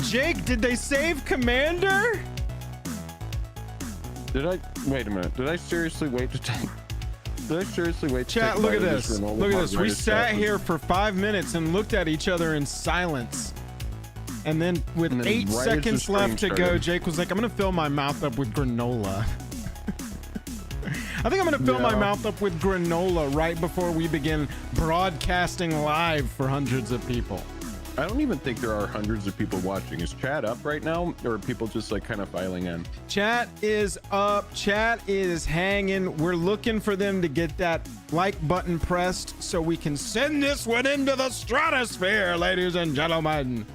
Jake, did they save Commander? Did I? Wait a minute. Did I seriously wait to take? Did I seriously wait? Chat, look at this. Look at this. We sat here for 5 minutes and looked at each other in silence. And then with 8 seconds left to go, Jake was like, I'm going to fill my mouth up with granola. I think I'm going to fill my mouth up with granola right before we begin broadcasting live for hundreds of people. I don't even think there are hundreds of people watching. Is chat up right now, or are people just like kind of filing in? Chat is up. Chat is hanging. We're looking for them to get that like button pressed so we can send this one into the stratosphere, ladies and gentlemen.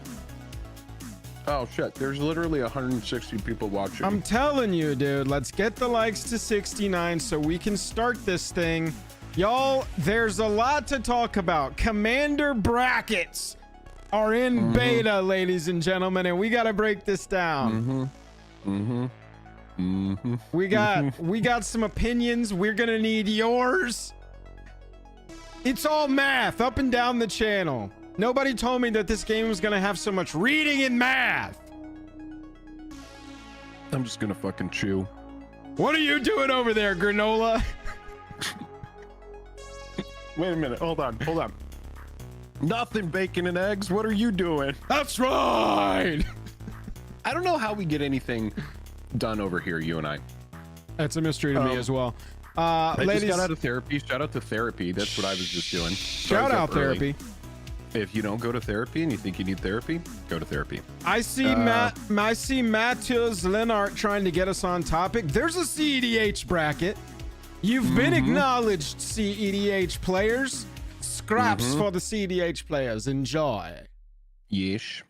Oh shit, there's literally 160 people watching. I'm telling you, dude, let's get the likes to 69 so we can start this thing. Y'all, there's a lot to talk about. Commander brackets are in beta, ladies and gentlemen, and we got to break this down. We got some opinions. We're gonna need yours. It's all math up and down the channel. Nobody told me that this game was gonna have so much reading and math. I'm just gonna fucking chew. What are you doing over there, granola? Wait a minute. Hold on. Nothing, bacon and eggs. What are you doing? That's right. I don't know how we get anything done over here, you and I. That's a mystery to me as well. I Ladies, just got out of therapy. Shout out to therapy. That's what I was just doing. Shout out therapy. If you don't go to therapy and you think you need therapy, go to therapy. I see I see Matheus Lennart trying to get us on topic. There's a CEDH bracket. You've been acknowledged, CEDH players. Scraps for the CEDH players. Enjoy. Yeesh.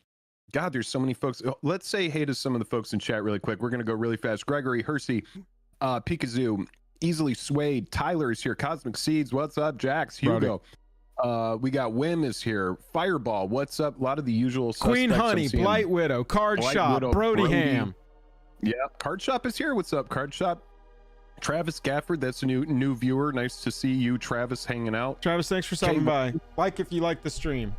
God, there's so many folks. Let's say hey to some of the folks in chat really quick. We're going to go really fast. Gregory, Hersey, Pikazoo, Easily Swayed, Tyler is here. Cosmic Seeds, what's up? Jax, Hugo. We got Wim is here. Fireball, what's up? A lot of the usual suspects. Queen Honey, Blight Widow, Card Shop, Brody Ham. Yeah, Card Shop is here. What's up, Card Shop? Travis Gafford, that's a new viewer. Nice to see you, Travis, hanging out. Travis, thanks for stopping by. Like if you like the stream.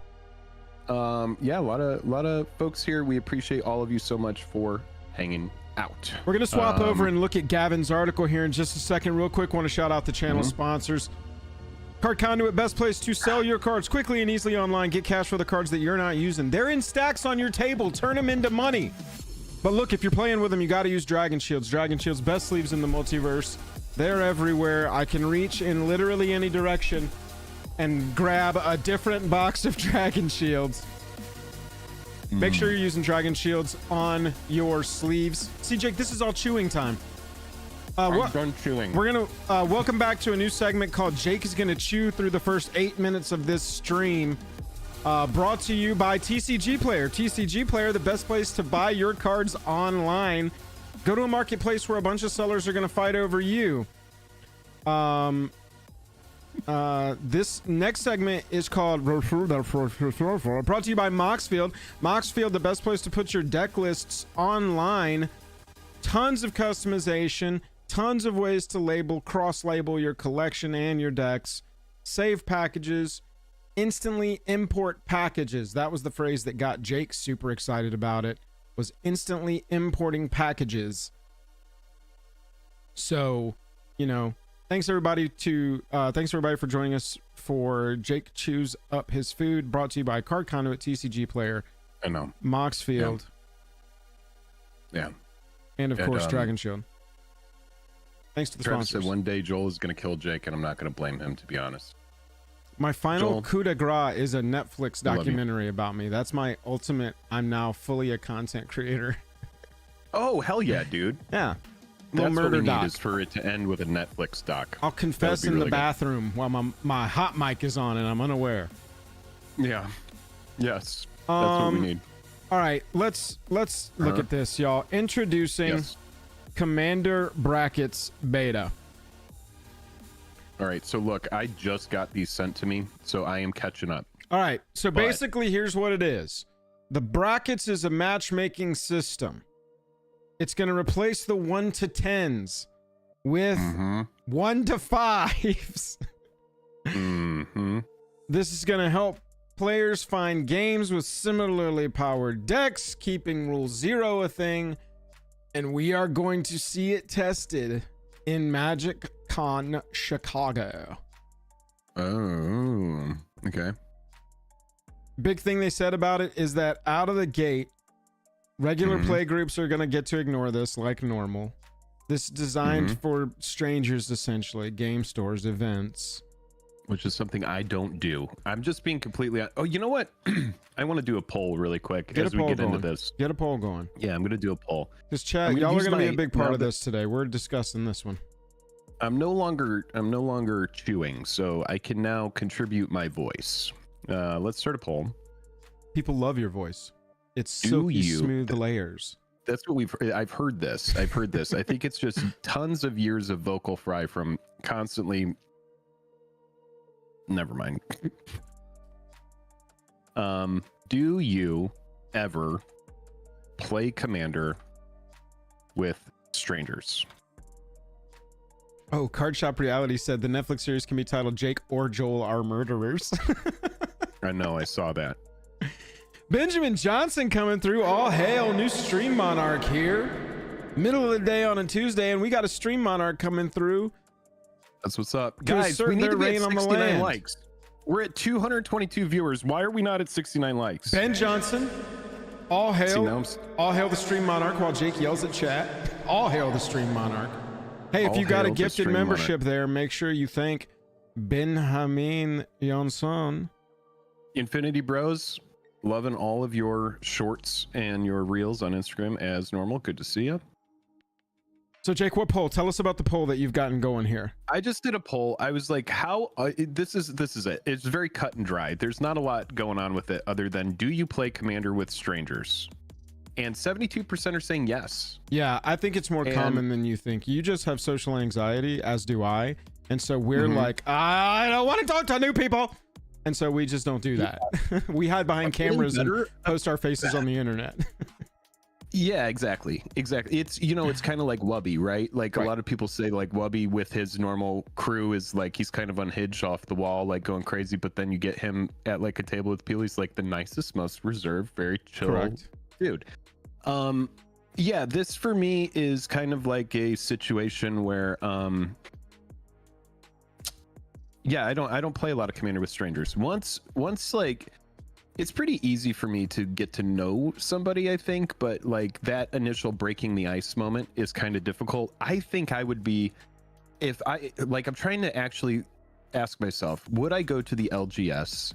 Yeah, a lot of folks here. We appreciate all of you so much for hanging out. We're gonna swap over and look at Gavin's article here in just a second. Real quick, want to shout out the channel sponsors. Card Conduit, best place to sell your cards quickly and easily online. Get cash for the cards that you're not using. They're in stacks on your table. Turn them into money. But look, if you're playing with them, you got to use Dragon Shields. Dragon Shields, best sleeves in the multiverse. They're everywhere. I can reach in literally any direction and grab a different box of Dragon Shields. Make sure you're using Dragon Shields on your sleeves. See, Jake, this is all chewing time. I'm done chewing. We're gonna welcome back to a new segment called Jake is gonna chew through the first 8 minutes of this stream. Brought to you by TCG Player. TCG Player, the best place to buy your cards online. Go to a marketplace where a bunch of sellers are gonna fight over you. This next segment is called brought to you by Moxfield. Moxfield, the best place to put your deck lists online. Tons of customization, tons of ways to label, cross-label your collection and your decks. Save packages, instantly import packages. That was the phrase that got Jake super excited about it, was instantly importing packages. So, you know, thanks everybody for joining us for Jake Chews Up His Food, brought to you by Card Conduit, TCG Player, I know, Moxfield, yeah. And of course Dragon Shield. Thanks to the Travis sponsors. said one day Joel is going to kill Jake, and I'm not going to blame him, to be honest. My final Joel, coup de grace is a Netflix documentary about me. That's my ultimate. I'm now fully a content creator. Oh, hell yeah, dude. Yeah. That's Murder what we doc. need, is for it to end with a Netflix doc. I'll confess in really the bathroom while my hot mic is on and I'm unaware. Yeah. Yes. That's what we need. All right, let's look at this, y'all. Introducing Commander Brackets Beta. All right, so look, I just got these sent to me, so I am catching up. All right, so basically here's what it is. The brackets is a matchmaking system. It's going to replace the 1 to 10s with 1 to 5s. This is going to help players find games with similarly powered decks, keeping Rule 0 a thing, and we are going to see it tested in Magic Con Chicago. Oh, okay. Big thing they said about it is that out of the gate, regular play groups are going to get to ignore this like normal. This is designed for strangers, essentially, game stores, events. Which is something I don't do. I'm just being completely... Oh, you know what? I want to do a poll really quick as we get into this. Get a poll going. Yeah, I'm going to do a poll. Because chat, y'all are going to be a big part of this today. We're discussing this one. I'm no longer chewing, so I can now contribute my voice. Let's start a poll. People love your voice. It's silky smooth layers. That's what I've heard this. I think it's just tons of years of vocal fry from constantly... Never mind. Do you ever play Commander with strangers? Oh, Card Shop Reality said the Netflix series can be titled Jake or Joel Are Murderers. I know, I saw that. Benjamin Johnson coming through. All hail, new Stream Monarch here. Middle of the day on a Tuesday, and we got a Stream Monarch coming through. That's what's up. Guys, we need to be at 69 likes. We're at 222 viewers. Why are we not at 69 likes? Ben Johnson, all hail the Stream Monarch while Jake yells at chat. All hail the Stream Monarch. Hey, if you got a gifted membership there, make sure you thank Benjamin Johnson. Infinity Bros, loving all of your shorts and your reels on Instagram as normal. Good to see you. So Jake, what poll? Tell us about the poll that you've gotten going here. I just did a poll. I was like, how this is it. It's very cut and dry. There's not a lot going on with it other than, do you play Commander with strangers? And 72% are saying yes. Yeah, I think it's more common than you think. You just have social anxiety, as do I. And so we're like, I don't want to talk to new people. And so we just don't do that. We hide behind cameras and post our faces on the internet. Yeah, exactly. It's it's kind of like Wubby, right? Like Right. a lot of people say like Wubby with his normal crew is like he's kind of unhinged off the wall, like going crazy, but then you get him at like a table with people, he's like the nicest, most reserved, very chill Correct. dude. Yeah, this for me is kind of like a situation where yeah, I don't play a lot of Commander with strangers. Once like it's pretty easy for me to get to know somebody, I think, but like that initial breaking the ice moment is kind of difficult. I think I would be, if I like, I'm trying to actually ask myself, would I go to the LGS?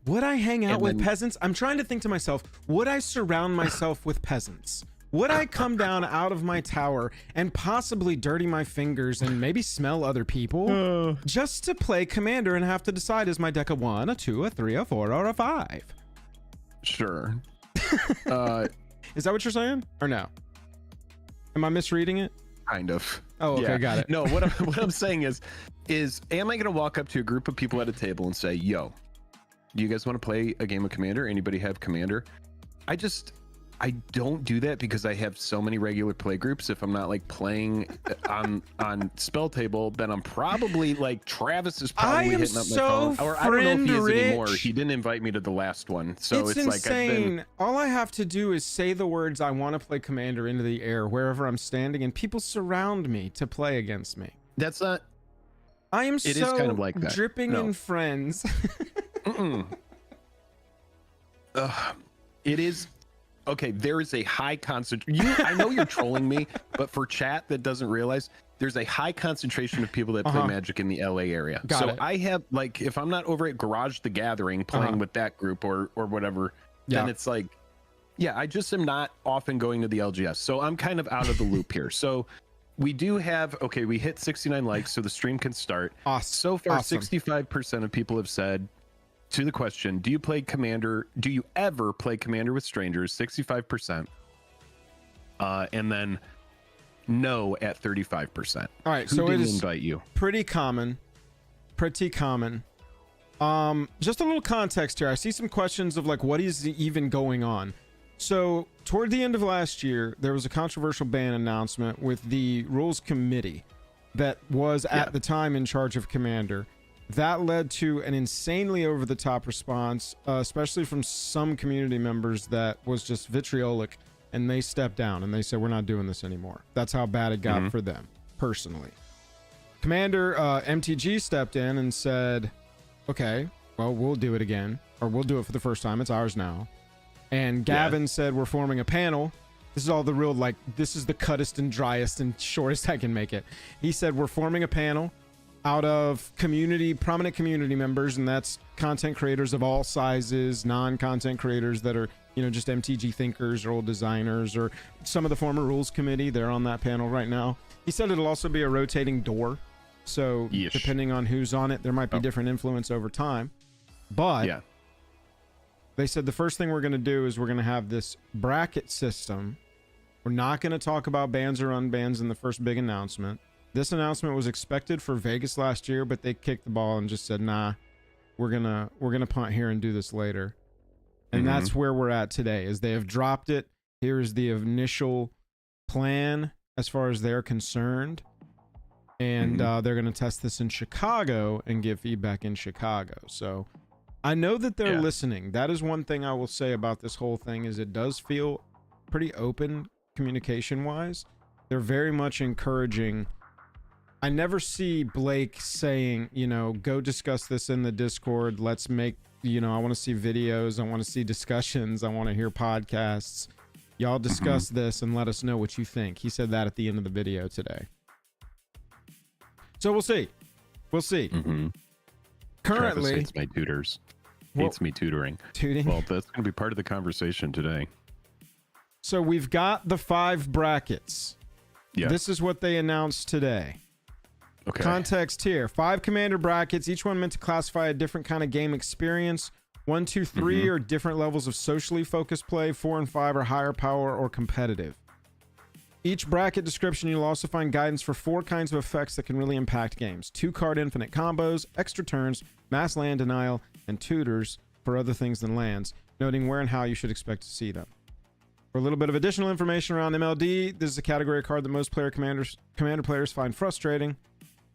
Would I hang out And with then- peasants? I'm trying to think to myself, would I surround myself with peasants? Would I come down out of my tower and possibly dirty my fingers and maybe smell other people just to play Commander and have to decide, is my deck a 1, a 2, a 3, a 4, or a 5? Sure. Is that what you're saying? Or no? Am I misreading it? Kind of. Oh, okay, Yeah. got it. No, what I'm saying is am I going to walk up to a group of people at a table and say, yo, do you guys want to play a game of Commander? Anybody have Commander? I don't do that because I have so many regular play groups. If I'm not like playing on spell table, then I'm probably like Travis is probably hitting up my phone. Or I don't know if he is anymore. He didn't invite me to the last one. So it's like insane. All I have to do is say the words I want to play Commander into the air wherever I'm standing, and people surround me to play against me. That's not. I am It is so kind of like that. dripping No. in friends. It is. Okay, there is a high concentration. I know you're trolling me, but for chat that doesn't realize, there's a high concentration of people that play Magic in the LA area. Got it. I have like, if I'm not over at Garage the Gathering playing with that group or whatever, then it's like, yeah, I just am not often going to the LGS. So I'm kind of out of the loop here. So we do have, okay, we hit 69 likes, so the stream can start. Awesome. So far, Awesome. 65% of people have said, to the question, do you play Commander? Do you ever play Commander with strangers? 65%. And then no at 35%. All right, Who so it didn't is invite you? pretty common. Pretty common. Just a little context here. I see some questions of like, what is even going on? So toward the end of last year, there was a controversial ban announcement with the rules committee that was at the time in charge of Commander. That led to an insanely over-the-top response, especially from some community members that was just vitriolic, and they stepped down and they said, we're not doing this anymore. That's how bad it got for them, personally. Commander MTG stepped in and said, okay, well, we'll do it again, or we'll do it for the first time. It's ours now. And Gavin said, we're forming a panel. This is all the real, like, this is the cuttest and driest and shortest I can make it. He said, we're forming a panel out of prominent community members, and that's content creators of all sizes, non-content creators that are, just MTG thinkers or old designers, or some of the former rules committee. They're on that panel right now. He said it'll also be a rotating door. So depending on who's on it, there might be different influence over time. But they said the first thing we're going to do is we're going to have this bracket system. We're not going to talk about bans or unbans in the first big announcement. This announcement was expected for Vegas last year, but they kicked the ball and just said, nah, we're gonna punt here and do this later. And that's where we're at today, is they have dropped it. Here's the initial plan as far as they're concerned. And they're going to test this in Chicago and give feedback in Chicago. So I know that they're listening. That is one thing I will say about this whole thing, is it does feel pretty open communication-wise. They're very much encouraging. I never see Blake saying, go discuss this in the Discord. Let's make, I want to see videos. I want to see discussions. I want to hear podcasts. Y'all discuss this and let us know what you think. He said that at the end of the video today. So we'll see. We'll see. Currently, Travis hates my tutors. Hates me tutoring. Tooting. Well, that's going to be part of the conversation today. So we've got the 5 brackets. Yeah. This is what they announced today. Okay. Context here. 5 commander brackets, each one meant to classify a different kind of game experience. 1, 2, 3 are different levels of socially focused play. 4 and 5 are higher power or competitive. Each bracket description, you'll also find guidance for 4 kinds of effects that can really impact games. 2-card infinite combos, extra turns, mass land denial, and tutors for other things than lands, noting where and how you should expect to see them. For a little bit of additional information around MLD, this is a category of card that most commander players find frustrating.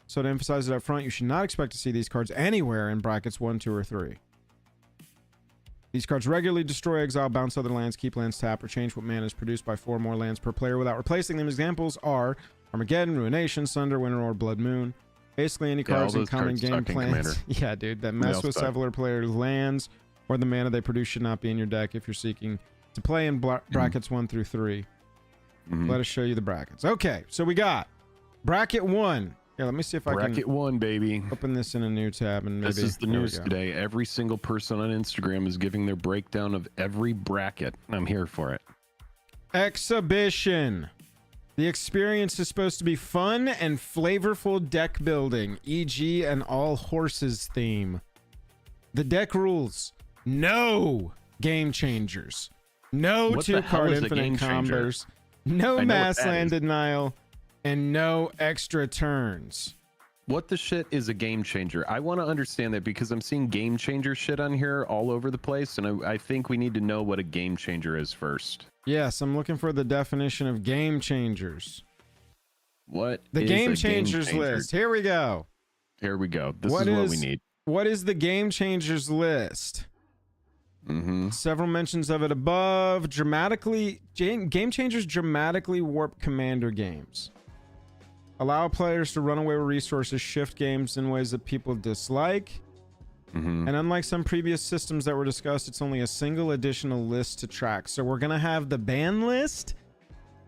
So to emphasize it up front, you should not expect to see these cards anywhere in brackets 1, 2, or 3. These cards regularly destroy, exile, bounce other lands, keep lands tapped, or change what mana is produced by 4 or more lands per player without replacing them. Examples are Armageddon, Ruination, Sunder, Winter, or Blood Moon. Basically any cards in common game plans. Yeah, dude, that mess with several players' lands or the mana they produce should not be in your deck if you're seeking to play in brackets 1 through 3. Let us show you the brackets. Okay, so we got bracket 1. Yeah, let me see if I can. Bracket 1, baby. Open this in a new tab and maybe. This is the news today. Every single person on Instagram is giving their breakdown of every bracket. I'm here for it. Exhibition. The experience is supposed to be fun and flavorful deck building, e.g. an all horses theme. The deck rules: no game changers, no 2-card infinite combos, no mass land denial, and no extra turns. What the shit is a game changer? I want to understand that because I'm seeing game changer shit on here all over the place, and I think we need to know what a game changer is first. Yes, I'm looking for the definition of game changers. What the game changers list? Here we go. Here we go. This is what we need. What is the game changers list? Several mentions of it above. Game changers dramatically warp commander games. Allow players to run away with resources, shift games in ways that people dislike. And unlike some previous systems that were discussed, it's only a single additional list to track. So we're going to have the ban list,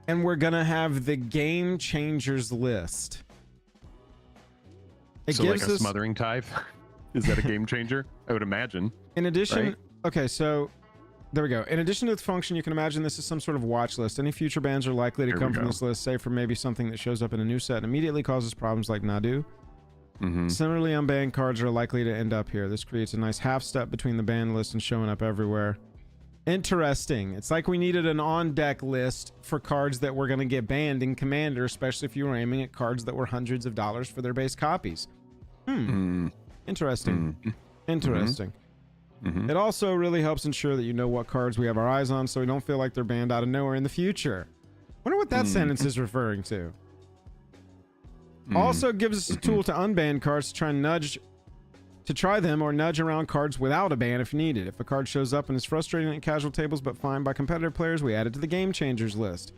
and we're going to have the game changers list. So like a smothering tithe? Is that a game changer? I would imagine. In addition, right? Okay, so there we go. In addition to the function, you can imagine this is some sort of watch list. Any future bans are likely to come from this list, save for maybe something that shows up in a new set and immediately causes problems like Nadu. Similarly, unbanned cards are likely to end up here. This creates a nice half step between the ban list and showing up everywhere. Interesting. It's like we needed an on-deck list for cards that were going to get banned in Commander, especially if you were aiming at cards that were hundreds of dollars for their base copies. Interesting. Interesting. It also really helps ensure that you know what cards we have our eyes on so we don't feel like they're banned out of nowhere in the future. Wonder what that sentence is referring to. Also gives us a tool to unban cards to try them or nudge around cards without a ban if needed. If a card shows up and is frustrating at casual tables but fine by competitive players, we add it to the game changers list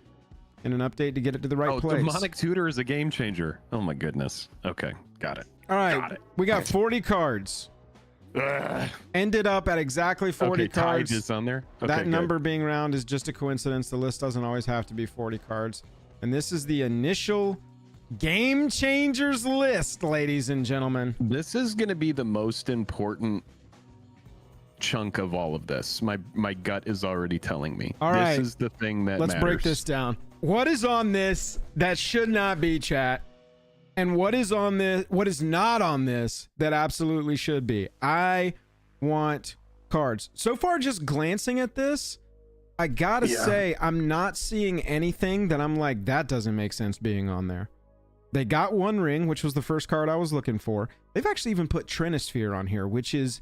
in an update to get it to the right place. Demonic Tutor is a game changer. Oh my goodness. Okay, got it. All right, we got 40 cards. Ended up at exactly 40 cards. Tide is on there. That number being round is just a coincidence. The list doesn't always have to be 40 cards. And this is the initial game changers list, ladies and gentlemen. This is going to be the most important chunk of all of this. My gut is already telling me. All right, this is the thing that let's break this down. What is on this that should not be, chat? And what is on this, what is not on this that absolutely should be? I want cards. So far, just glancing at this, I gotta say, I'm not seeing anything that I'm like, that doesn't make sense being on there. They got One Ring, which was the first card I was looking for. They've actually even put Trinisphere on here, which is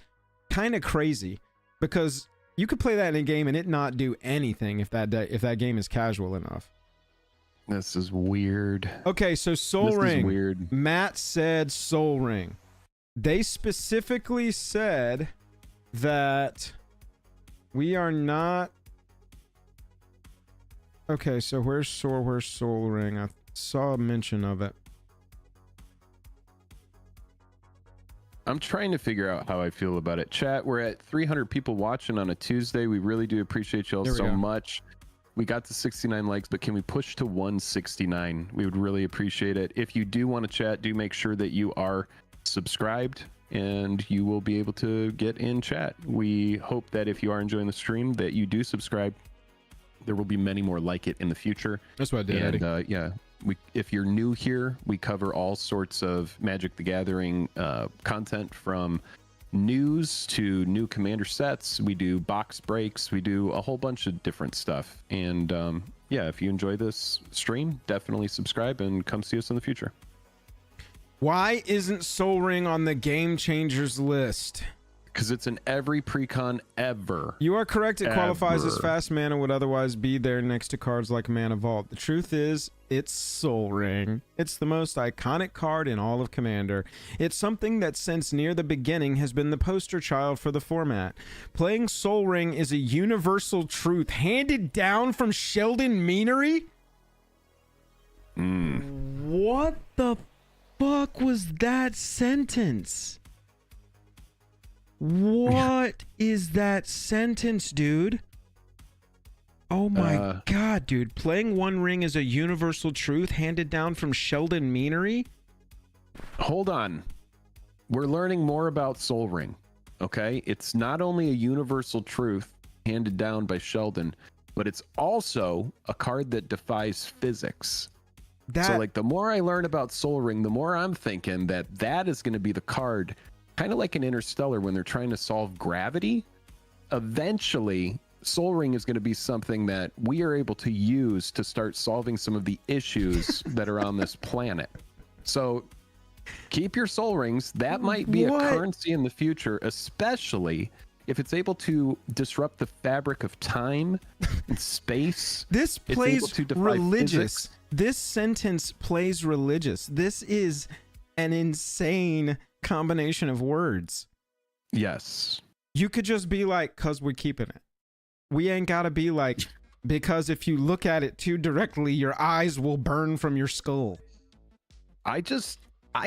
kind of crazy because you could play that in a game and it not do anything if that game is casual enough. This is weird. Okay, so Soul Ring. Is weird. Matt said Soul Ring. They specifically said that we are not. Okay, so where's Soul Ring? I saw a mention of it. I'm trying to figure out how I feel about it. Chat, we're at 300 people watching on a Tuesday. We really do appreciate y'all so much. We got to 69 likes, but can we push to 169? We would really appreciate it. If you do want to chat, do make sure that you are subscribed and you will be able to get in chat. We hope that if you are enjoying the stream that you do subscribe. There will be many more like it in the future. That's what I did. And yeah, if you're new here, we cover all sorts of Magic the Gathering content, from news to new commander sets. We do box breaks. We do a whole bunch of different stuff. And yeah, if you enjoy this stream, definitely subscribe and come see us in the future. Why isn't Soul Ring on the Game Changers list? because it's in every precon ever. You are correct. It qualifies as Ever. fast mana, would otherwise be there next to cards like Mana Vault. The truth is, it's Soul Ring. It's the most iconic card in all of Commander. It's something that since near the beginning has been the poster child for the format. Playing Soul Ring is a universal truth handed down from Sheldon Meanery. What the fuck was that sentence? What is that sentence, dude? Oh my god, dude. Playing One Ring is a universal truth handed down from Sheldon Meanery? Hold on. We're learning more about Soul Ring. Okay? It's not only a universal truth handed down by Sheldon, but it's also a card that defies physics. So like the more I learn about Soul Ring, the more I'm thinking that is going to be the card, kind of like in Interstellar when they're trying to solve gravity. Eventually, Soul Ring is going to be something that we are able to use to start solving some of the issues that are on this planet. So keep your Soul Rings. That might be a currency in the future, especially if it's able to disrupt the fabric of time and space. This it's plays able to defy religious. physics. This sentence plays religious. This is an insane combination of words. Yes. You could just be like, cause we're keeping it. We ain't gotta be like, because if you look at it too directly, your eyes will burn from your skull. I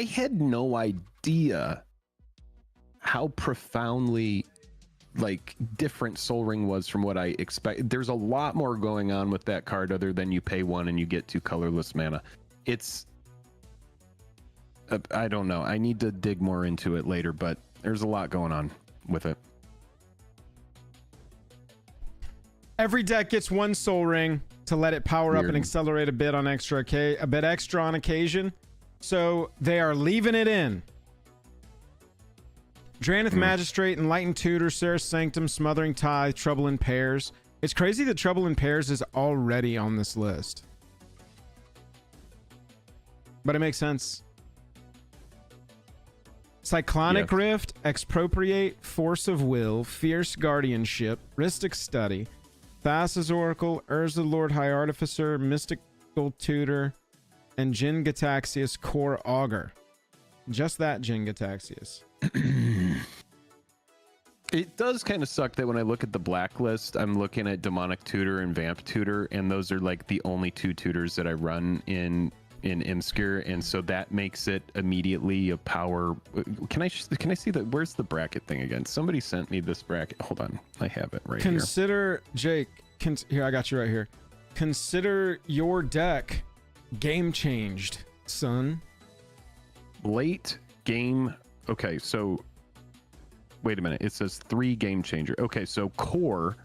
had no idea how profoundly like different Soul Ring was from what I expect. There's a lot more going on with that card other than you pay 1 and you get 2 colorless mana. It's I don't know. I need to dig more into it later, but there's a lot going on with it. Every deck gets 1 Soul Ring to let it power up Weird. and accelerate a bit extra on occasion. So they are leaving it in. Drannith Magistrate, Enlightened Tutor, Sarah's Sanctum, Smothering Tithe, Trouble in Pairs. It's crazy that Trouble in Pairs is already on this list. But it makes sense. Cyclonic Rift, Expropriate, Force of Will, Fierce Guardianship, Rhystic Study, Thassa's Oracle, Urza Lord High Artificer, Mystical Tutor, and Jin Gataxias Core Augur. Just that Jin Gataxias. It does kind of suck that when I look at the blacklist, I'm looking at Demonic Tutor and Vamp Tutor, and those are like the only 2 tutors that I run in Imskir, and so that makes it immediately a power. Can I see that? Where's the bracket thing again? Somebody sent me this bracket. Hold on, I have it right here. Jake. Here, I got you right here. Consider your deck game changed, son. Late game. Okay, so wait a minute. It says 3 game changer. Okay, so core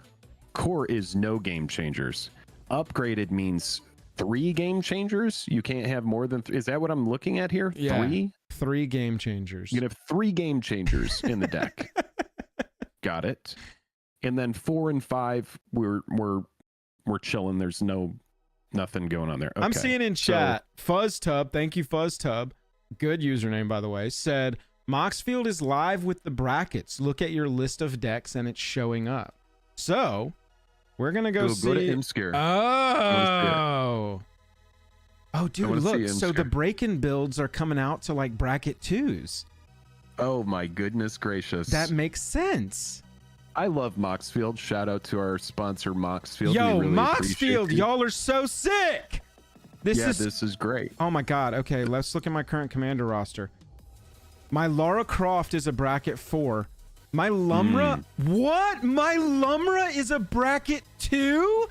is no game changers. Upgraded means 3 game changers. You can't have more than 3. Is that what I'm looking at here? Yeah, 3? 3 game changers. You can have 3 game changers in the deck. Got it. And then 4 and 5, we're chilling. There's nothing going on there. Okay. I'm seeing in chat, FuzzTub, thank you FuzzTub, good username by the way, said Moxfield is live with the brackets. Look at your list of decks and it's showing up. So we're gonna go see. Go to Imskir. Oh, dude, look. So the break-in builds are coming out to like bracket 2s. Oh my goodness gracious. That makes sense. I love Moxfield. Shout out to our sponsor, Moxfield. Yo, we really Moxfield, y'all are so sick. This is great. Oh my god. Okay, let's look at my current commander roster. My Lara Croft is a bracket 4. My Lumra, what? My Lumra is a bracket 2?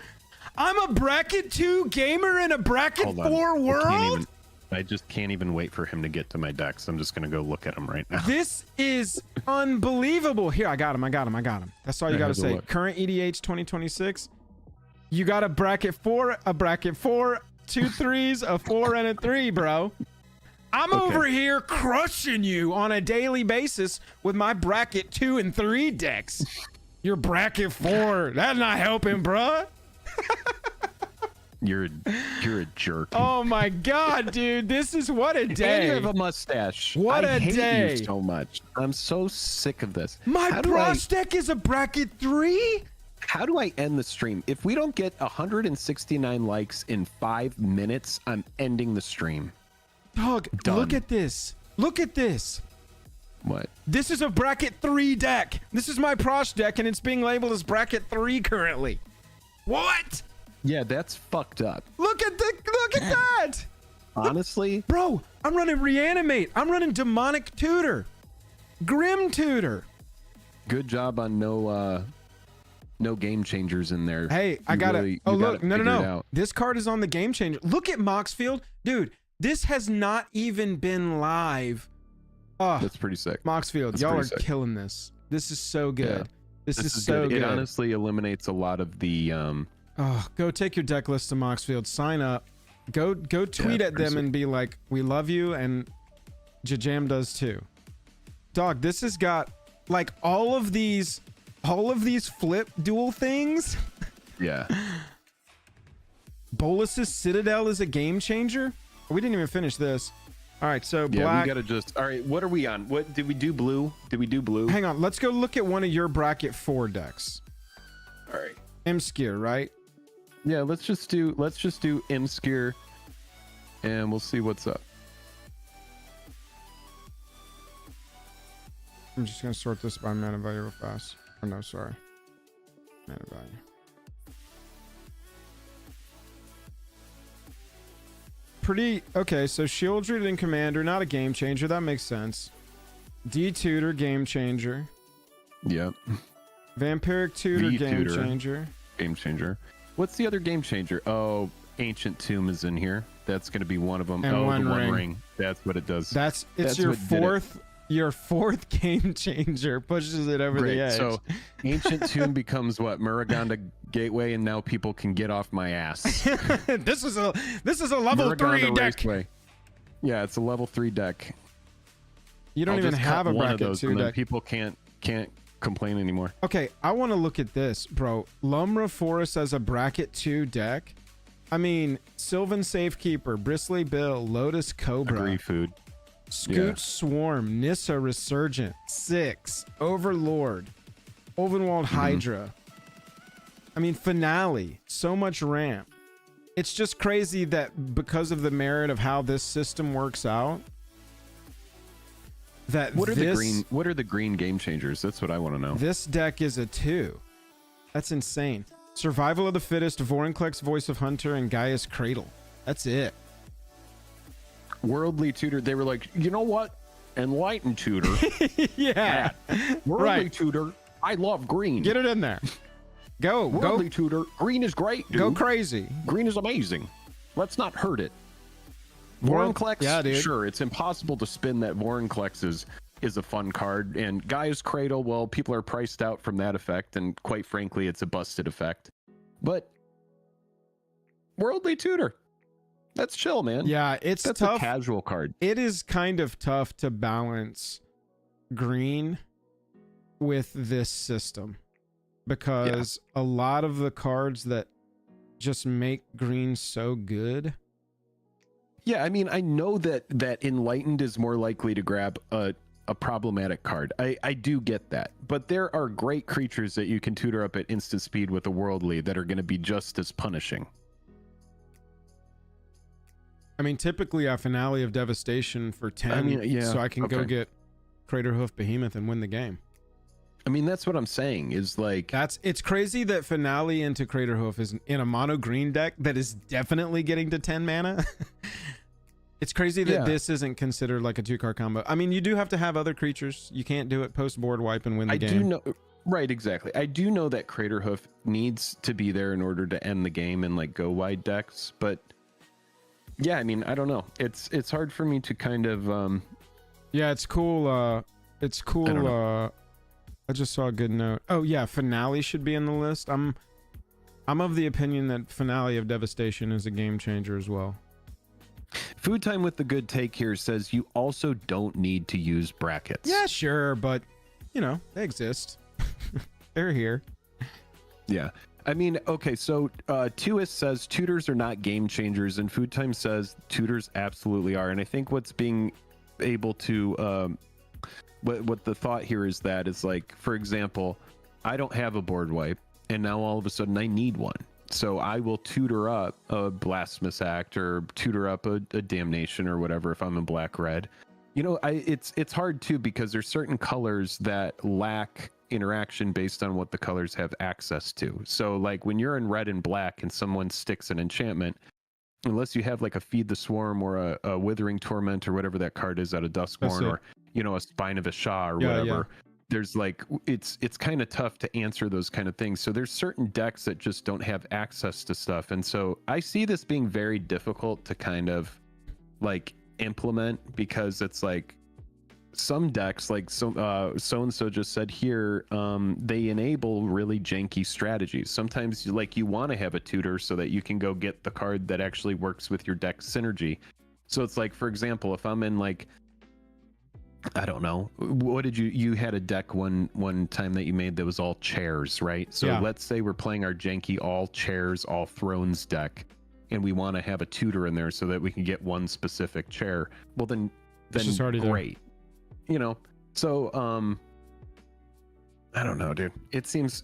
I'm a bracket 2 gamer in a bracket 4 world? I just can't even wait for him to get to my decks. I'm just going to go look at him right now. This is unbelievable. Here, I got him. That's all you got to say. Current EDH 2026. You got a bracket 4, 2 3s, a 4, and a 3, bro. I'm over here crushing you on a daily basis with my bracket 2 and 3 decks. Your bracket 4. That's not helping, bruh. You're a jerk. Oh my god, dude, this is what a day. And you have a mustache. What I a hate day. You so much. I'm so sick of this. My Bros deck is a bracket 3. How do I end the stream? If we don't get 169 likes in 5 minutes, I'm ending the stream. Dog, Done. look at this. Look at this. What? This is a bracket 3 deck. This is my Prosh deck, and it's being labeled as bracket 3 currently. What? Yeah, that's fucked up. Look at that. Honestly, Bro, I'm running Reanimate. I'm running Demonic Tutor. Grim Tutor. good job on no game changers in there. Hey, I got it. Oh, look. No. This card is on the Game Changer. Look at Moxfield. Dude, this has not even been live. Oh, That's pretty sick. Moxfield, That's y'all are pretty sick. killing this. This is so good. Yeah. This is so good. It honestly eliminates a lot of the Oh, go take your deck list to Moxfield. Sign up. Go tweet at them and be like, "We love you," and JAJAM does too. Dog, this has got like all of these flip dual things. yeah. Bolus's Citadel is a game changer. We didn't even finish this. All right, so Yeah, black. we gotta just. All right, what are we on? What did we do? Blue? Did we do blue? Hang on, let's go look at one of your bracket 4 decks. All right. Imskir, right? Yeah, let's just do Imskir, and we'll see what's up. I'm just gonna sort this by mana value real fast. Oh no, sorry. Mana value. Pretty okay, so Shieldred and Commander, not a game changer. That makes sense. D-Tutor, game changer. Yep. Vampiric Tutor, game V-Tutor. changer. Game changer. What's the other game changer? Oh, Ancient Tomb is in here. That's gonna be one of them. And oh, One the One Ring. Ring. That's what it does. It's That's your what did it. your fourth game changer. Pushes it over Great. the edge. So Ancient Tomb becomes what? Muraganda Gateway, and now people can get off my ass. this is a level 3 Muraganda deck. Raceway. Yeah, it's a level 3 deck. You don't I'll even just have cut a one of bracket those, 2 and then deck. people can't complain anymore. Okay, I want to look at this, bro. Lumra Forest as a bracket 2 deck. I mean, Sylvan Safekeeper, Bristly Bill, Lotus Cobra, Agree food. Scoot Yeah. Swarm, Nissa Resurgent, 6, Overlord, Ovenwald Hydra. I mean, Finale, so much ramp. It's just crazy that because of the merit of how this system works out, that What are the green game changers? That's what I want to know. this deck is a 2. That's insane. Survival of the Fittest, Vorinclex Voice of Hunter, and Gaia's Cradle. That's it. Worldly Tutor, they were like, you know what? Enlightened Tutor. Yeah. Worldly Right. Tutor, I love green. Get it in there. Go. Worldly Tutor, green is great, dude. Go crazy. Green is amazing. Let's not hurt it. World- Vorinclex, yeah, dude. sure, it's impossible to spin that Vorinclex is a fun card. And Gaia's Cradle, well, people are priced out from that effect, and quite frankly, it's a busted effect. But Worldly Tutor, that's chill, man. Yeah, it's That's tough. a casual card. It is kind of tough to balance green with this system because a lot of the cards that just make green so good. Yeah, I mean, I know that Enlightened is more likely to grab a problematic card. I do get that. But there are great creatures that you can tutor up at instant speed with a Worldly that are going to be just as punishing. I mean, typically a Finale of Devastation for 10, I mean, yeah, so I can go okay. get Craterhoof Behemoth and win the game. I mean, that's what I'm saying is like... It's crazy that Finale into Craterhoof is in a mono green deck that is definitely getting to 10 mana. It's crazy that this isn't considered like a 2-card combo. I mean, you do have to have other creatures. You can't do it post board wipe and win the game. I do know, right? Exactly. I do know that Craterhoof needs to be there in order to end the game and like go wide decks. But yeah, I mean, I don't know. It's hard for me to kind of. Yeah, it's cool. It's cool. I don't know. I just saw a good note. Oh yeah, Finale should be in the list. I'm of the opinion that Finale of Devastation is a game changer as well. Food Time with the Good Take here says you also don't need to use brackets. Yeah, sure, but you know they exist. They're here. Yeah. I mean, okay, so Tuist says tutors are not game changers, and Food Time says tutors absolutely are. And I think what's being able to, what the thought here is that is like, for example, I don't have a board wipe, and now all of a sudden I need one. So I will tutor up a Blasphemous Act or tutor up a Damnation or whatever if I'm in black-red. You know, it's hard too because there's certain colors that lack interaction based on what the colors have access to. So like when you're in red and black and someone sticks an enchantment, unless you have like a Feed the Swarm or a Withering Torment or whatever that card is out of Duskborn, or you know, a Spine of Ashah or whatever. There's like it's kind of tough to answer those kind of things. So there's certain decks that just don't have access to stuff. And so I see this being very difficult to kind of like implement, because it's like some decks, like so-and-so just said here, they enable really janky strategies. Sometimes you want to have a tutor so that you can go get the card that actually works with your deck synergy. So it's like, for example, if I'm in like, I don't know, what did you had a deck one time that you made that was all chairs, right? So let's say we're playing our janky all chairs, all thrones deck, and we want to have a tutor in there so that we can get one specific chair. Well, then great. You know, so I don't know, dude. It seems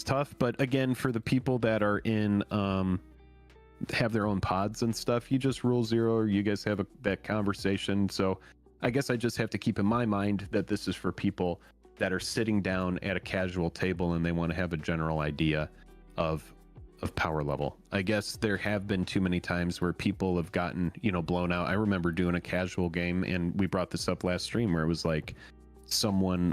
tough, but again, for the people that are in have their own pods and stuff, you just rule zero, or you guys have that conversation. So I guess I just have to keep in my mind that this is for people that are sitting down at a casual table and they want to have a general idea of power level. I guess there have been too many times where people have gotten, you know, blown out. I remember doing a casual game, and we brought this up last stream, where it was like someone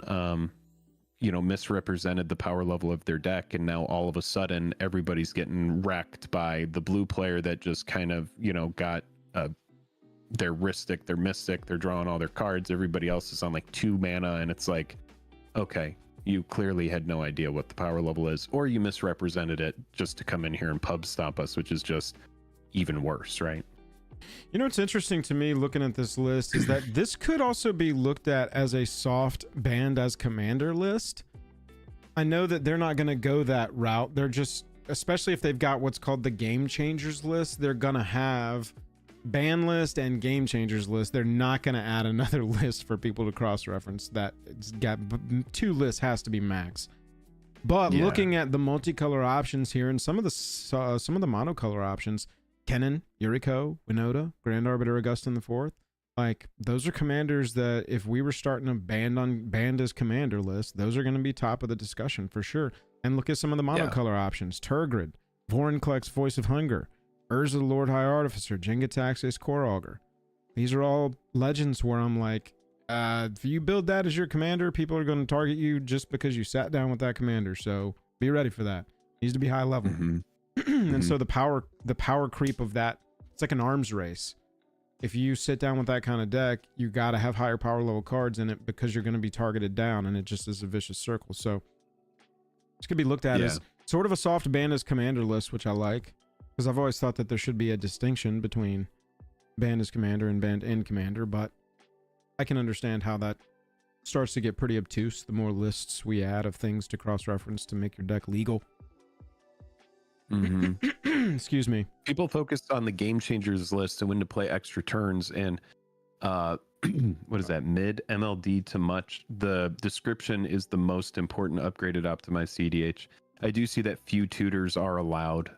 you know, misrepresented the power level of their deck, and now all of a sudden everybody's getting wrecked by the blue player that just kind of, you know, got their Ristic, their Mystic, they're drawing all their cards. Everybody else is on like 2 mana, and it's like, okay, you clearly had no idea what the power level is, or you misrepresented it just to come in here and pub stomp us, which is just even worse, right? You know what's interesting to me looking at this list is that this could also be looked at as a soft banned as commander list. I know that they're not going to go that route. They're just, especially if they've got what's called the Gamechangers list, they're going to have ban list and Gamechangers list. They're not going to add another list for people to cross-reference. That it's got 2 lists has to be max. But looking at the multicolor options here and some of the monocolor options, Kennen, Yuriko, Winota, Grand Arbiter Augustin IV, like those are commanders that if we were starting a banned as commander list, those are going to be top of the discussion for sure. And look at some of the monocolor options: Turgid, Vorinclex, Voice of Hunger, Urza the Lord High Artificer, Jenga Taxis, Core Augur. These are all legends where I'm like, if you build that as your commander, people are going to target you just because you sat down with that commander. So be ready for that. Needs to be high level. And so the power creep of that, it's like an arms race. If you sit down with that kind of deck, you got to have higher power level cards in it because you're going to be targeted down, and it just is a vicious circle. So this could be looked at as sort of a soft ban as commander list, which I like. Because I've always thought that there should be a distinction between banned as commander and banned in commander, but I can understand how that starts to get pretty obtuse the more lists we add of things to cross-reference to make your deck legal. Excuse me. People focused on the Gamechangers list and when to play extra turns, and what is that, mid MLD to much? The description is the most important upgraded optimized CDH. I do see that few tutors are allowed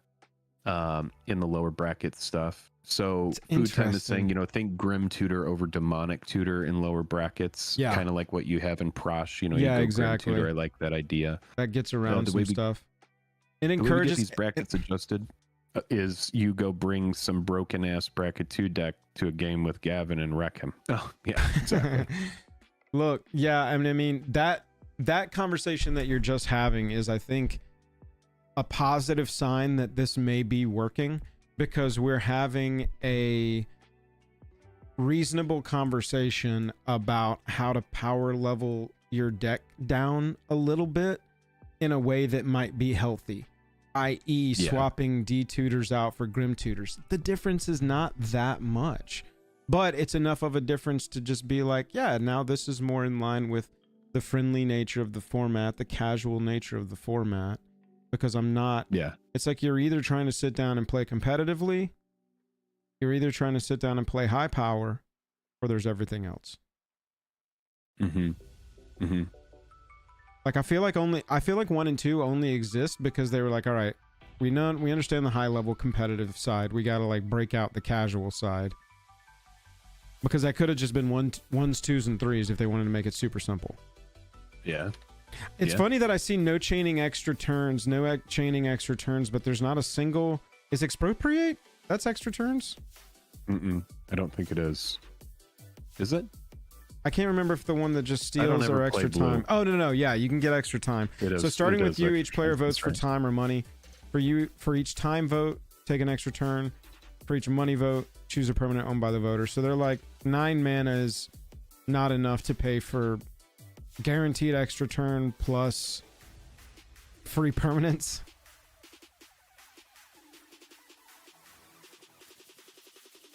in the lower bracket stuff. So Food Time is saying, you know, think Grim Tutor over Demonic Tutor in lower brackets. Kind of like what you have in Prosh. You know, you go exactly. Grim Tutor. I like that idea. That gets around some stuff. It encourages these brackets adjusted. Is you go bring some broken ass bracket 2 deck to a game with Gavin and wreck him. Oh yeah, exactly. Look, I mean that conversation that you're just having is, I think, a positive sign that this may be working, because we're having a reasonable conversation about how to power level your deck down a little bit in a way that might be healthy, i.e. swapping D tutors out for Grim tutors. The difference is not that much, but it's enough of a difference to just be like, yeah, now this is more in line with the friendly nature of the format, the casual nature of the format. because I'm not. Yeah. It's like you're either trying to sit down and play competitively, you're either trying to sit down and play high power, or there's everything else. Like I feel like 1 and 2 only exist because they were like, all right, we understand the high level competitive side. We got to like break out the casual side. Because that could have just been ones, twos, and threes if they wanted to make it super simple. Yeah. It's funny that I see no chaining extra turns, chaining extra turns, but there's not a single. Is expropriate? That's extra turns? I don't think it is. Is it? I can't remember if the one that just steals or extra time. Oh, no. Yeah, you can get extra time. So starting with you, each player votes for time or money. For each time vote, take an extra turn. For each money vote, choose a permanent owned by the voter. So they're like 9 mana is not enough to pay for guaranteed extra turn plus free permanents.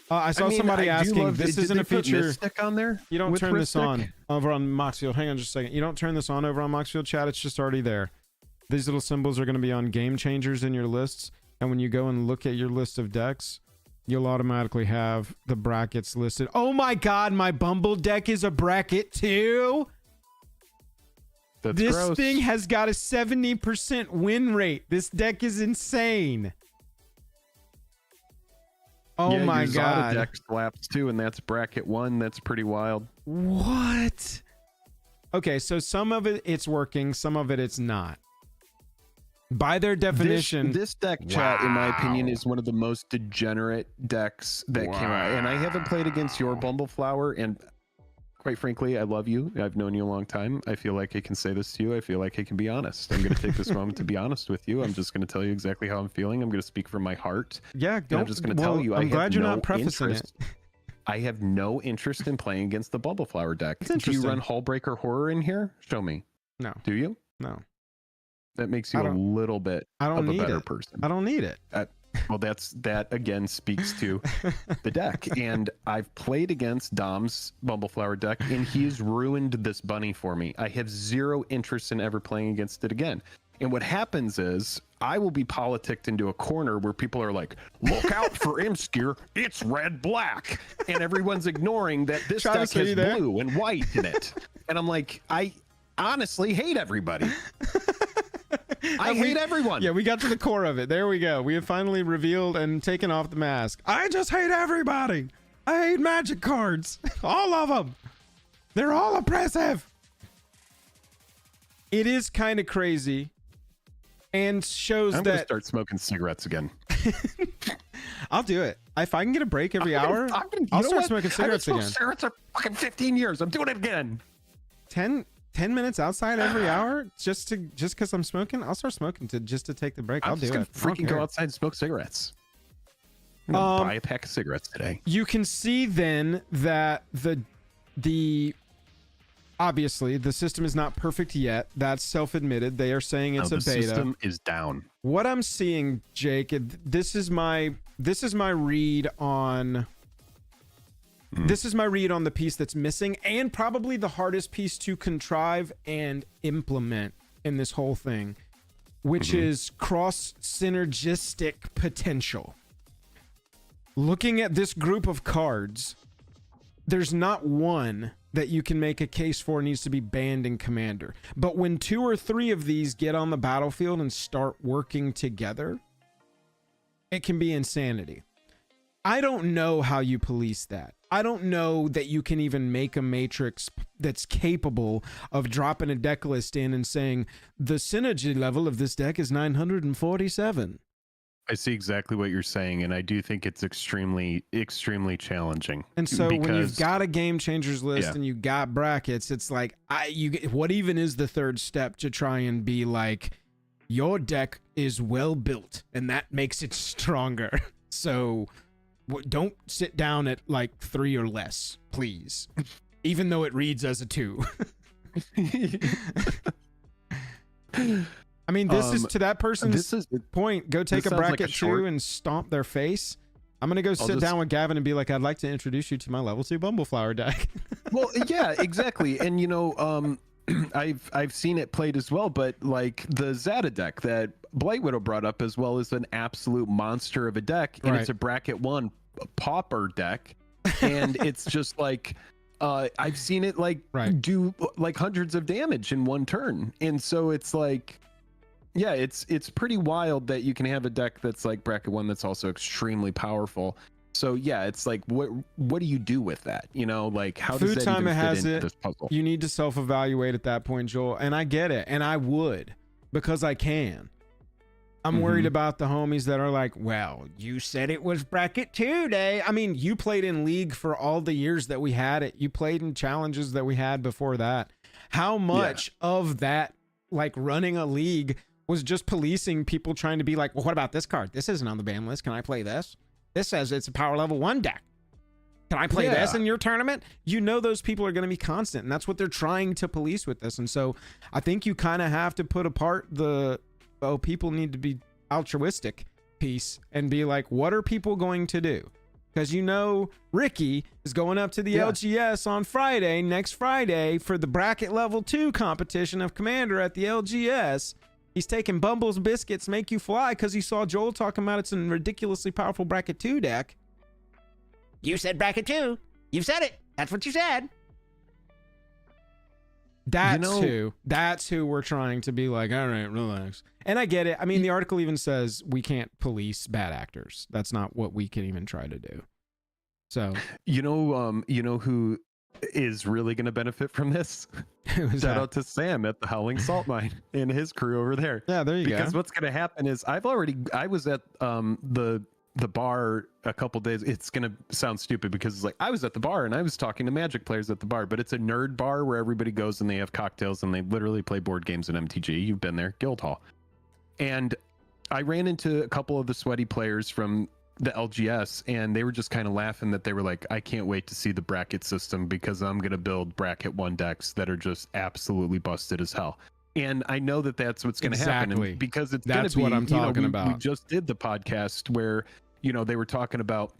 I saw somebody asking, this isn't a feature. Mystic on there? You don't turn this on over on Moxfield. Hang on just a second. You don't turn this on over on Moxfield chat. It's just already there. These little symbols are going to be on Gamechangers in your lists. And when you go and look at your list of decks, you'll automatically have the brackets listed. Oh my God, my Bumble deck is a bracket too. This gross. thing has got a 70% win rate. This deck is insane. Oh my God. Deck slaps too, and that's bracket 1. That's pretty wild. What? Okay, so some of it it's working, some of it it's not. By their definition, this deck chat, in my opinion, is one of the most degenerate decks that came out. And I haven't played against your Bumbleflower, and quite frankly, I love you. I've known you a long time. I feel like I can say this to you. I feel like I can be honest. I'm going to take this moment to be honest with you. I'm just going to tell you exactly how I'm feeling. I'm going to speak from my heart. Yeah, I'm just going to tell you. I'm glad you're not prefacing it. I have no interest in playing against the Bumbleflower deck. Do you run Hullbreaker Horror in here? Show me. No. Do you? No. That makes you a little bit of a better person. I don't need it. Well, that again speaks to the deck. And I've played against Dom's Bumbleflower deck, and he's ruined this bunny for me. I have zero interest in ever playing against it again. And what happens is I will be politicked into a corner where people are like, look out for Imscure, it's red-black. And everyone's ignoring that this deck has blue and white in it. And I'm like, I honestly hate everybody. I hate everyone. Yeah, we got to the core of it. There we go. We have finally revealed and taken off the mask. I just hate everybody. I hate magic cards. All of them. They're all oppressive. It is kind of crazy and shows I'm that... I'm going to start smoking cigarettes again. I'll do it. If I can get a break every hour, I'll start smoking cigarettes again. Cigarettes are fucking 15 years. I'm doing it again. 10 minutes outside every hour just because I'm smoking. I'll start smoking just to take the break. I'll do it. Freaking go outside and smoke cigarettes. I'm gonna buy a pack of cigarettes today. You can see then that the obviously the system is not perfect yet. That's self-admitted. They are saying it's a beta. The system is down. What I'm seeing, Jake, this is my read on. This is my read on the piece that's missing, and probably the hardest piece to contrive and implement in this whole thing, which is cross synergistic potential. Looking at this group of cards, there's not one that you can make a case for needs to be banned in Commander. But when 2 or 3 of these get on the battlefield and start working together, it can be insanity. I don't know how you police that. I don't know that you can even make a matrix that's capable of dropping a deck list in and saying the synergy level of this deck is 947. I see exactly what you're saying, and I do think it's extremely, extremely challenging. And so when you've got a Gamechangers list and you got brackets, it's like, what even is the third step to try and be like, your deck is well built, and that makes it stronger. So don't sit down at like 3 or less, please. Even though it reads as a 2. I mean, this is to that person's point. Go take a bracket 2 and stomp their face. I'm going to go sit down with Gavin and be like, I'd like to introduce you to my level 2 Bumbleflower deck. Well, yeah, exactly. And, you know, I've seen it played as well, but like the Zata deck that Blight Widow brought up as well is an absolute monster of a deck, and it's a bracket 1 pauper deck, and it's just like I've seen it like do like hundreds of damage in one turn, and so it's like, yeah, it's pretty wild that you can have a deck that's like bracket 1 that's also extremely powerful. So yeah, it's like what do you do with that? You know, like how does that even fit into this puzzle? You need to self-evaluate at that point, Joel, and I get it, and I would, because I can. I'm worried about the homies that are like, well, you said it was bracket 2 day. I mean, you played in League for all the years that we had it. You played in challenges that we had before that. How much of that, like running a league, was just policing people trying to be like, well, what about this card? This isn't on the ban list. Can I play this? This says it's a power level 1 deck. Can I play this in your tournament? You know those people are going to be constant, and that's what they're trying to police with this. And so I think you kind of have to put apart the, oh, people need to be altruistic piece and be like, what are people going to do? Because you know Ricky is going up to the LGS on Friday, next Friday, for the bracket level 2 competition of Commander at the LGS. He's taking Bumble's Biscuits Make You Fly because he saw Joel talking about it's a ridiculously powerful bracket 2 deck. You said bracket 2. You've said it. That's what you said. That's who we're trying to be like, all right, relax. And I get it. I mean, the article even says we can't police bad actors. That's not what we can even try to do. So, you know who is really going to benefit from this? Shout out to Sam at the Howling Salt Mine and his crew over there. Yeah, there you go. Because what's going to happen is I was at the bar a couple days. It's going to sound stupid because it's like I was at the bar and I was talking to Magic players at the bar, but it's a nerd bar where everybody goes and they have cocktails and they literally play board games in MTG. You've been there, Guildhall. And I ran into a couple of the sweaty players from the LGS, and they were just kind of laughing that they were like, I can't wait to see the bracket system because I'm going to build bracket 1 decks that are just absolutely busted as hell. And I know that that's what's going to happen, and because it's going to be, what I'm talking about. We just did the podcast where, you know, they were talking about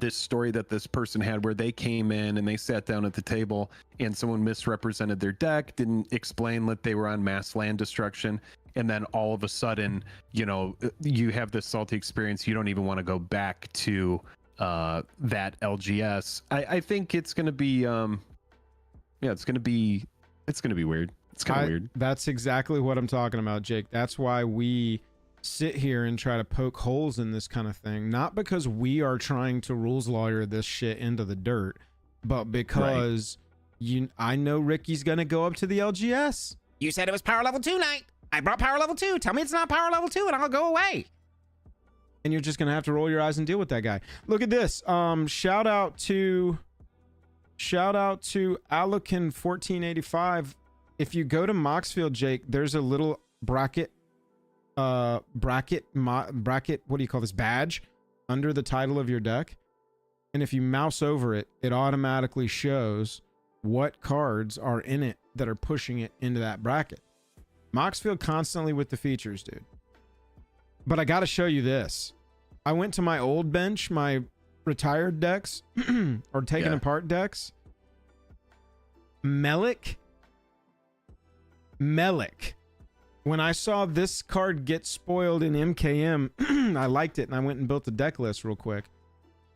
this story that this person had where they came in and they sat down at the table and someone misrepresented their deck, didn't explain that they were on mass land destruction. And then all of a sudden, you know, you have this salty experience. You don't even want to go back to that LGS. I think it's going to be, it's going to be weird. It's kind of weird. That's exactly what I'm talking about, Jake. That's why we sit here and try to poke holes in this kind of thing. Not because we are trying to rules lawyer this shit into the dirt, but because I know Ricky's going to go up to the LGS. You said it was power level 2 night. I brought power level 2. Tell me it's not power level 2 and I'll go away. And you're just going to have to roll your eyes and deal with that guy. Look at this. Shout out to Alokin 1485. If you go to Moxfield, Jake, there's a little bracket, what do you call this, badge under the title of your deck. And if you mouse over it, it automatically shows what cards are in it that are pushing it into that bracket. Moxfield constantly with the features, dude. But I got to show you this. I went to my old bench, my retired decks or taken apart decks. Melik. When I saw this card get spoiled in MKM, I liked it and I went and built a deck list real quick.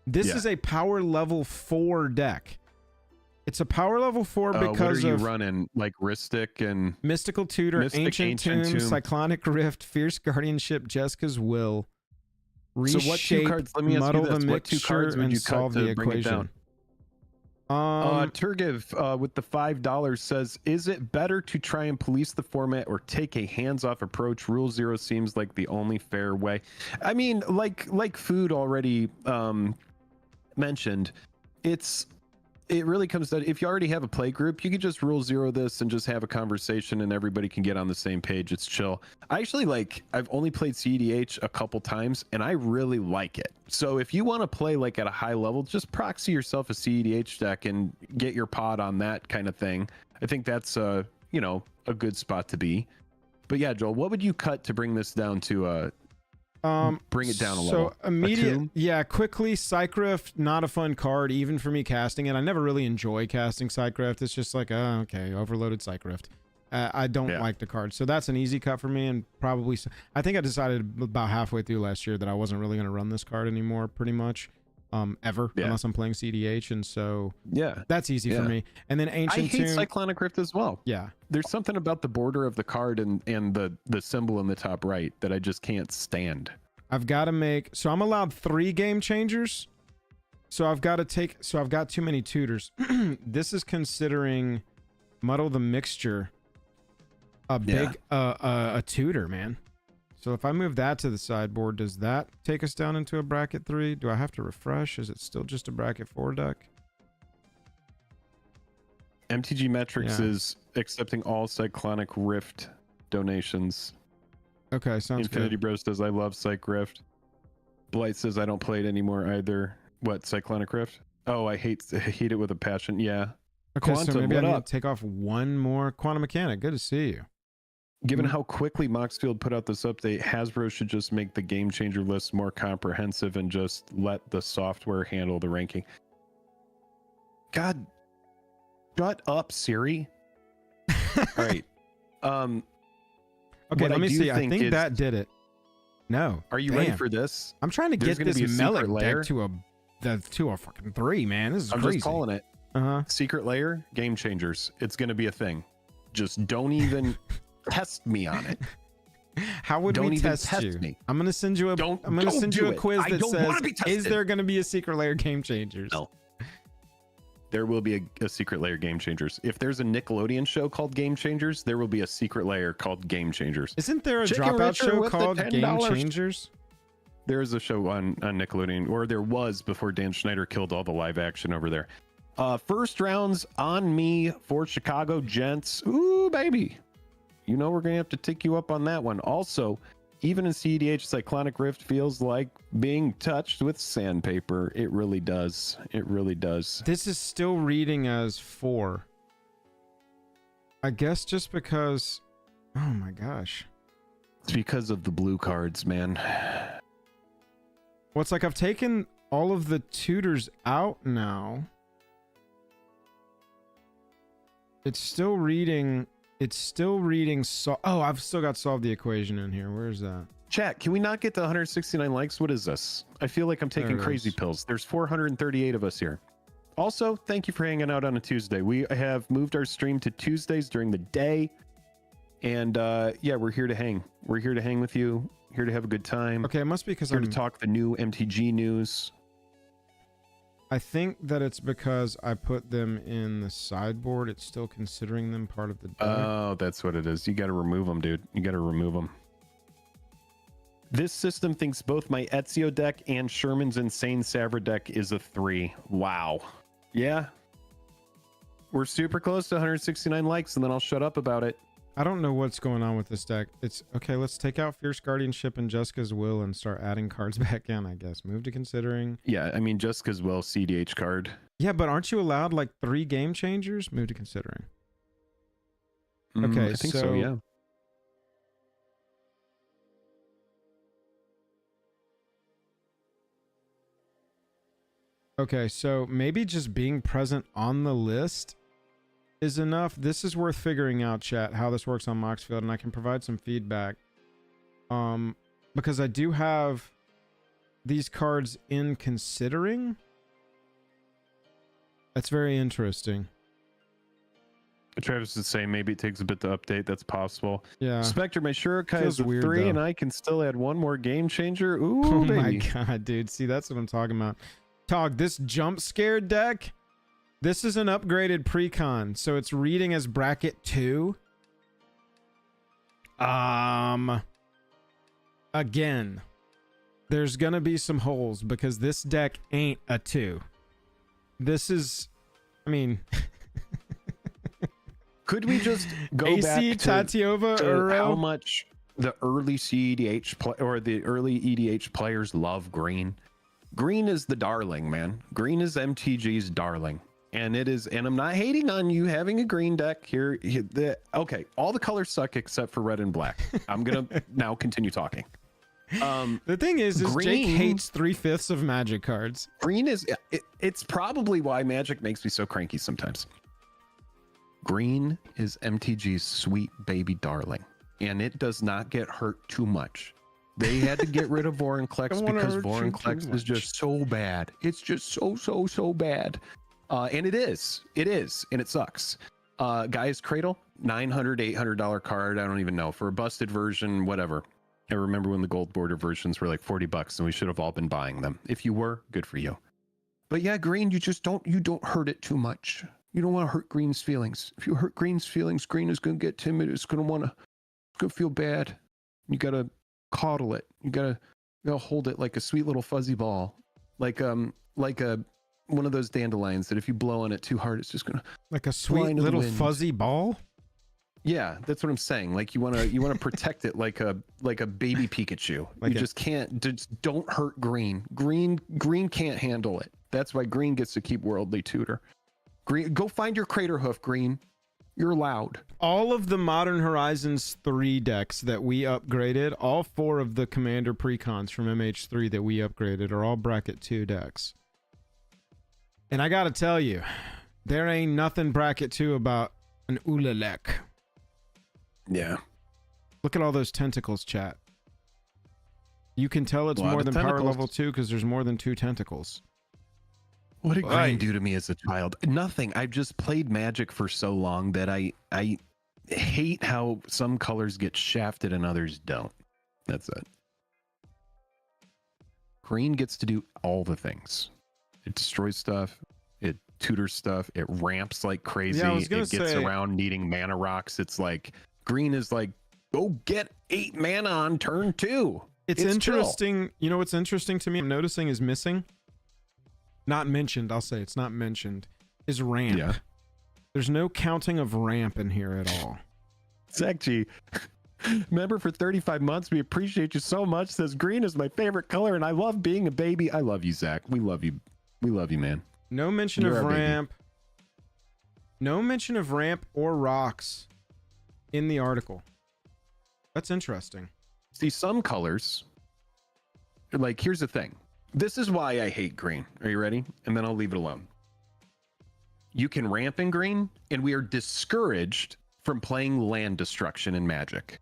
This is a power level 4 deck. It's a power level 4 because what are you running? Like Ristic and Mystical Tutor, Ancient Tomb, Cyclonic Rift, Fierce Guardianship, Jessica's Will. Reshape, so what 2 cards? Let me ask you this: what 2 cards would you cut to bring it down? Turgiv with the $5 says, is it better to try and police the format or take a hands-off approach? Rule 0 seems like the only fair way. I mean, like Food already mentioned, it really comes down, if you already have a play group, you could just rule 0 this and just have a conversation and everybody can get on the same page. It's chill. I've only played CEDH a couple times and I really like it. So if you want to play like at a high level, just proxy yourself a CEDH deck and get your pod on that kind of thing. I think that's a good spot to be. But yeah, Joel, what would you cut to bring this down to Bring it down a so level. yeah, quickly, Psychrift, not a fun card, even for me casting it. I never really enjoy casting Psychrift. It's just like, oh, okay, overloaded Psychrift. I don't like the card. So that's an easy cut for me, and probably, I think I decided about halfway through last year that I wasn't really going to run this card anymore, pretty much, ever, unless I'm playing CDH, and so that's easy for me. And then Ancient I hate Tomb, Cyclonic Rift as well. Yeah. There's something about the border of the card and the symbol in the top right that I just can't stand. I've got to make, so I'm allowed 3 Game Changers. So I've got too many tutors. This is considering Muddle the Mixture a big a tutor, man. So if I move that to the sideboard, does that take us down into a bracket 3? Do I have to refresh? Is it still just a bracket 4 deck? MTG Metrics is accepting all Cyclonic Rift donations. Okay, sounds Infinity good. Bros says I love Cyc Rift. Blight says I don't play it anymore either. What, Cyclonic Rift? Oh, I hate it with a passion. Yeah. Okay, Quantum, so maybe I what need up? to take off one more Quantum Mechanic. Good to see you. Given how quickly Moxfield put out this update, Hasbro should just make the Game Changer list more comprehensive and just let the software handle the ranking. God, shut up, Siri. All right. Okay, let me see. I think that did it. No. Are you ready for this? I'm trying to get this Mellic deck to a fucking 3, man. This is crazy. I'm just calling it. Secret Lair, Game Changers. It's going to be a thing. Just don't even test me on it. How would we test you? Me. I'm going to send you a quiz that says, is there going to be a Secret Lair Game Changers? No. There will be a Secret Lair Game Changers. If there's a Nickelodeon show called Game Changers, there will be a Secret Lair called Game Changers. Isn't there a Dropout show called Game Changers? There is a show on Nickelodeon, or there was before Dan Schneider killed all the live action over there. First rounds on me for Chicago Gents. Ooh, baby. You know we're going to have to tick you up on that one. Also, even in CDH, Cyclonic Rift feels like being touched with sandpaper. It really does. It really does. This is still reading as 4. I guess just because... Oh my gosh. It's because of the blue cards, man. Well, it's like I've taken all of the tutors out now. It's still reading... Oh, I've still got Solve the Equation in here. Where is that? Chat, can we not get to 169 likes? What is this? I feel like I'm taking crazy pills. There's 438 of us here. Also, thank you for hanging out on a Tuesday. We have moved our stream to Tuesdays during the day. And yeah, we're here to hang. We're here to hang with you. Here to have a good time. Okay, it must be because I'm here to talk the new MTG news. I think that it's because I put them in the sideboard. It's still considering them part of the deck. Oh, that's what it is. You got to remove them, dude. You got to remove them. This system thinks both my Ezio deck and Sherman's Insane Savra deck is a 3. Wow. Yeah. We're super close to 169 likes, and then I'll shut up about it. I don't know what's going on with this deck. It's okay. Let's take out Fierce Guardianship and Jessica's Will and start adding cards back in, I guess. Move to Considering. Yeah, I mean, Jessica's Will, CDH card. Yeah, but aren't you allowed like 3 Game Changers? Move to Considering. Okay, I think so, yeah. Okay, so maybe just being present on the list is enough. This is worth figuring out, chat, how this works on Moxfield, and I can provide some feedback. Because I do have these cards in Considering. That's very interesting. Travis is saying maybe it takes a bit to update. That's possible. Yeah. Spectre, my Shurikai is a weird, 3, though. and I can still add one more Game Changer. Ooh, Oh baby. my god, dude. See, that's what I'm talking about. Tog, this Jump Scare deck, this is an upgraded precon, so it's reading as bracket 2. Again, there's gonna be some holes because this deck ain't a 2. This is, I mean... Could we just go AC back to Tatiova how much the early CEDH or the early EDH players love green? Green is the darling, man. Green is MTG's darling. And it is, and I'm not hating on you having a green deck here. Okay, all the colors suck except for red and black. I'm gonna now continue talking. The thing is Jake green- hates 3/5 of Magic cards. Green is it's probably why Magic makes me so cranky sometimes. Green is MTG's sweet baby darling, and it does not get hurt too much. They had to get rid of Vorinclex Don't wanna because hurt you too Vorinclex is much. just so bad. It's just so bad. And it is, and it sucks. Guy's Cradle, $900, $800 card. I don't even know, for a busted version, whatever. I remember when the gold border versions were like $40 and we should have all been buying them. If you were, good for you. But yeah, green, you don't hurt it too much. You don't want to hurt green's feelings. If you hurt green's feelings, green is going to get timid. It's going to feel bad. You got to coddle it. You got to hold it like a sweet little fuzzy ball. Like one of those dandelions that if you blow on it too hard, it's just going to Like a fly sweet into the little wind. fuzzy ball. Yeah, that's what I'm saying. Like you want to protect it like a baby Pikachu. Like you just can't. Just don't hurt green. Green can't handle it. That's why green gets to keep Worldly Tutor. Green, go find your Crater Hoof, green. You're allowed. All of the Modern Horizons 3 decks that we upgraded, all 4 of the Commander Precons from MH3 that we upgraded are all bracket 2 decks. And I gotta tell you, there ain't nothing bracket 2 about an Ulalek. Yeah. Look at all those tentacles, chat. You can tell it's A lot more of than power tentacles. level 2 because there's more than 2 tentacles. What did Why? green do to me as a child? Nothing. I've just played Magic for so long that I hate how some colors get shafted and others don't. That's it. Green gets to do all the things. It destroys stuff. It tutors stuff. It ramps like crazy. Yeah, I was gonna it gets say- around needing mana rocks. It's like green is like, go get 8 mana on turn 2. It's chill. interesting. You know what's interesting to me? I'm noticing is missing. Not mentioned. I'll say it's not mentioned. Is ramp. Yeah. There's no counting of ramp in here at all. Zach G, member for 35 months. We appreciate you so much. Says green is my favorite color and I love being a baby. I love you, Zach. We love you. We love you, man. No mention You're of our baby. ramp. No mention of ramp or rocks in the article. That's interesting. See, some colors, like, here's the thing. This is why I hate green. Are you ready? And then I'll leave it alone. You can ramp in green, and we are discouraged from playing land destruction in Magic.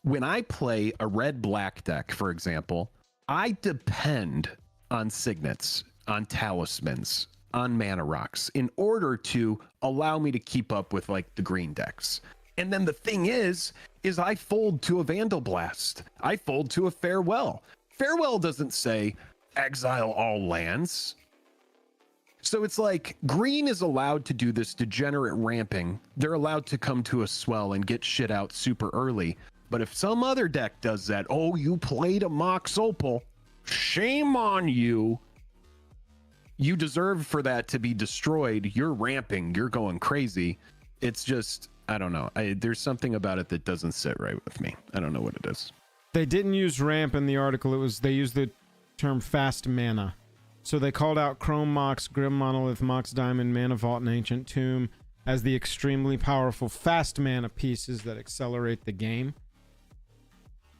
When I play a red-black deck, for example, I depend on signets, on talismans, on mana rocks in order to allow me to keep up with like the green decks. And then the thing is I fold to a Vandal Blast. I fold to a Farewell. Farewell doesn't say exile all lands. So it's like green is allowed to do this degenerate ramping. They're allowed to come to a swell and get shit out super early. But if some other deck does that, oh, you played a Mox Opal, shame on you. You deserve for that to be destroyed. You're ramping. You're going crazy. It's just, I don't know. There's something about it that doesn't sit right with me. I don't know what it is. They didn't use ramp in the article. They used the term fast mana. So they called out Chrome Mox, Grim Monolith, Mox Diamond, Mana Vault, and Ancient Tomb as the extremely powerful fast mana pieces that accelerate the game.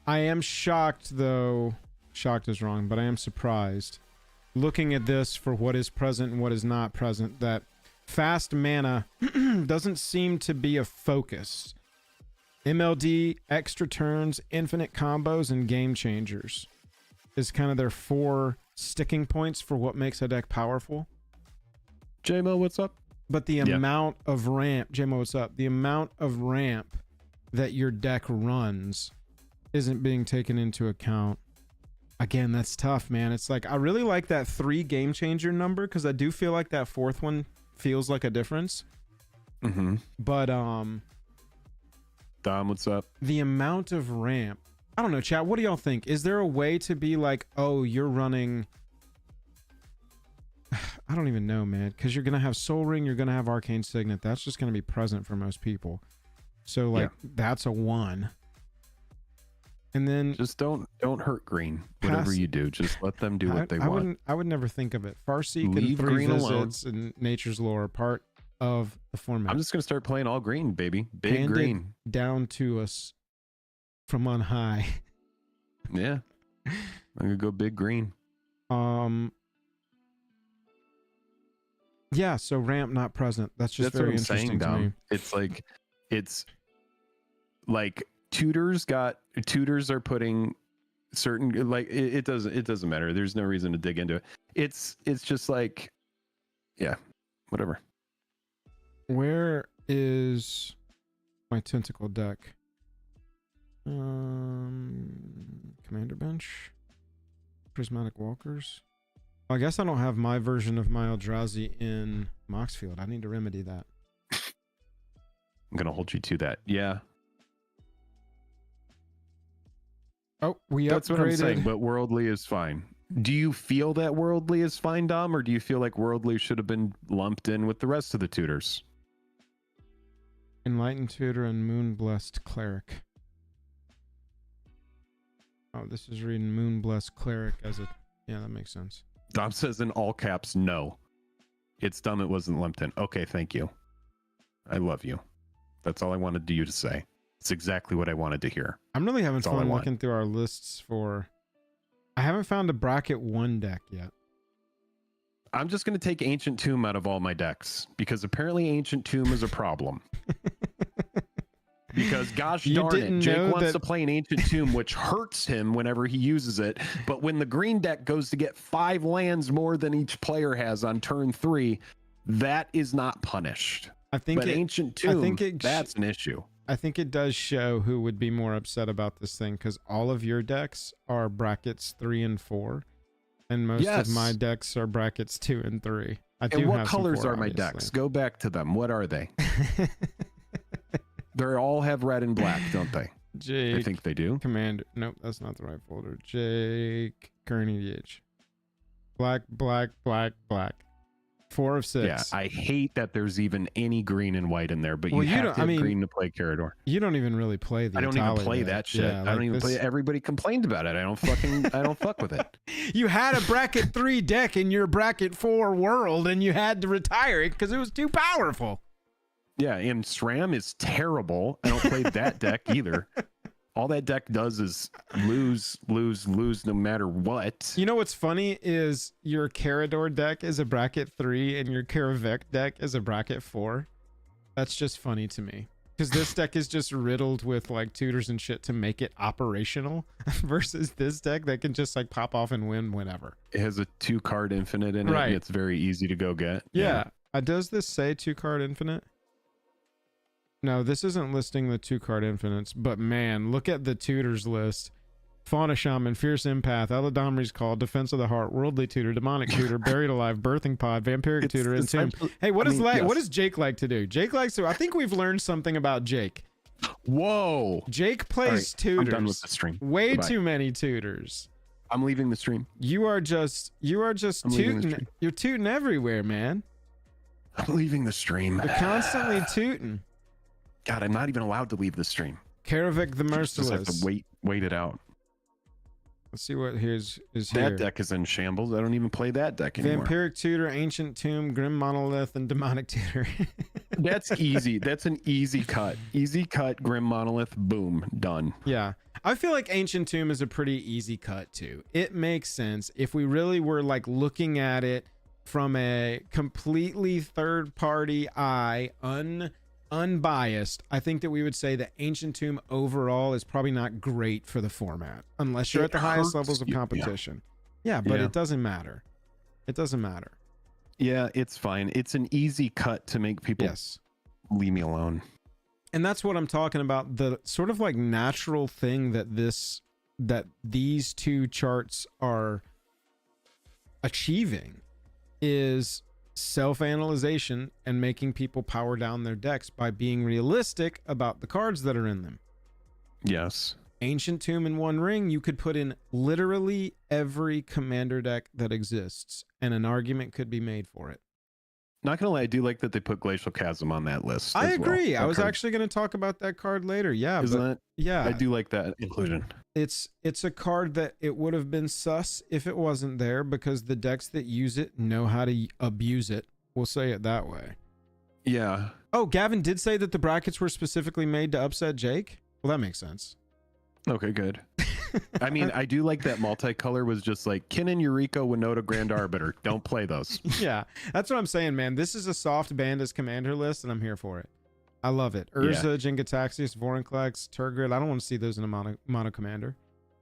I am shocked, though. Shocked is wrong, but I am surprised. Looking at this for what is present and what is not present, that fast mana doesn't seem to be a focus. MLD, extra turns, infinite combos, and game changers is kind of their 4 sticking points for what makes a deck powerful. JMO, what's up? But the amount of ramp, JMO, what's up? The amount of ramp that your deck runs isn't being taken into account. Again, that's tough, man. It's like, I really like that 3 game changer number because I do feel like that 4th one feels like a difference. Mm-hmm. But Dom, what's up? the amount of ramp, I don't know, chat, what do y'all think? Is there a way to be like, oh, you're running, I don't even know, man, because you're gonna have Soul Ring, you're gonna have Arcane Signet. That's just gonna be present for most people. So like, that's a 1. And then Just don't hurt green. Whatever you do, just let them do what they want. I would never think of it. Farseek Leave and 3 green alone. visits and Nature's Lore are part of the format. I'm just gonna start playing all green, baby. Big Handed green. down to us from on high. Yeah. I'm gonna go big green. Yeah, so ramp not present. That's just very interesting to me. It's like tutors are putting certain, like, it doesn't matter. There's no reason to dig into it. It's just like, yeah, whatever. Where is my tentacle deck? Commander bench, prismatic walkers. I guess I don't have my version of my Eldrazi in Moxfield. I need to remedy that. I'm gonna hold you to that. Yeah. Oh, That's upgraded. what I'm saying, but Worldly is fine. Do you feel that Worldly is fine, Dom, or do you feel like Worldly should have been lumped in with the rest of the tutors? Enlightened Tutor and Moon Blessed Cleric. Oh, this is reading Moon Blessed Cleric as a... Yeah, that makes sense. Dom says in all caps, no. It's dumb it wasn't lumped in. Okay, thank you. I love you. That's all I wanted you to say. It's exactly what I wanted to hear. I'm really having fun looking through our lists for... I haven't found a bracket 1 deck yet. I'm just going to take Ancient Tomb out of all my decks, because apparently Ancient Tomb is a problem. Because gosh darn it, Jake wants to play an Ancient Tomb, which hurts him whenever he uses it. But when the green deck goes to get 5 lands more than each player has on turn 3, that is not punished. I think Ancient Tomb, that's an issue. I think it does show who would be more upset about this thing, because all of your decks are brackets 3 and 4, and most of my decks are brackets 2 and 3. And what colors are my decks? Go back to them. What are they? They all have red and black, don't they? Jake, I think they do. Commander. Nope, that's not the right folder. Jake, Kearney DH. Black, black, black, black. 4 of 6. Yeah, I hate that there's even any green and white in there, but you have to have green to play Carador. You don't even really play the I don't even play that shit. I don't even play. Everybody complained about it. I don't fuck with it. You had a bracket 3 deck in your bracket 4 world, and you had to retire it because it was too powerful. Yeah, and SRAM is terrible. I don't play that deck either. All that deck does is lose no matter what. You know what's funny is your Carador deck is a bracket 3 and your Karavec deck is a bracket 4. That's just funny to me. Because this deck is just riddled with like tutors and shit to make it operational versus this deck that can just like pop off and win whenever. It has a 2-card infinite in it, and it's very easy to go get. Yeah. Does this say 2-card infinite? No, this isn't listing the 2-card infinites, but man, look at the tutors list. Fauna Shaman, Fierce Empath, Eladamri's Call, Defense of the Heart, Worldly Tutor, Demonic Tutor, Buried Alive, Birthing Pod, Vampiric Tutor, and Tomb. Hey, what does Jake like to do? Jake likes to... I think we've learned something about Jake. Whoa. Jake plays tutors. I'm done with the stream. Way too many tutors. I'm leaving the stream. You are just tooting. You're tooting everywhere, man. I'm leaving the stream. You're constantly tooting. God, I'm not even allowed to leave the stream. Karavik the Merciless. Just have to wait it out. Let's see what is here. That deck is in shambles. I don't even play that deck anymore. Vampiric Tutor, Ancient Tomb, Grim Monolith, and Demonic Tutor. That's easy. That's an easy cut. Easy cut, Grim Monolith, boom, done. Yeah. I feel like Ancient Tomb is a pretty easy cut too. It makes sense if we really were like looking at it from a completely third-party eye, unbiased. I think that we would say that Ancient Tomb overall is probably not great for the format unless you're at the highest levels of competition. Yeah, but it doesn't matter. It doesn't matter. Yeah, it's fine. It's an easy cut to make people leave me alone. And that's what I'm talking about. The sort of like natural thing that these two charts are achieving is self-analyzation and making people power down their decks by being realistic about the cards that are in them. Yes. Ancient Tomb in One Ring, you could put in literally every commander deck that exists, and an argument could be made for it. Not gonna lie, I do like that they put Glacial Chasm on that list. I agree. I was actually going to talk about that card later. Yeah, I do like that inclusion. It's a card that it would have been sus if it wasn't there, because the decks that use it know how to abuse it. We'll say it that way. Yeah. Oh, Gavin did say that the brackets were specifically made to upset Jake. Well, that makes sense. Okay, good. I mean, I do like that multicolor was just like Kinnan, Eureka, Winota, Grand Arbiter. Don't play those. Yeah, that's what I'm saying, man. This is a soft Bandits commander list, and I'm here for it. I love it. Urza, Jingataxius, Vorinclex, Turgid. I don't want to see those in a mono commander.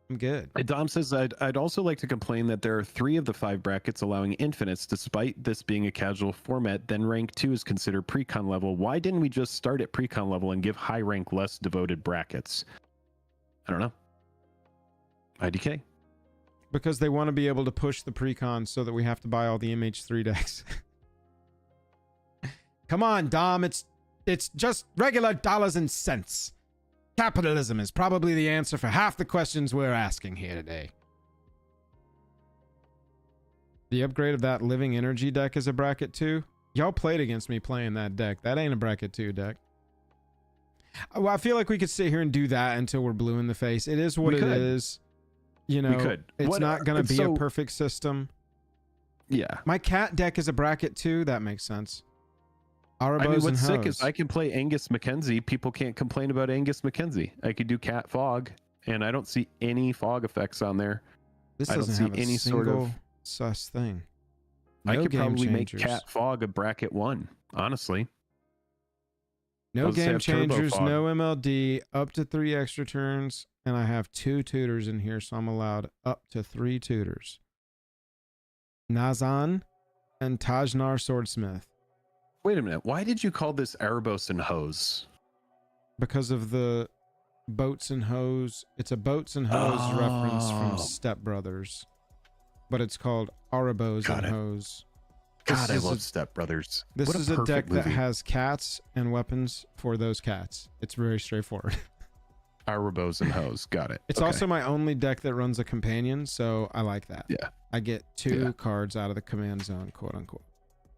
I'm good. Dom says, I'd also like to complain that there are 3 of the 5 brackets allowing infinites, despite this being a casual format. Then rank 2 is considered pre-con level. Why didn't we just start at pre-con level and give high rank less devoted brackets? I don't know. IDK. Because they want to be able to push the pre-con so that we have to buy all the MH3 decks. Come on, Dom. It's just regular dollars and cents. Capitalism is probably the answer for half the questions we're asking here today. The upgrade of that Living Energy deck is a bracket 2. Y'all played against me playing that deck. That ain't a bracket 2 deck. Well, I feel like we could sit here and do that until we're blue in the face. It is what it is. You know, we could. It's not going to be a perfect system. Yeah. My cat deck is a bracket 2. That makes sense. Arabos I mean, what's sick Hose. is I can play Angus McKenzie. People can't complain about Angus McKenzie. I could do Cat Fog, and I don't see any fog effects on there. This I don't doesn't see have a any single sort of sus thing. I No could probably make Gamechangers. Cat Fog a bracket 1, honestly. No Does it Game have Turbo Changers, Fog? no MLD, up to 3 extra turns, and I have 2 tutors in here, so I'm allowed up to 3 tutors. Nazan and Tajnar Swordsmith. Wait a minute. Why did you call this Erebos and Hose? Because of the Boats and Hose. It's a Boats and Hose reference from Step Brothers. But it's called Arabos Got and it. Hose. God, I This is love a- Step Brothers. This What is a deck perfect that movie. has cats and weapons for those cats. It's very straightforward. Erebos and Hose. Got it. It's Okay. also my only deck that runs a companion, so I like that. Yeah. I get 2 Yeah. cards out of the command zone, quote unquote.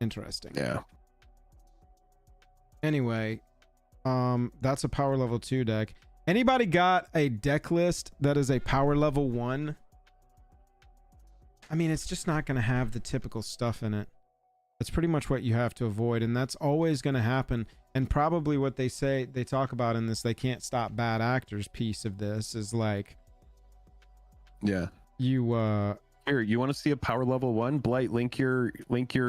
Interesting. Yeah. Anyway, that's a power level 2 deck. Anybody got a deck list that is a power level 1? I mean, it's just not going to have the typical stuff in it. That's pretty much what you have to avoid, and that's always going to happen. And probably what they talk about in this, they can't stop bad actors piece of this is like, Yeah. you Here, you want to see a power level 1? Blight, link your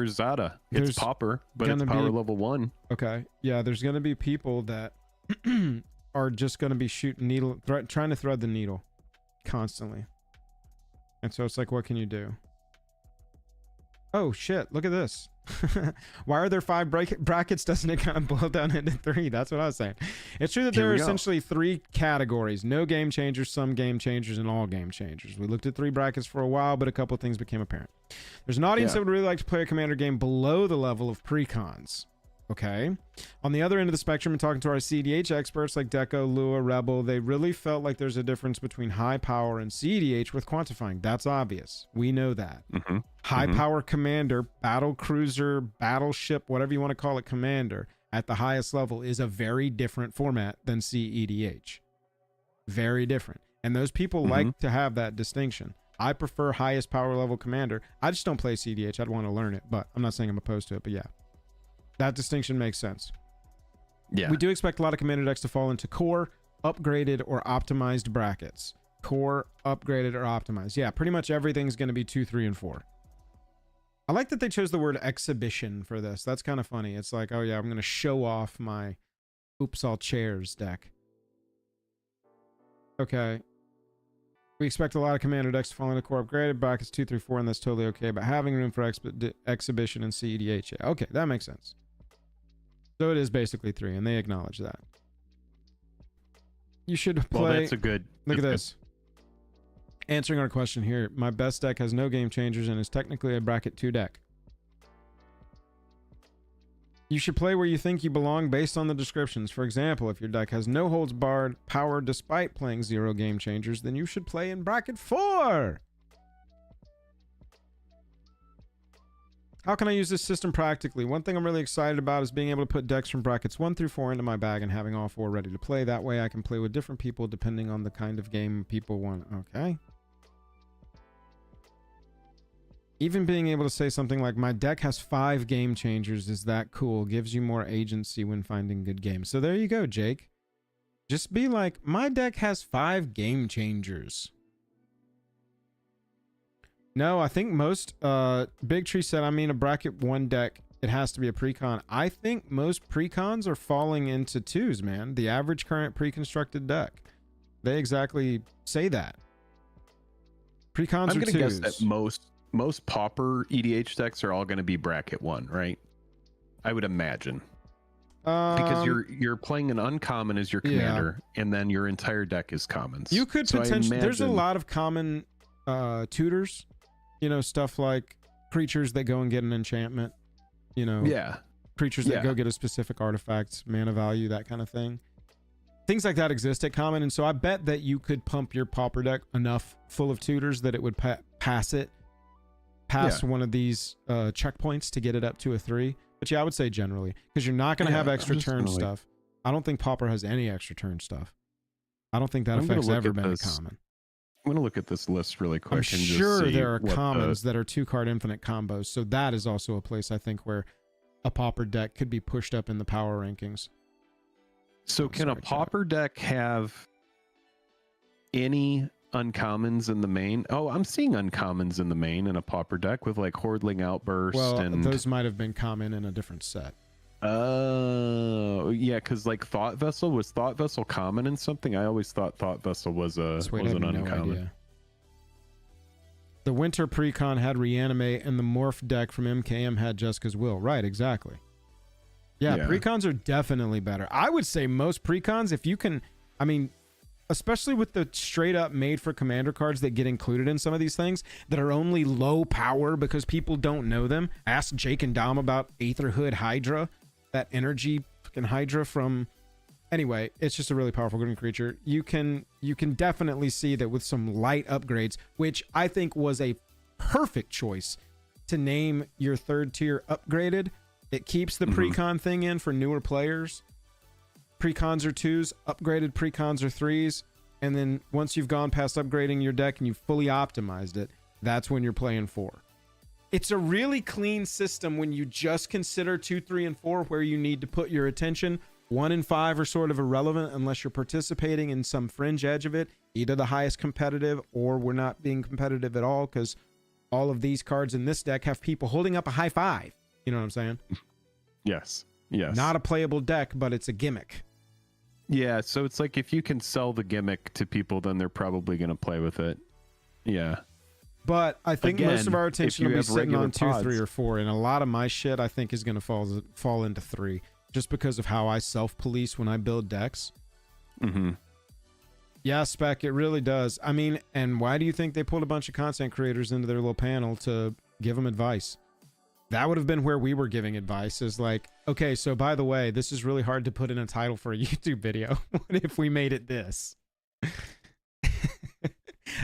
Zada. There's It's Pauper, but it's gonna power be- level 1. okay, yeah, there's going to be people that are just going to be shooting needle, trying to thread the needle constantly. And so it's like, what can you do? Oh shit, look at this. Why are there 5 brackets? Doesn't it kind of boil down into 3? That's what I was saying. It's true that Here there are we go. essentially 3 categories: no game changers, some game changers, and all game changers. We looked at 3 brackets for a while, but a couple of things became apparent. There's an audience Yeah. that would really like to play a commander game below the level of precons. Okay. On the other end of the spectrum, and talking to our CDH experts like Deco, Lua, Rebel, they really felt like there's a difference between high power and CDH with quantifying. That's obvious. We know that. Mm-hmm. High power commander, battle cruiser, battleship, whatever you want to call it, commander at the highest level is a very different format than CEDH. Very different. And those people like to have that distinction. I prefer highest power level commander. I just don't play CDH. I'd want to learn it, but I'm not saying I'm opposed to it, but yeah. That distinction makes sense. Yeah. We do expect a lot of commander decks to fall into core, upgraded, or optimized brackets. Core, upgraded, or optimized. Yeah, pretty much everything's going to be 2, 3, and 4. I like that they chose the word exhibition for this. That's kind of funny. It's like, oh yeah, I'm going to show off my Oops All Chairs deck. Okay. We expect a lot of commander decks to fall into core upgraded brackets 2, 3, 4, and that's totally okay. But having room for exhibition and CEDH, yeah. Okay, that makes sense. So it is basically 3, and they acknowledge that. You should play. Well, that's a good. Look at that's this. Answering our question here. My best deck has no game changers and is technically a bracket 2 deck. You should play where you think you belong based on the descriptions. For example, if your deck has no holds barred power despite playing 0 game changers, then you should play in bracket 4. How can I use this system practically? One thing I'm really excited about is being able to put decks from brackets 1 through 4 into my bag and having all 4 ready to play. That way I can play with different people depending on the kind of game people want. Okay. Even being able to say something like, my deck has 5 game changers is that cool. Gives you more agency when finding good games. So there you go, Jake. Just be like, my deck has 5 game changers. No, I think most Big Tree said, I mean, a bracket 1 deck, it has to be a precon. I think most precons are falling into 2s, man. The average current pre-constructed deck. They exactly say that. Precons I'm are gonna 2s. guess that most pauper EDH decks are all gonna be bracket 1, right? I would imagine. Because you're playing an uncommon as your commander, and then your entire deck is commons. You could potentially, there's a lot of common tutors, you know, stuff like creatures that go and get an enchantment, you know, creatures that go get a specific artifact, mana value, that kind of thing. Things like that exist at common, and so I bet that you could pump your pauper deck enough full of tutors that it would pass one of these checkpoints to get it up to a 3. But yeah, I would say generally, because you're not going to have extra turn stuff. I don't think pauper has any extra turn stuff. I don't think that effect's ever been a common. I'm going to look at this list really quick. I'm sure there are commons that are 2-card infinite combos, so that is also a place I think where a pauper deck could be pushed up in the power rankings. So can a pauper deck have any uncommons in the main? Oh, I'm seeing uncommons in the main in a pauper deck with like Hordling Outburst. Well, and those might have been common in a different set. Oh, yeah, because like Thought Vessel, was Thought Vessel common in something? I always thought Thought Vessel was an uncommon. Idea. The Winter Precon had Reanimate, and the Morph deck from MKM had Jessica's Will. Right, exactly. Yeah, precons are definitely better. I would say most precons, if you can, I mean, especially with the straight up made for commander cards that get included in some of these things that are only low power because people don't know them. Ask Jake and Dom about Aetherhood Hydra, that energy fucking Hydra from, anyway, it's just a really powerful green creature. You can definitely see that with some light upgrades, which I think was a perfect choice to name your 3rd tier upgraded. It keeps the precon thing in for newer players. Precons are 2s, upgraded precons are 3s, and then once you've gone past upgrading your deck and you've fully optimized it, that's when you're playing 4. It's a really clean system when you just consider 2, 3, and 4 where you need to put your attention. 1 and 5 are sort of irrelevant unless you're participating in some fringe edge of it, either the highest competitive or we're not being competitive at all, because all of these cards in this deck have people holding up a high 5. You know what I'm saying? Yes. Not a playable deck, but it's a gimmick. Yeah, so it's like if you can sell the gimmick to people, then they're probably going to play with it. Yeah. But I think most of our attention will be sitting on 2, 3, or 4, and a lot of my shit I think is going to fall into 3, just because of how I self-police when I build decks. Yeah, Spec, it really does. I mean, and why do you think they pulled a bunch of content creators into their little panel to give them advice? That would have been where we were giving advice, is like, okay, so by the way, this is really hard to put in a title for a YouTube video. What if we made it this?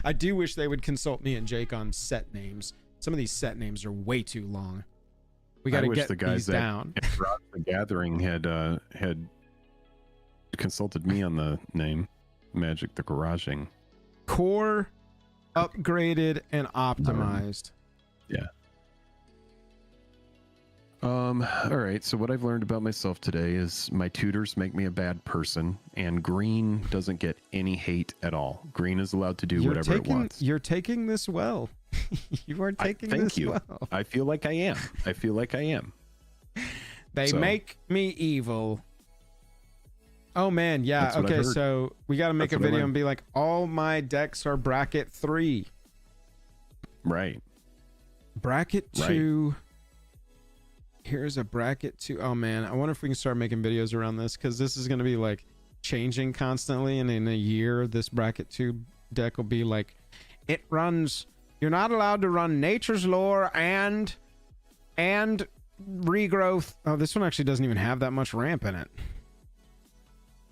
I do wish they would consult me and Jake on set names. Some of these set names are way too long. We got to get the guys down. The Gathering had consulted me on the name Magic the Garaging. Core, upgraded, and optimized. Yeah. All right, so what I've learned about myself today is my tutors make me a bad person, and green doesn't get any hate at all. Green is allowed to do whatever it wants. You're taking this well. You are taking this well. I feel like I am. They make me evil. Oh man, yeah. Okay, so we got to make a video and be like, all my decks are bracket 3. Right. Bracket 2. Here's a bracket 2. Oh man, I wonder if we can start making videos around this, because this is going to be like changing constantly, and in a year this bracket 2 deck will be like, it runs, you're not allowed to run Nature's Lore and Regrowth. Oh, this one actually doesn't even have that much ramp in it.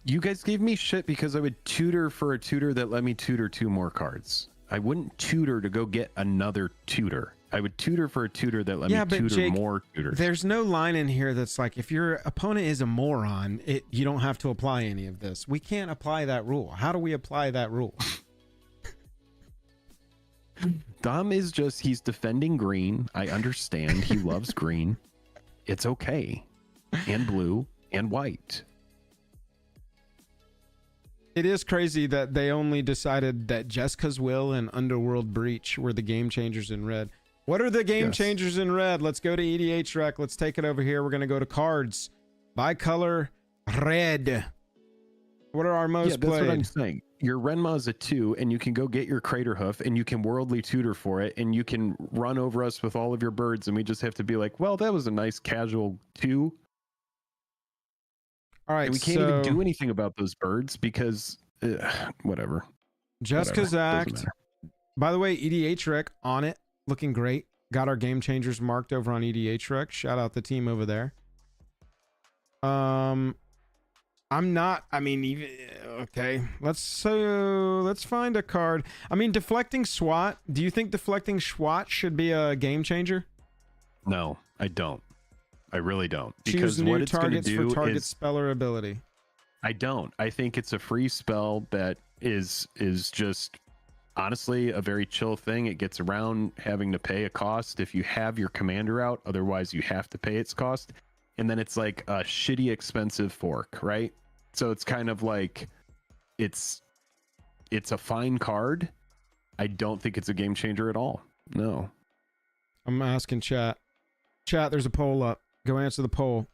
You guys gave me shit because I would tutor for a tutor that let me tutor 2 more cards. I wouldn't tutor to go get another tutor. I would tutor for a tutor that let me tutor Jake, more tutors. There's no line in here that's like, if your opponent is a moron, you don't have to apply any of this. We can't apply that rule. How do we apply that rule? Dom is just, he's defending green. I understand. He loves green. It's okay. And blue and white. It is crazy that they only decided that Jessica's Will and Underworld Breach were the game changers in red. What are the game changers in red? Let's go to EDH Rec. Let's take it over here. We're going to go to cards. By color, red. What are our most played? That's what I'm saying. Your Renma is a 2, and you can go get your Crater Hoof, and you can Worldly Tutor for it, and you can run over us with all of your birds, and we just have to be like, well, that was a nice casual 2. All right, and we can't even do anything about those birds because whatever. Jessica's Act. By the way, EDH Rec on it, looking great. Got our game changers marked over on EDH Rec. Shout out the team over there. I'm not. I mean, even okay. Let's find a card. I mean, deflecting SWAT. Do you think deflecting SWAT should be a game changer? No, I don't. I really don't. Choose because new what it's going to do for target is speller ability. I don't. I think it's a free spell that is just honestly a very chill thing. It gets around having to pay a cost if you have your commander out. Otherwise, you have to pay its cost. And then it's like a shitty expensive fork, right? So it's kind of like it's a fine card. I don't think it's a game changer at all. No. I'm asking chat. Chat, there's a poll up. Go answer the poll.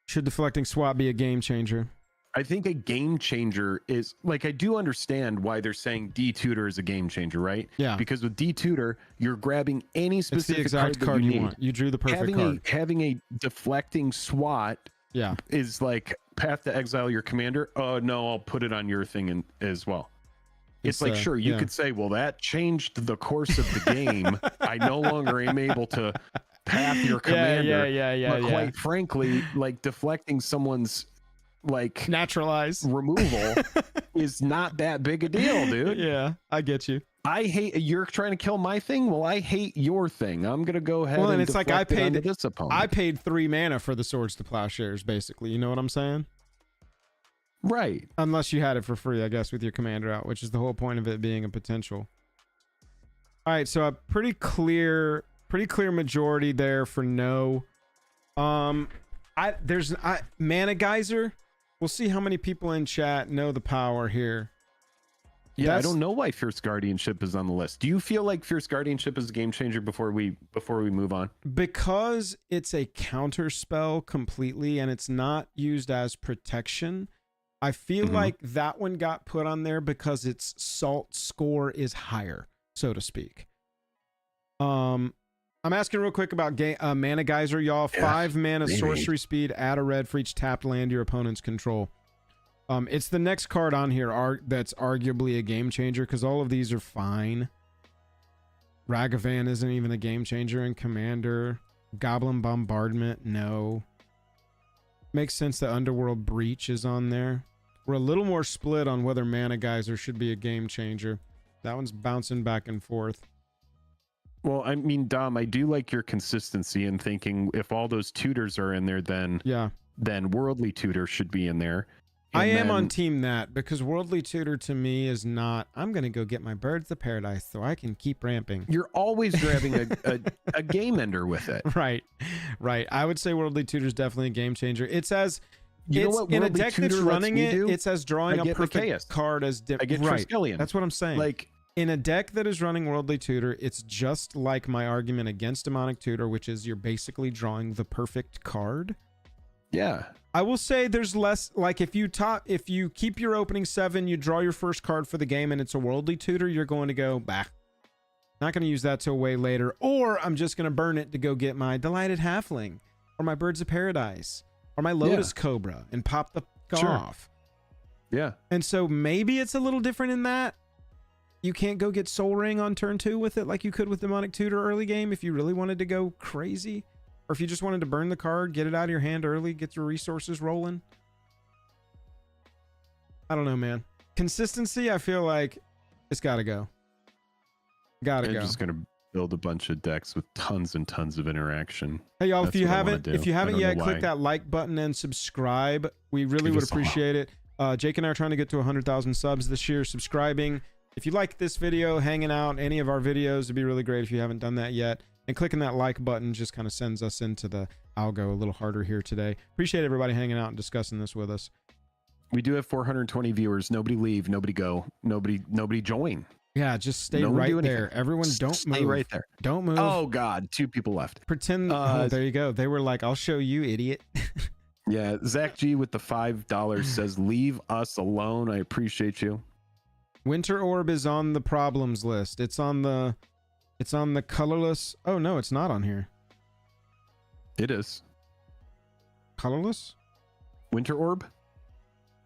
Should deflecting SWAT be a game changer? I think a game changer is like, I do understand why they're saying D-Tutor is a game changer, right? Yeah. Because with D-Tutor, you're grabbing any specific it's the exact card you want. You drew the perfect card. Having a deflecting SWAT is like path to exile your commander. Oh, no, I'll put it on your thing as well. It's like, sure, you could say, well, that changed the course of the game. I no longer am able to path your commander. But quite frankly, like deflecting someone's like naturalize removal is not that big a deal, dude. Yeah, I get you. I hate you're trying to kill my thing. Well, I hate your thing. I'm gonna go ahead. Well, and it's like I paid this opponent. I paid 3 mana for the Swords to Plowshares, basically. You know what I'm saying? Right. Unless you had it for free, I guess, with your commander out, which is the whole point of it being a potential. All right, so a pretty clear majority there for no. There's Mana Geyser. We'll see how many people in chat know the power here. Yeah, I don't know why Fierce Guardianship is on the list. Do you feel like Fierce Guardianship is a game changer before we move on? Because it's a counter spell completely and it's not used as protection. I feel like that one got put on there because its salt score is higher, so to speak. I'm asking real quick about Mana Geyser, y'all. 5 mana sorcery speed, add a red for each tapped land your opponents control. It's the next card on here that's arguably a game changer because all of these are fine. Ragavan isn't even a game changer in Commander. Goblin Bombardment, no. Makes sense that Underworld Breach is on there. We're a little more split on whether Mana Geyser should be a game changer. That one's bouncing back and forth. Well, I mean, Dom, I do like your consistency in thinking if all those tutors are in there, then Worldly Tutor should be in there. And I am on team that because Worldly Tutor to me is not, I'm going to go get my Birds of Paradise so I can keep ramping. You're always grabbing a game ender with it. Right. I would say Worldly Tutor is definitely a game changer. It's as, in a deck that's running it, it's as drawing a perfect card as different. I get Triskelion. That's what I'm saying. Like, in a deck that is running Worldly Tutor, it's just like my argument against Demonic Tutor, which is you're basically drawing the perfect card. Yeah. I will say there's less, like if you keep your opening 7, you draw your first card for the game and it's a Worldly Tutor, you're going to go, not going to use that till way later. Or I'm just going to burn it to go get my Delighted Halfling or my Birds of Paradise or my Lotus Cobra and pop the off. Yeah. And so maybe it's a little different in that. You can't go get Soul Ring on turn 2 with it like you could with Demonic Tutor early game if you really wanted to go crazy. Or if you just wanted to burn the card, get it out of your hand early, get your resources rolling. I don't know, man. Consistency, I feel like it's got to go. Gotta go. I'm just going to build a bunch of decks with tons and tons of interaction. Hey, y'all, if you haven't yet, click that like button and subscribe. We really would appreciate it. Jake and I are trying to get to 100,000 subs this year. Subscribing. If you like this video, hanging out, any of our videos, it'd be really great if you haven't done that yet. And clicking that like button just kind of sends us into the algo a little harder here today. Appreciate everybody hanging out and discussing this with us. We do have 420 viewers. Nobody leave. Nobody go. Nobody join. Yeah, just stay No one right do anything. there. Everyone don't Stay move. right there. Don't move. Oh God, 2 people left. Pretend. Oh, there you go. They were like, "I'll show you, idiot." Yeah, Zach G with the $5 says, "Leave us alone." I appreciate you. Winter Orb is on the problems list. It's on the colorless. Oh no, it's not on here. It is Colorless? Winter Orb.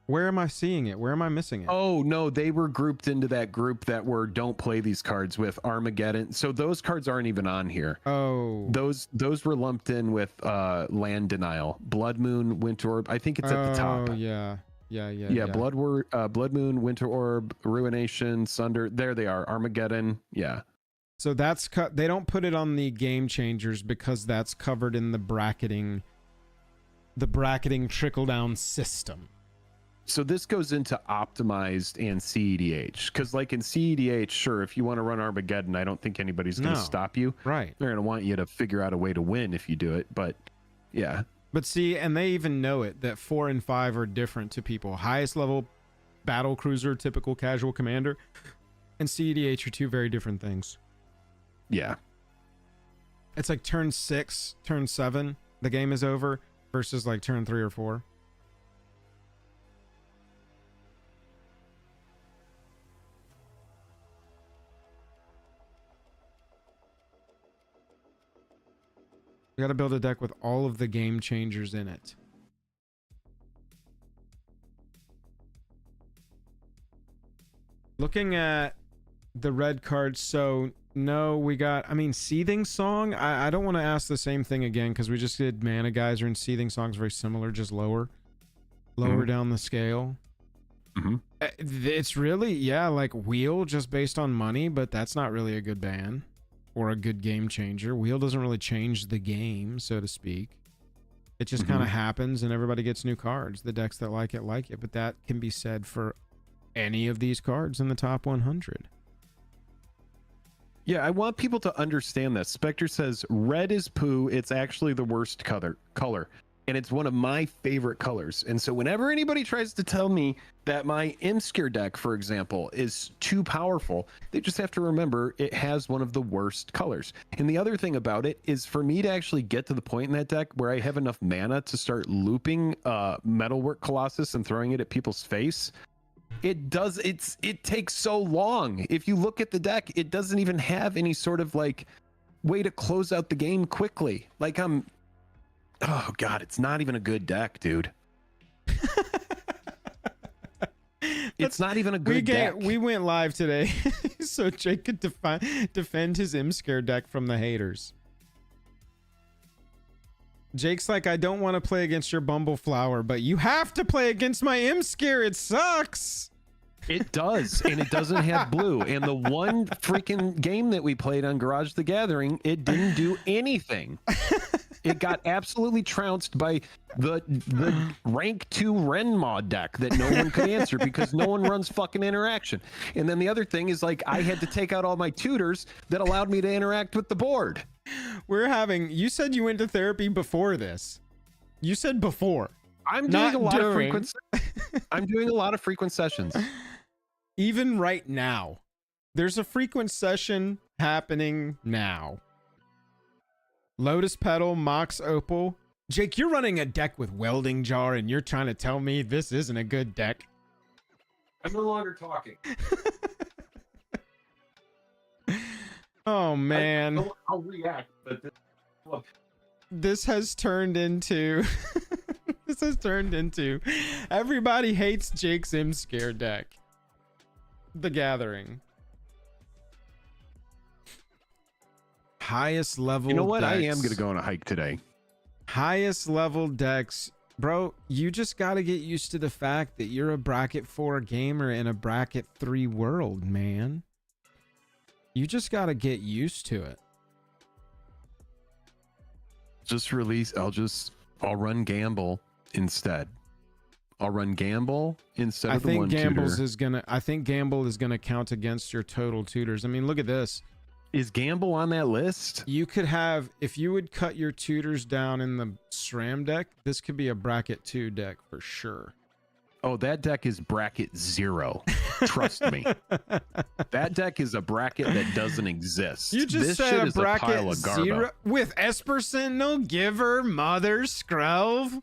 Where am I seeing it? Where am I missing it? Oh no, they were grouped into that group that were don't play these cards with Armageddon. So those cards aren't even on here. Oh. Those were lumped in with Land Denial, Blood Moon, Winter Orb. I think it's at the top. Oh yeah. Blood Moon, Winter Orb, Ruination, Sunder. There they are. Armageddon. Yeah. So that's they don't put it on the Game Changers because that's covered in the bracketing trickle down system. So this goes into optimized and CEDH, because like in CEDH, sure, if you want to run Armageddon, I don't think anybody's going to stop you. Right. They're going to want you to figure out a way to win if you do it. But yeah. But see, and they even know it, that 4 and 5 are different to people. Highest level battle cruiser, typical casual commander, and CEDH are 2 very different things. Yeah. It's like turn 6, turn 7, the game is over, versus like turn 3 or 4. We gotta build a deck with all of the Game Changers in it. Looking at the red cards, so no, we got, I mean, Seething Song. I don't want to ask the same thing again because we just did Mana Geyser, and Seething Song's very similar, just lower down the scale. It's really, yeah, like Wheel just based on money, but that's not really a good ban or a good game changer. Wheel doesn't really change the game, so to speak. It just kind of happens and everybody gets new cards. The decks that like it, but that can be said for any of these cards in the top 100. Yeah, I want people to understand this. Spectre says red is poo. It's actually the worst color. And it's one of my favorite colors. And so whenever anybody tries to tell me that my Imskir deck, for example, is too powerful, they just have to remember it has one of the worst colors. And the other thing about it is, for me to actually get to the point in that deck where I have enough mana to start looping Metalwork Colossus and throwing it at people's face, it takes so long. If you look at the deck, it doesn't even have any sort of like way to close out the game quickly. Like oh God, it's not even a good deck, dude. It's not even a good deck. We went live today so Jake could defend his Imskir deck from the haters. Jake's like, I don't want to play against your Bumbleflower, but you have to play against my Imskir. It sucks. It does, and it doesn't have blue. And the one freaking game that we played on Garage the Gathering, it didn't do anything. It got absolutely trounced by the rank 2 Ren mod deck that no one could answer because no one runs fucking interaction. And then the other thing is, like, I had to take out all my tutors that allowed me to interact with the board. You said you went to therapy before this. You said before. I'm doing a lot of frequent. I'm doing a lot of frequent sessions. Even right now, there's a frequent session happening now. Lotus Petal, Mox Opal. Jake, you're running a deck with Welding Jar and you're trying to tell me this isn't a good deck. I'm no longer talking. Oh man. I'll react, but this has turned into everybody hates Jake's Imskir deck. The Gathering. Highest level. You know what? Decks. I am gonna go on a hike today. Highest level decks, bro. You just got to get used to the fact that you're a bracket 4 gamer in a bracket 3 world, man. You just got to get used to it. I'll run Gamble instead. I'll run Gamble instead of the one tutor. I think Gamble is gonna count against your total tutors. I mean, look at this. Is Gamble on that list? You could have, if you would cut your tutors down in the SRAM deck, this could be a bracket 2 deck for sure. Oh, that deck is bracket 0. Trust me. That deck is a bracket that doesn't exist. You just this said shit a is a bracket pile of garbo. 0 with Esper Sentinel, Giver, Mother, Skrelv,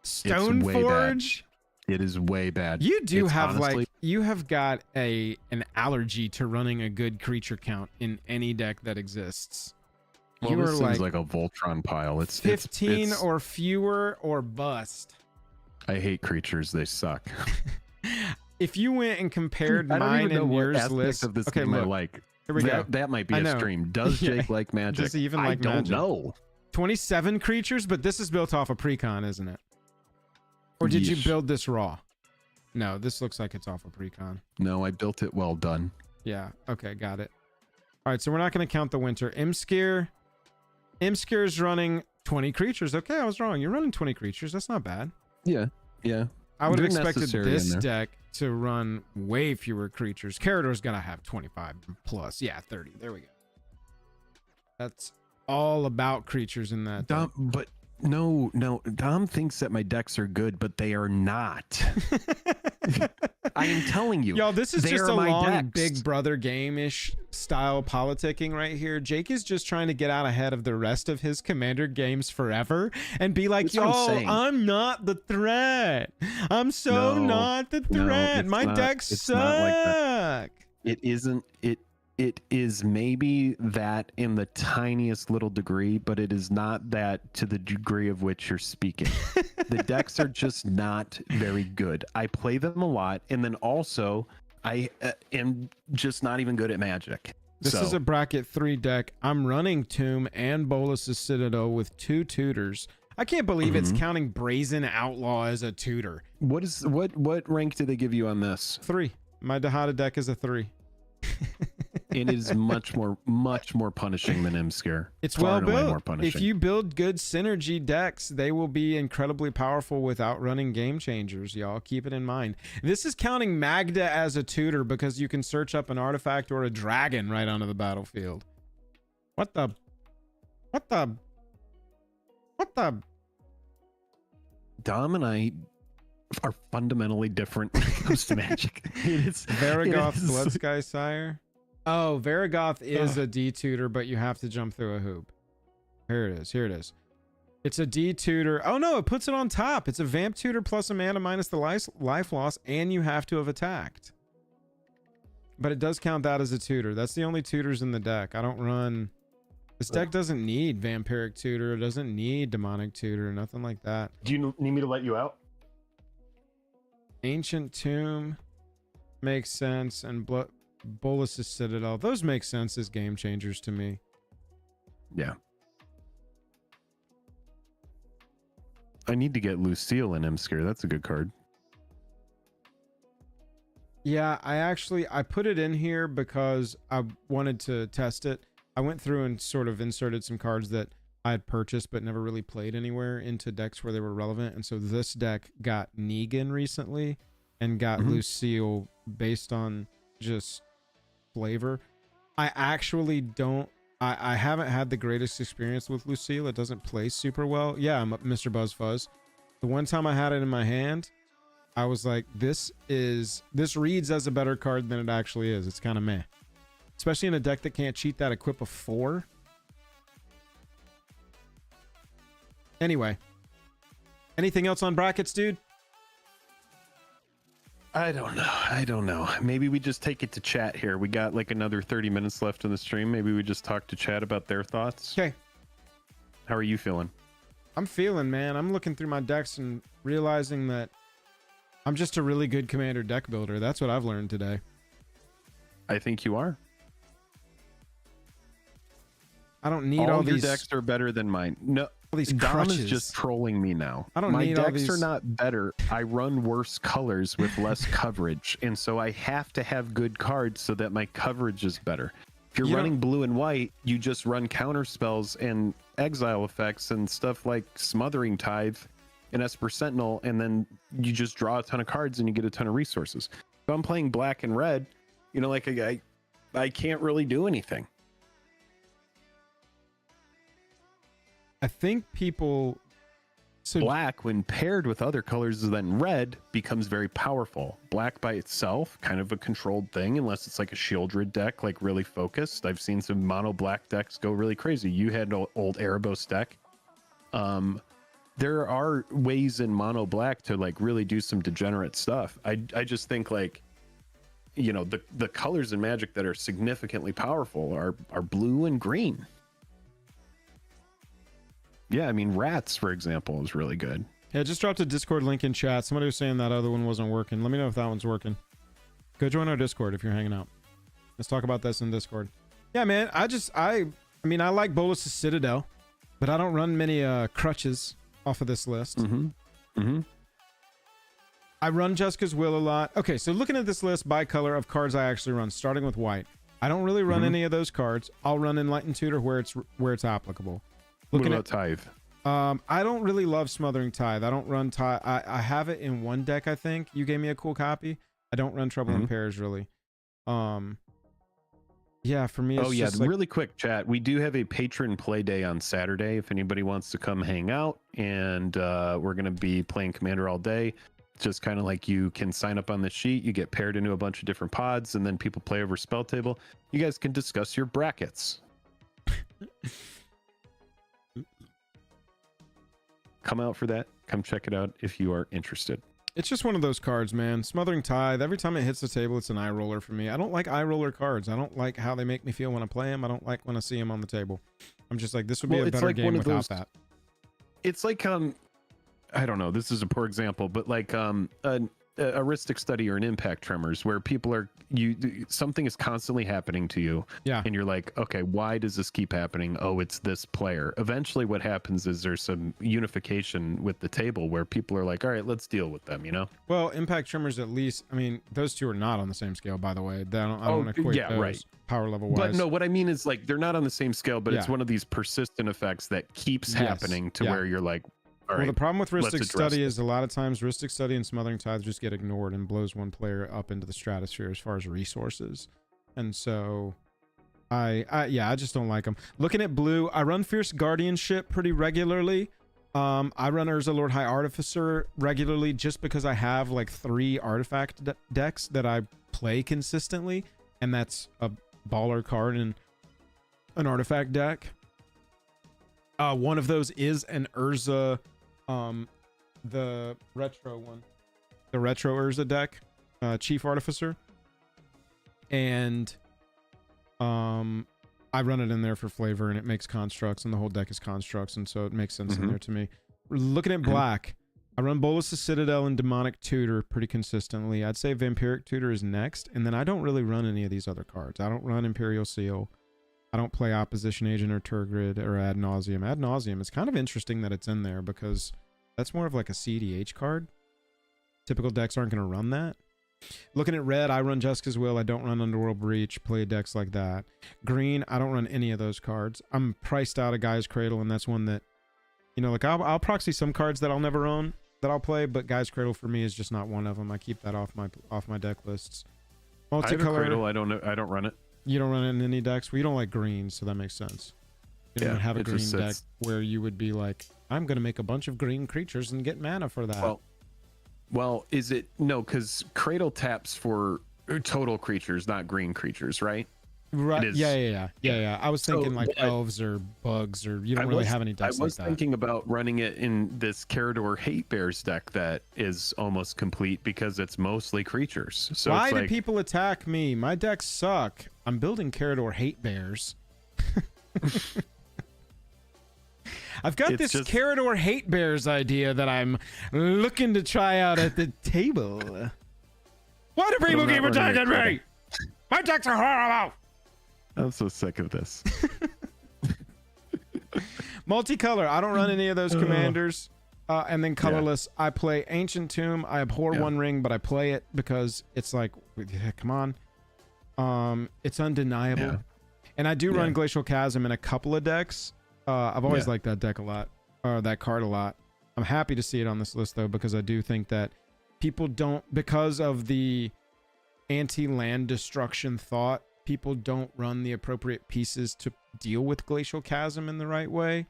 Stoneforge. It is way bad. You do It's have honestly, like you have got an allergy to running a good creature count in any deck that exists. well, You this are seems like like a Voltron pile. It's 15 it's, or fewer or bust. I hate creatures. They suck. If you went and compared I don't mine even know and what yours aspect list, of this okay, game I look, like. here we go. That might be I a know. stream. Does Yeah. Jake like Magic? Does he even I like don't Magic? know. 27 creatures, but this is built off a precon, isn't it? Or did you Yeesh. build this raw? No, this looks like it's off a precon. No, I built it well done. Yeah. Okay, got it. All right, so we're not going to count the winter. Imskir is running 20 creatures. Okay, I was wrong. You're running 20 creatures. That's not bad. Yeah. I would have They're expected necessary this in there. deck to run way fewer creatures. Carador's got to have 25 plus. Yeah, 30. There we go. That's all about creatures in that deck. Dom, but no. Dom thinks that my decks are good, but they are not. I am telling you. Y'all, this is they just are a my long decks. Big Brother game-ish style politicking right here. Jake is just trying to get out ahead of the rest of his Commander games forever and be like, That's what I'm y'all, saying. I'm not the threat. I'm so No, not the no, threat. it's My not- decks it's suck. not like that. It isn't. It is maybe that in the tiniest little degree, but it is not that to the degree of which you're speaking. The decks are just not very good. I play them a lot, and then also I am just not even good at Magic. This is a bracket 3 deck. I'm running Tomb and Bolus's Citadel with 2 tutors. I can't believe it's counting Brazen Outlaw as a tutor. What rank did they give you on this? 3. My Dahada deck is a 3. It is much more punishing than Imskir. It's Far well and away built. more punishing. If you build good synergy decks, they will be incredibly powerful without running game changers, y'all. Keep it in mind. This is counting Magda as a tutor because you can search up an artifact or a dragon right onto the battlefield. What the? Dom and I are fundamentally different when it comes to Magic. Varragoth it is- Bloodsky Sire? Oh, Varragoth is a D tutor, but you have to jump through a hoop. Here it is. It's a D tutor. Oh no, it puts it on top. It's a vamp tutor plus a mana minus the life loss, and you have to have attacked. But it does count that as a tutor. That's the only tutors in the deck. I don't run... This deck doesn't need Vampiric Tutor. It doesn't need Demonic Tutor. Nothing like that. Do you need me to let you out? Ancient Tomb makes sense, and Bolus's Citadel. Those make sense as game changers to me. Yeah. I need to get Lucille in Imskir. That's a good card. Yeah, I put it in here because I wanted to test it. I went through and sort of inserted some cards that I had purchased but never really played anywhere into decks where they were relevant. And so this deck got Negan recently and got Lucille based on just flavor. I actually don't... I haven't had the greatest experience with Lucille. It doesn't play super well. Yeah, I'm Mr. Buzzfuzz. The one time I had it in my hand, I was like, this reads as a better card than it actually is. It's kind of meh. Especially in a deck that can't cheat that equip of 4. Anyway. Anything else on brackets, dude? I don't know. Maybe we just take it to chat here. We got like another 30 minutes left in the stream. Maybe we just talk to chat about their thoughts. Okay. How are you feeling? I'm feeling, man. I'm looking through my decks and realizing that I'm just a really good commander deck builder. That's what I've learned today. I think you are. I don't need all all your these decks are better than mine. No, all these Dom crutches. is just trolling me now. I don't My need all decks these... are not better. I run worse colors with less coverage, and so I have to have good cards so that my coverage is better. If you're You running blue and white, you just run counter spells and exile effects and stuff like Smothering Tithe and Esper Sentinel, and then you just draw a ton of cards and you get a ton of resources. If I'm playing black and red, you know, like I can't really do anything. I think people So black, when paired with other colors than red, becomes very powerful. Black by itself, kind of a controlled thing, unless it's like a Shieldred deck, like really focused. I've seen some mono black decks go really crazy. You had an old Erebos deck. There are ways in mono black to like really do some degenerate stuff. I just think like, you know, the colors in Magic that are significantly powerful are blue and green. Yeah, I mean, Rats, for example, is really good. Yeah, just dropped a Discord link in chat. Somebody was saying that other one wasn't working. Let me know if that one's working. Go join our Discord if you're hanging out. Let's talk about this in Discord. Yeah, man, I mean, I like Bolus's Citadel, but I don't run many crutches off of this list. I run Jessica's Will a lot. Okay, so looking at this list by color of cards I actually run, starting with white. I don't really run any of those cards. I'll run Enlightened Tutor where it's applicable. Looking what about Tithe? I don't really love Smothering Tithe. I don't run Tithe. I have it in one deck, I think. You gave me a cool copy. I don't run Trouble in Pairs, really. Yeah, for me, it's just like... really quick chat. We do have a patron play day on Saturday if anybody wants to come hang out, and we're going to be playing Commander all day. Just kind of like you can sign up on the sheet, you get paired into a bunch of different pods, and then people play over Spell Table. You guys can discuss your brackets. Come out for that. Come check it out if you are interested. It's just one of those cards, man. Smothering Tithe, every time it hits the table, it's an eye roller for me. I don't like eye roller cards. I don't like how they make me feel when I play them. I don't like when I see them on the table. I'm just like, this would be a better game without that. It's like, I don't know, this is a poor example, but like a heuristic study or an impact tremors where people are, something is constantly happening to you. Yeah. And you're like, okay, why does this keep happening? Oh, it's this player. Eventually what happens is there's some unification with the table where people are like, all right, let's deal with them, you know? Well, impact tremors, at least, I mean, those two are not on the same scale, by the way. I don't want to equate those power level wise. But no, what I mean is like, they're not on the same scale, but it's one of these persistent effects that keeps happening to where you're like, all right, well, the problem with Heuristic Study is a lot of times Heuristic Study and Smothering Tithe just get ignored and blows one player up into the stratosphere as far as resources. And so I just don't like them. Looking at blue, I run Fierce Guardianship pretty regularly. I run Urza Lord High Artificer regularly just because I have like 3 artifact decks that I play consistently, and that's a baller card in an artifact deck. One of those is an Urza, the retro one, the retro Urza deck, Chief Artificer, and I run it in there for flavor, and it makes constructs, and the whole deck is constructs, and so it makes sense in there to me. Looking at black, I run Bolus's Citadel and Demonic Tutor pretty consistently. I'd say Vampiric Tutor is next, and then I don't really run any of these other cards. I don't run Imperial Seal. I don't play Opposition Agent or Turgid or Ad Nauseam. Ad Nauseam, it's kind of interesting that it's in there because that's more of like a CDH card. Typical decks aren't going to run that. Looking at red, I run Jessica's Will. I don't run Underworld Breach, play decks like that. Green, I don't run any of those cards. I'm priced out of Guy's Cradle, and that's one that, you know, like I'll proxy some cards that I'll never own that I'll play, but Guy's Cradle for me is just not one of them. I keep that off my deck lists. Multicolor, I have a Cradle. I don't run it. You don't run it in any decks? Well, you don't like green, so that makes sense. You don't have a green deck where you would be like, I'm going to make a bunch of green creatures and get mana for that. Well, is it? No, because Cradle taps for total creatures, not green creatures, right? Right. Yeah. I was thinking like elves or bugs, or you don't really have any decks like that. I was thinking about running it in this Carador Hate Bears deck that is almost complete because it's mostly creatures. So why do people attack me? My decks suck. I'm building Carador Hate Bears. I've got this Carador Hate Bears idea that I'm looking to try out at the table. Why do people keep attacking me? My decks are horrible. I'm so sick of this. Multicolor. I don't run any of those commanders. And then colorless. I play Ancient Tomb. I abhor One Ring, but I play it because it's like, come on. It's undeniable. And I do run Glacial Chasm in a couple of decks. I've always liked that deck a lot, or that card a lot. I'm happy to see it on this list though, because I do think that people don't, because of the anti-land destruction thought, people don't run the appropriate pieces to deal with Glacial Chasm in the right way.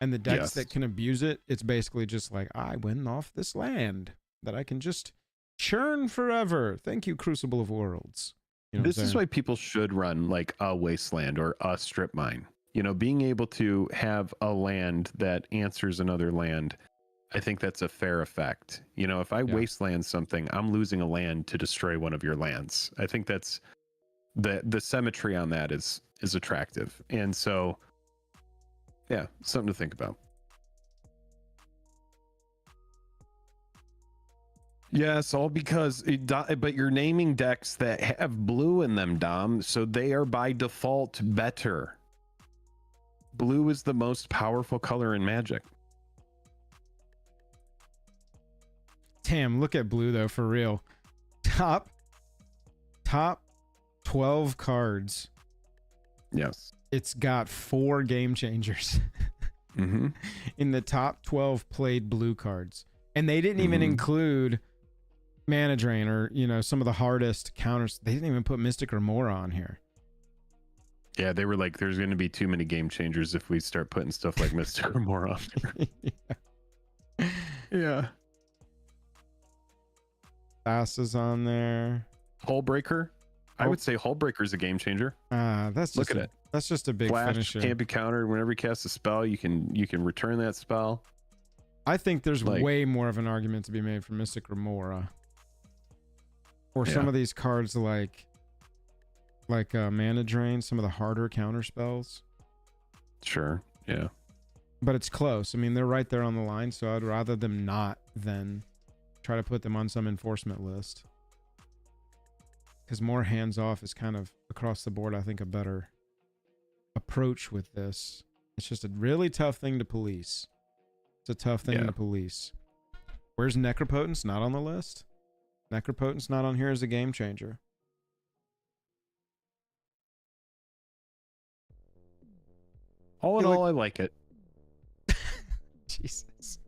And the decks Yes. that can abuse it, it's basically just like, I win off this land that I can just churn forever. Thank you, Crucible of Worlds. You know This is why people should run like a wasteland or a strip mine. You know, being able to have a land that answers another land, I think that's a fair effect. You know, if I wasteland something, I'm losing a land to destroy one of your lands. I think that's the symmetry on that is attractive. And so, yeah, something to think about. Yes, all because but you're naming decks that have blue in them, Dom, so they are by default better. Blue is the most powerful color in Magic. Damn, look at blue though, for real. Top 12 cards. Yes. It's got 4 game changers. Mm-hmm. In the top 12 played blue cards. And they didn't even include Mana Drain or, you know, some of the hardest counters. They didn't even put Mystic Remora on here. Yeah, they were like, there's going to be too many game changers if we start putting stuff like Mystic Remora on there. Yeah. Bass is on there. Hullbreaker. I would say Hullbreaker is a game changer. That's Look just at it. That's just a big Flash finisher. can't be countered. Whenever you cast a spell, you can return that spell. I think there's Like- way more of an argument to be made for Mystic Remora. Or some Yeah. of these cards like Mana Drain, some of the harder counter spells. Sure. Yeah. But it's close. I mean, they're right there on the line, so I'd rather them not than try to put them on some enforcement list. Because more hands off is kind of across the board, I think, a better approach with this. It's just a really tough thing to police. It's a tough thing to police. Where's Necropotence? Not on the list. Necropotence not on here as a game changer. All in all, I like it. Jesus.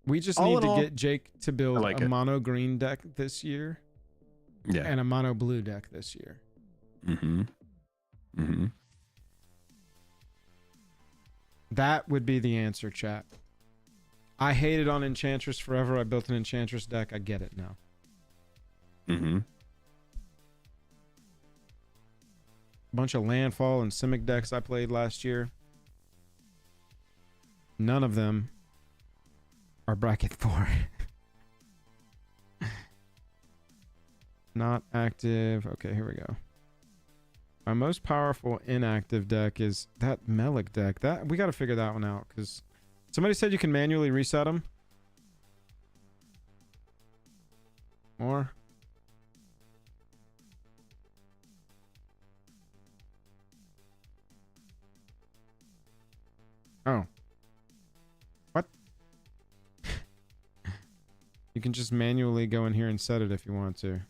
We just All need in to all, get Jake to build like a it. mono green deck this year Yeah. and a mono blue deck this year. Mm-hmm. Mm-hmm. That would be the answer, chat. I hated on Enchantress forever. I built an Enchantress deck. I get it now. Mm-hmm. Bunch of Landfall and Simic decks I played last year. None of them are bracket 4. Not active. Okay, here we go. My most powerful inactive deck is that Melik deck. That we got to figure that one out because somebody said you can manually reset them. More. Oh. What? You can just manually go in here and set it if you want to.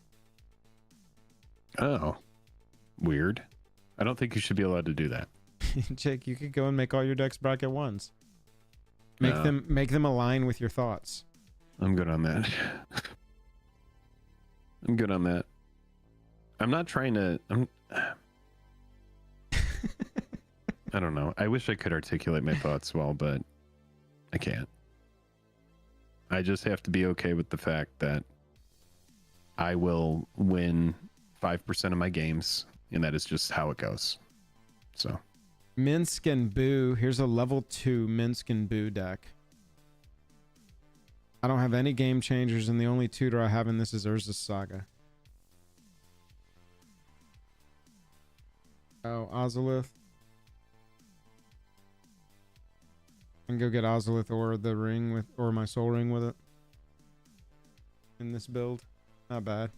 Oh. Weird. I don't think you should be allowed to do that. Jake, you could go and make all your decks bracket 1s. Make No. them align with your thoughts. I'm good on that. I'm good on that. I'm not trying to. I don't know. I wish I could articulate my thoughts well, but I can't. I just have to be okay with the fact that I will win 5% of my games, and that is just how it goes. So, Minsk and Boo. Here's a level 2 Minsk and Boo deck. I don't have any game changers, and the only tutor I have in this is Urza's Saga. Oh, Ozolith. I can go get Ozolith or the ring with, or my soul ring with it. In this build. Not bad.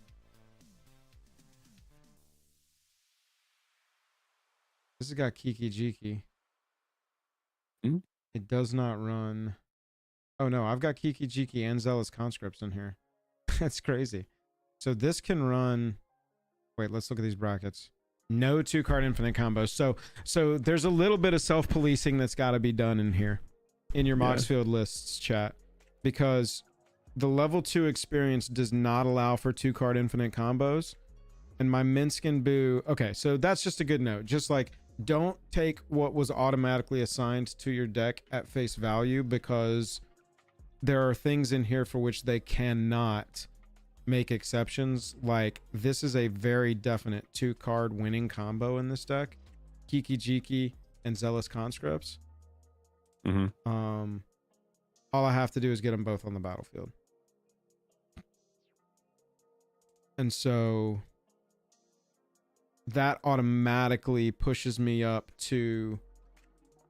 This has got Kiki Jiki. Hmm? It does not run. Oh no, I've got Kiki Jiki and Zealous Conscripts in here. That's crazy. So this can run. Wait, let's look at these brackets. No 2-card infinite combos. So there's a little bit of self-policing that's got to be done in here, in your Moxfield lists, chat, because the level 2 experience does not allow for 2-card infinite combos. And my Minsk and Boo. Okay, so that's just a good note. Just like don't take what was automatically assigned to your deck at face value, because there are things in here for which they cannot make exceptions. Like, this is a very definite 2-card winning combo in this deck: Kiki Jiki and Zealous Conscripts. All I have to do is get them both on the battlefield. And so that automatically pushes me up to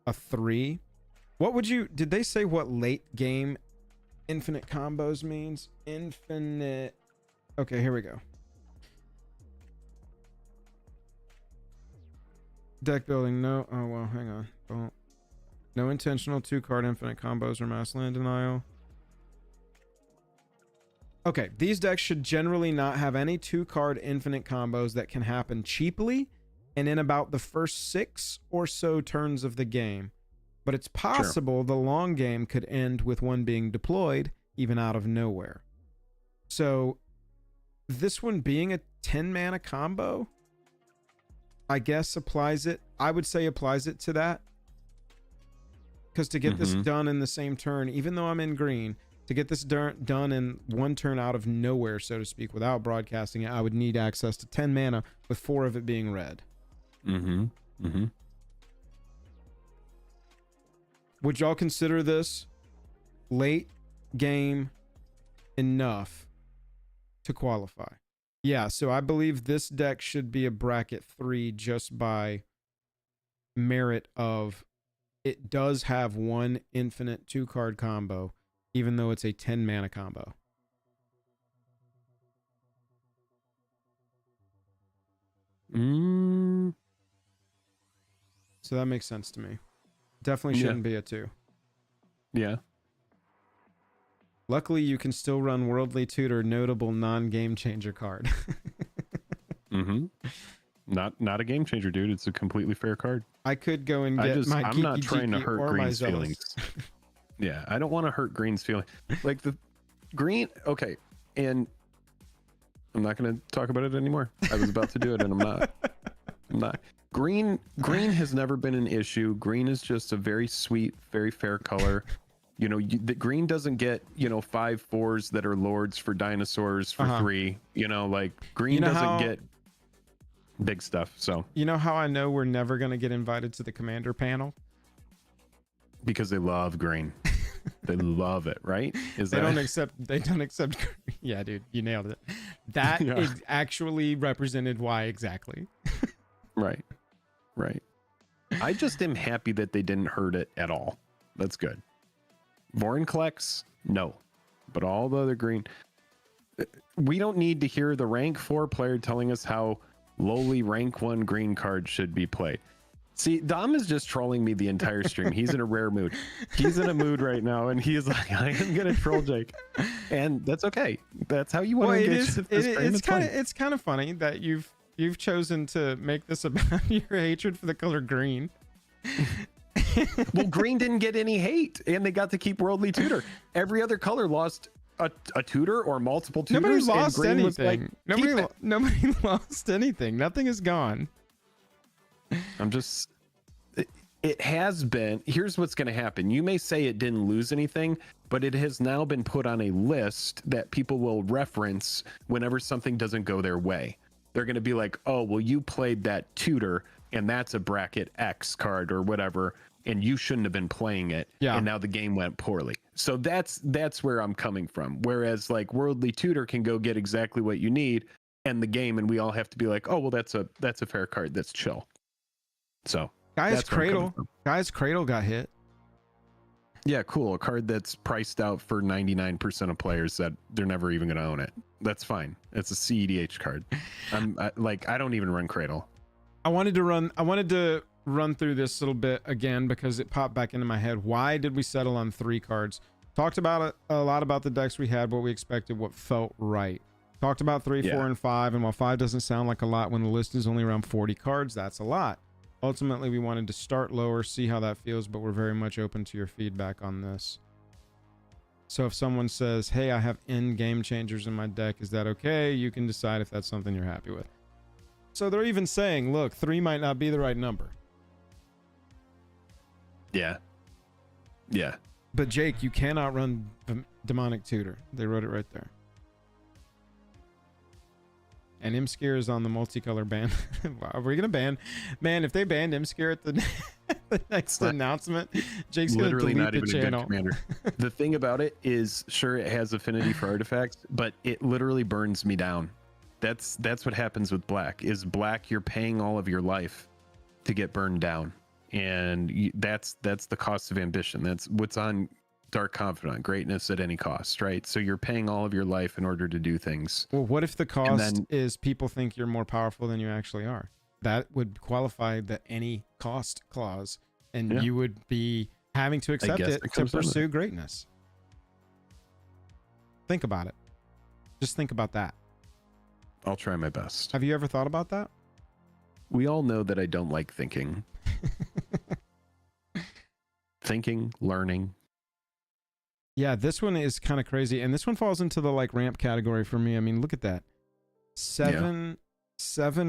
a 3. What would you, did they say what late game infinite combos means? Infinite. Okay, here we go. Deck building. No. Oh, well, hang on. Don't. No intentional 2-card infinite combos or mass land denial. Okay, these decks should generally not have any 2-card infinite combos that can happen cheaply and in about the first 6 or so turns of the game. But it's possible the long game could end with one being deployed, even out of nowhere. So, this one being a 10-mana combo, I guess applies it. I would say applies it to that. Because to get this done in the same turn, even though I'm in green, to get this done in one turn out of nowhere, so to speak, without broadcasting it, I would need access to 10 mana with 4 of it being red. Would y'all consider this late game enough to qualify? Yeah, so I believe this deck should be a bracket 3 just by merit of it does have one infinite 2-card combo, even though it's a 10-mana combo. So that makes sense to me. Definitely shouldn't be a 2. Yeah. Luckily, you can still run Worldly Tutor, notable non-game changer card. Not a game changer, dude. It's a completely fair card. I could go and get my I'm not Geeky trying to Geeky hurt or my Green's Zealous. feelings. Yeah, I don't want to hurt Green's feelings. Like the Green, okay, and I'm not going to talk about it anymore. I was about to do it, and I'm not. Green has never been an issue. Green is just a very sweet, very fair color. You know, the green doesn't get, 5/4s that are lords for dinosaurs for 3. You know, like green doesn't get big stuff. So you know how I know we're never going to get invited to the commander panel? Because they love green. They love it, right? They don't accept yeah, dude, you nailed it. That is actually represented why exactly. Right. I just am happy that they didn't hurt it at all. That's good. Vorinclex, no. But all the other green, we don't need to hear the rank 4 player telling us how lowly rank 1 green cards should be played. See, Dom is just trolling me the entire stream. He's in a rare mood. He's in a mood right now, and he's like, I am gonna troll Jake, and that's okay. That's how you want to engage with this stream. It's kind of funny that you've chosen to make this about your hatred for the color green. Well, green didn't get any hate, and they got to keep Worldly Tutor. Every other color lost a tutor or multiple tutors. Nobody lost and green anything. Was like, nobody lost anything. Nothing is gone. I'm just, it has been, here's what's going to happen. You may say it didn't lose anything, but it has now been put on a list that people will reference whenever something doesn't go their way. They're going to be like, oh, well, you played that tutor and that's a bracket X card or whatever, and you shouldn't have been playing it. Yeah. And now the game went poorly. So that's where I'm coming from. Whereas like Worldly Tutor can go get exactly what you need and the game, and we all have to be like, oh, well, that's a fair card. That's chill. So Guy's Cradle got hit. Yeah, cool. A card that's priced out for 99% of players that they're never even going to own it. That's fine. It's a CEDH card. I don't even run Cradle. I wanted to run through this little bit again because it popped back into my head. Why did we settle on 3 cards? Talked about it a lot, about the decks we had, what we expected, what felt right. Talked about 3, 4, and 5, and while 5 doesn't sound like a lot when the list is only around 40 cards, that's a lot. Ultimately, we wanted to start lower, see how that feels, but we're very much open to your feedback on this. So if someone says, hey, I have N Gamechangers in my deck, is that okay? You can decide if that's something you're happy with. So they're even saying, look, 3 might not be the right number. Yeah. Yeah. But Jake, you cannot run Demonic Tutor. They wrote it right there. And Imskir is on the multicolor ban. Are we gonna ban? Man, if they banned Imskir at the, the next announcement, Jake's Literally gonna delete not the even channel. a good commander. The thing about it is, sure, it has affinity for artifacts, but it literally burns me down. That's what happens with black. Is black, you're paying all of your life to get burned down, and that's the cost of ambition. That's what's on Dark Confidant, greatness at any cost, right? So you're paying all of your life in order to do things. Well, what if the cost is people think you're more powerful than you actually are? That would qualify the any cost clause, and you would be having to accept it to pursue greatness. Think about it. Just think about that. I'll try my best. Have you ever thought about that? We all know that I don't like thinking. Thinking, learning. Yeah, this one is kind of crazy, and this one falls into the like ramp category for me. I mean, look at that. Seven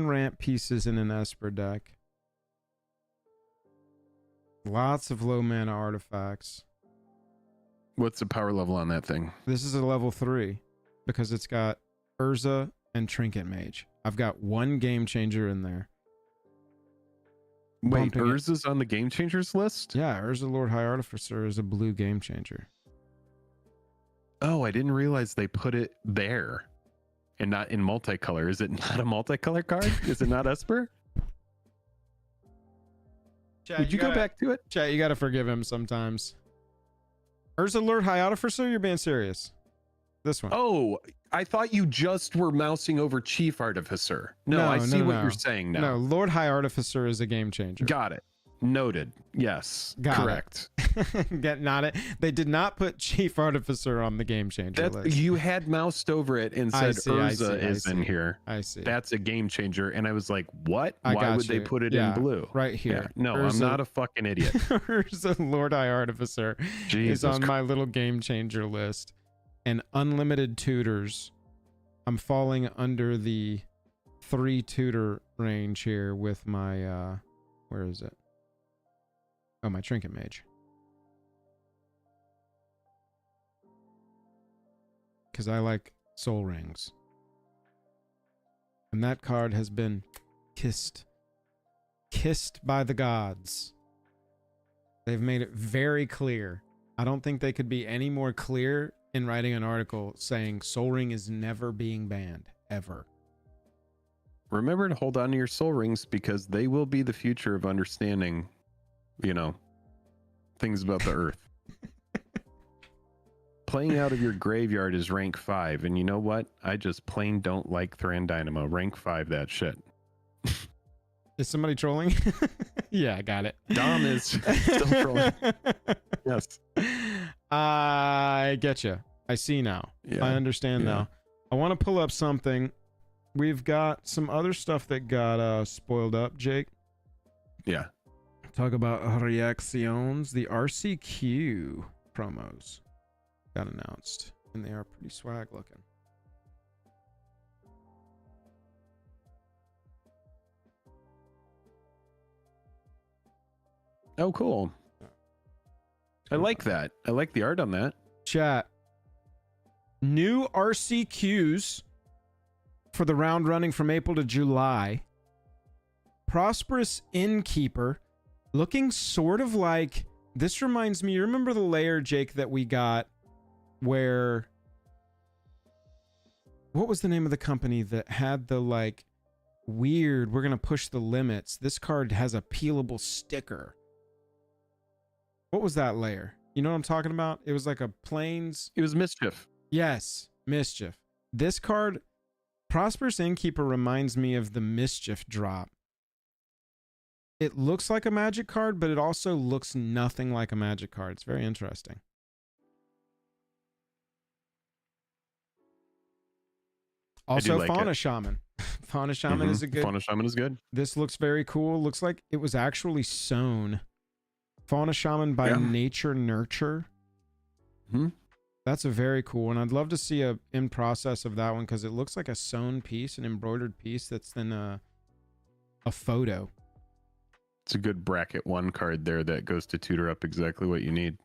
ramp pieces in an Esper deck. Lots of low mana artifacts. What's the power level on that thing? This is a level 3 because it's got Urza and Trinket Mage. I've got one Game Changer in there. Wait, Urza's on the Game Changers list? Yeah, Urza Lord High Artificer is a blue Game Changer. Oh, I didn't realize they put it there and not in multicolor. Is it not a multicolor card? Is it not Esper? Chat, Would you go back to it? Chat, you got to forgive him sometimes. Urza Lord High Artificer? You're being serious. This one. Oh, I thought you just were mousing over Chief Artificer. No, I see what you're saying now. No, Lord High Artificer is a Game Changer. Got it. Noted. Yes. Correct. Not it. They did not put Chief Artificer on the Game Changer list. You had moused over it and said Urza is in here. I see. That's a Game Changer. And I was like, what? Why would they put it in blue? Right here. Yeah. No, I'm not a fucking idiot. Urza Lord High Artificer is on my little Game Changer list. And Unlimited Tutors. I'm falling under the 3 tutor range here with my where is it? Oh, my Trinket Mage. Because I like Soul Rings. And that card has been kissed by the gods. They've made it very clear. I don't think they could be any more clear in writing an article saying Soul Ring is never being banned, ever. Remember to hold on to your Soul Rings because they will be the future of understanding, things about the earth. Playing out of your graveyard is rank 5, and you know what? I just plain don't like Thran Dynamo. Rank 5 that shit. Is somebody trolling? Yeah, I got it. Dom is still trolling. Yes. I get you. I see now. Yeah. I understand now. I want to pull up something. We've got some other stuff that got spoiled up, Jake. Yeah. Talk about reactions. The RCQ promos got announced, and they are pretty swag looking. Oh, cool. I like that. I like the art on that. Chat. New RCQs for the round running from April to July. Prosperous Innkeeper. Looking sort of like... This reminds me... You remember the layer, Jake, that we got where... What was the name of the company that had the, like, weird... We're going to push the limits. This card has a peelable sticker. What was that layer? You know what I'm talking about? It was like a plains... It was Mischief. Yes, Mischief. This card, Prosperous Innkeeper, reminds me of the Mischief drop. It looks like a Magic card, but it also looks nothing like a Magic card. It's very interesting. Also, like Fauna Shaman. Fauna Shaman is a good... Fauna Shaman is good. This looks very cool. Looks like it was actually sewn. Fauna Shaman by Nature Nurture. That's a very cool one. I'd love to see a in process of that one because it looks like a sewn piece, an embroidered piece that's then a photo. It's a good bracket 1 card there that goes to tutor up exactly what you need.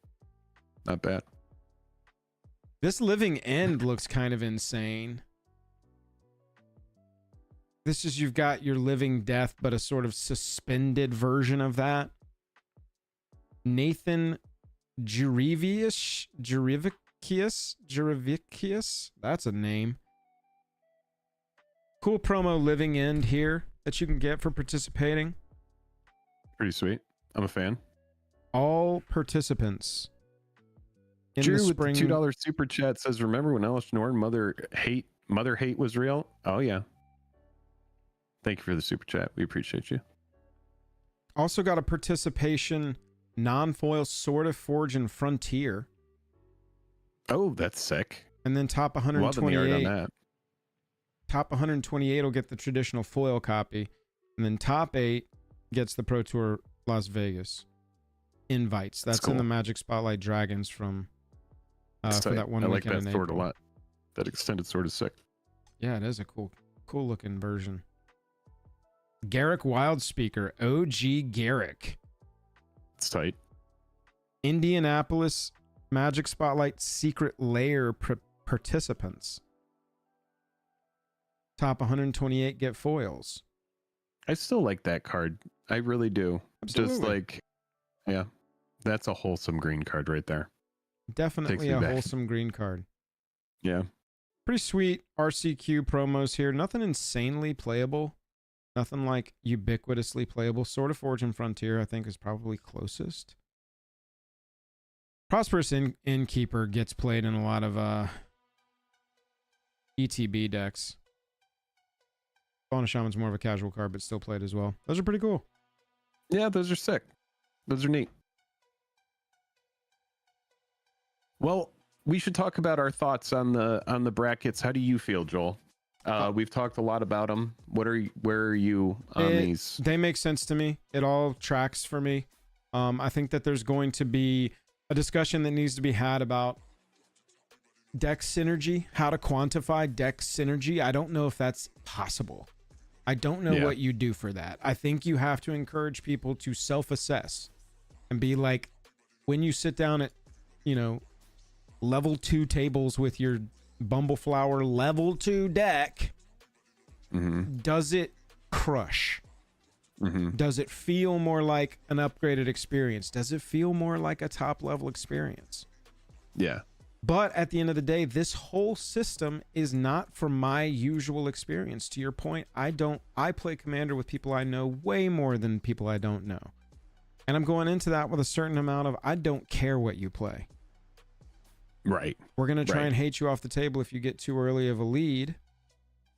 Not bad. This Living End looks kind of insane. This is, you've got your Living Death, but a sort of suspended version of that. Nathan Jurevicius? That's a name. Cool promo Living End here that you can get for participating. Pretty sweet. I'm a fan. All participants in Drew the with spring. the $2 super chat says, remember when Alice Norn mother hate was real? Oh yeah. Thank you for the super chat. We appreciate you. Also got a participation non-foil Sword of Forge and Frontier. Oh, that's sick. And then top Loving the art 128. on that. Top 128 will get the traditional foil copy. And then top 8 gets the Pro Tour Las Vegas invites. That's cool. in the Magic Spotlight Dragons from for that one I like weekend that in sword April. a lot. That extended sword is sick. Yeah, it is a cool looking version. Garrick Wildspeaker, OG Garrick. It's tight. Indianapolis Magic Spotlight Secret Lair participants. Top 128 get foils. I still like that card. I really do. Absolutely. Just like, yeah, that's a wholesome green card right there. Definitely Takes me a back. wholesome green card. Yeah. Pretty sweet RCQ promos here. Nothing insanely playable. Nothing like ubiquitously playable. Sword of Forge and Frontier, I think, is probably closest. Prosperous Innkeeper gets played in a lot of ETB decks. Fauna Shaman's more of a casual card, but still played as well. Those are pretty cool. Yeah, those are sick. Those are neat. Well, we should talk about our thoughts on the brackets. How do you feel, Joel? We've talked a lot about them. Where are you on these? They make sense to me. It all tracks for me. I think that there's going to be a discussion that needs to be had about deck synergy, how to quantify deck synergy. I don't know if that's possible. I don't know what you do for that. I think you have to encourage people to self-assess and be like, when you sit down at, level 2 tables with your Bumbleflower level 2 deck, does it crush? Does it feel more like an upgraded experience? Does it feel more like a top level experience? Yeah. But at the end of the day, this whole system is not for my usual experience. To your point, I play Commander with people I know way more than people I don't know. And I'm going into that with a certain amount of, I don't care what you play. Right. We're going to try and hate you off the table if you get too early of a lead.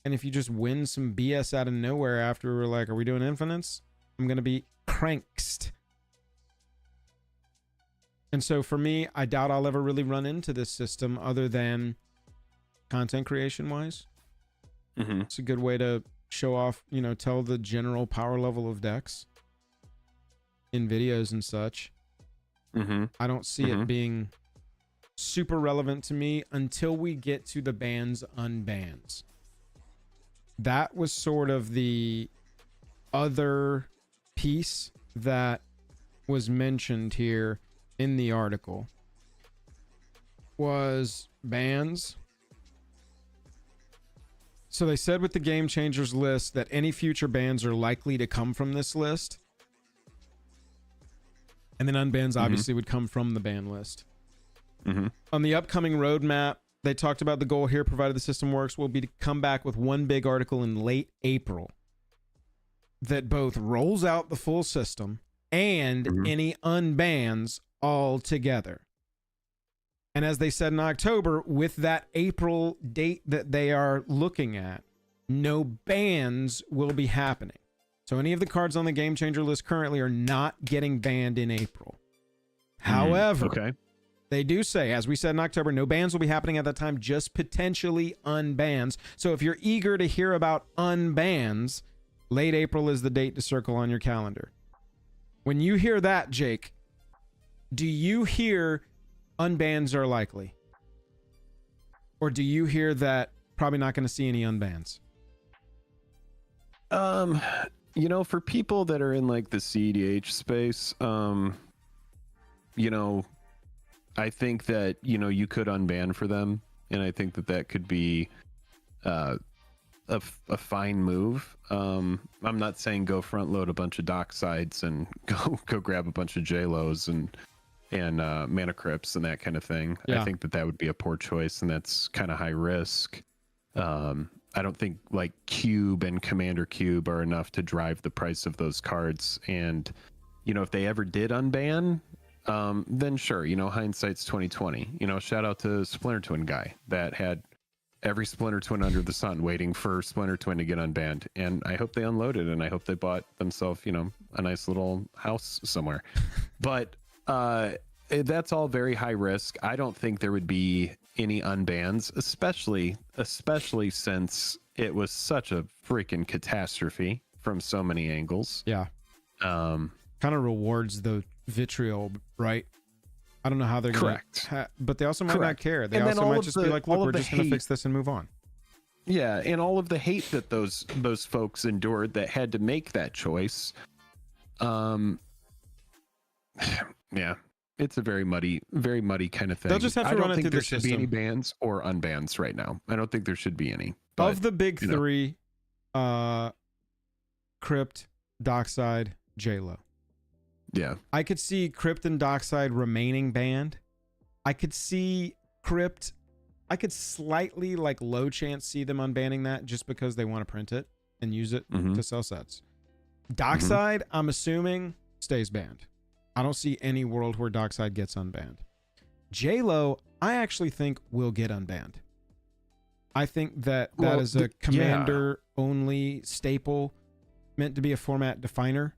And if you just win some BS out of nowhere after we're like, are we doing infinites? I'm going to be cranked. And so for me, I doubt I'll ever really run into this system other than content creation wise. It's a good way to show off, tell the general power level of decks in videos and such. I don't see it being super relevant to me until we get to the bans unbans. That was sort of the other piece that was mentioned here in the article, was bans. So they said with the Gamechangers list that any future bans are likely to come from this list, and then unbans obviously would come from the ban list. On the upcoming roadmap, they talked about the goal here, provided the system works, will be to come back with one big article in late April that both rolls out the full system and any unbans all together. And as they said in October, with that April date that they are looking at, no bans will be happening. So any of the cards on the Game Changer list currently are not getting banned in April. However, they do say, as we said in October, no bans will be happening at that time, just potentially unbans. So if you're eager to hear about unbans, late April is the date to circle on your calendar. When you hear that, Jake, do you hear unbans are likely? Or do you hear that probably not going to see any unbans? You know, for people that are in like the CEDH space, you know, I think that, you know, you could unban for them, and I think that that could be a fine move. I'm not saying go front load a bunch of Docksides and go grab a bunch of JLos and Mana Crypts and that kind of thing. Yeah. I think that that would be a poor choice, and that's kind of high risk. I don't think like Cube and Commander Cube are enough to drive the price of those cards. And, you know, if they ever did unban, then sure, you know, hindsight's 2020. You know, shout out to Splinter Twin guy that had every Splinter Twin under the sun waiting for Splinter Twin to get unbanned. And I hope they unloaded, and I hope they bought themselves, you know, a nice little house somewhere. But that's all very high risk. I don't think there would be any unbans, especially since it was such a freaking catastrophe from so many angles. Yeah. Kind of rewards the vitriol, right? I don't know how they're correct, but they also might not care. They and also might just be like, look, we're just going to fix this and move on. Yeah, and all of the hate that those folks endured that had to make that choice. Yeah, it's a very muddy kind of thing. They'll just have to run it through the system. I don't think there should be any bans or unbans right now. I don't think there should be any. But, of the big three, Crypt, Dockside, JLo. Yeah. I could see Crypt and Dockside remaining banned. I could see Crypt, I could slightly like low chance see them unbanning that just because they want to print it and use it to sell sets. Dockside, I'm assuming, stays banned. I don't see any world where Dockside gets unbanned. JLo, I actually think will get unbanned. I think that is a commander only staple meant to be a format definer.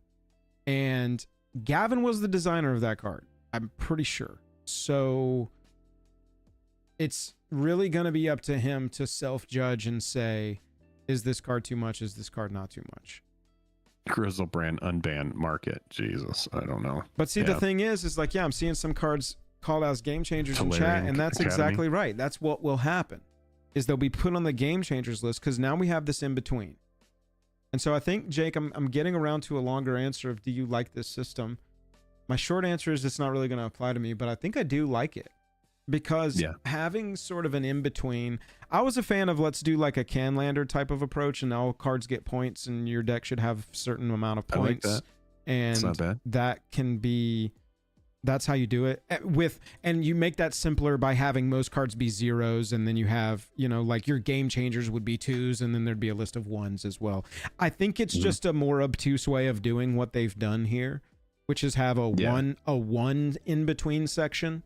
And Gavin was the designer of that card, I'm pretty sure. So it's really going to be up to him to self-judge and say, is this card too much? Is this card not too much? Grizzlebrand unban market. Jesus, I don't know. But see, the thing is like, yeah, I'm seeing some cards called as Game Changers in chat, and that's exactly right. That's what will happen, is they'll be put on the Game Changers list because now we have this in between. And so I think, Jake, I'm getting around to a longer answer of, do you like this system? My short answer is it's not really going to apply to me, but I think I do like it. Because having sort of an in-between, I was a fan of let's do like a Canlander type of approach, and all cards get points, and your deck should have a certain amount of points. I like that. And it's not bad. That can be, that's how you do it. And you make that simpler by having most cards be zeros, and then you have, you know, like your Game Changers would be twos, and then there'd be a list of ones as well. I think it's just a more obtuse way of doing what they've done here, which is have a one in between section.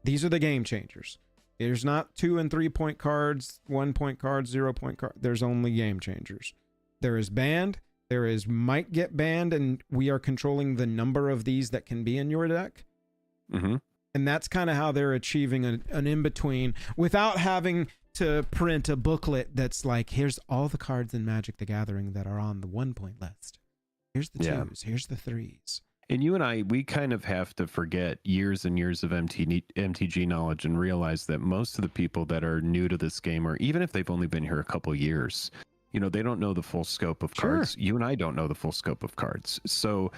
These are the Game Changers. There's not 2 and 3 point cards, 1 point cards, 0 point cards. There's only Game Changers. There is banned. There is might get banned, and we are controlling the number of these that can be in your deck. And that's kind of how they're achieving an in-between without having to print a booklet that's like, here's all the cards in Magic the Gathering that are on the 1 point list. Here's the twos. Here's the threes. And you and I, we kind of have to forget years and years of MTG knowledge and realize that most of the people that are new to this game, or even if they've only been here a couple years, you know, they don't know the full scope of cards. You and I don't know the full scope of cards. So,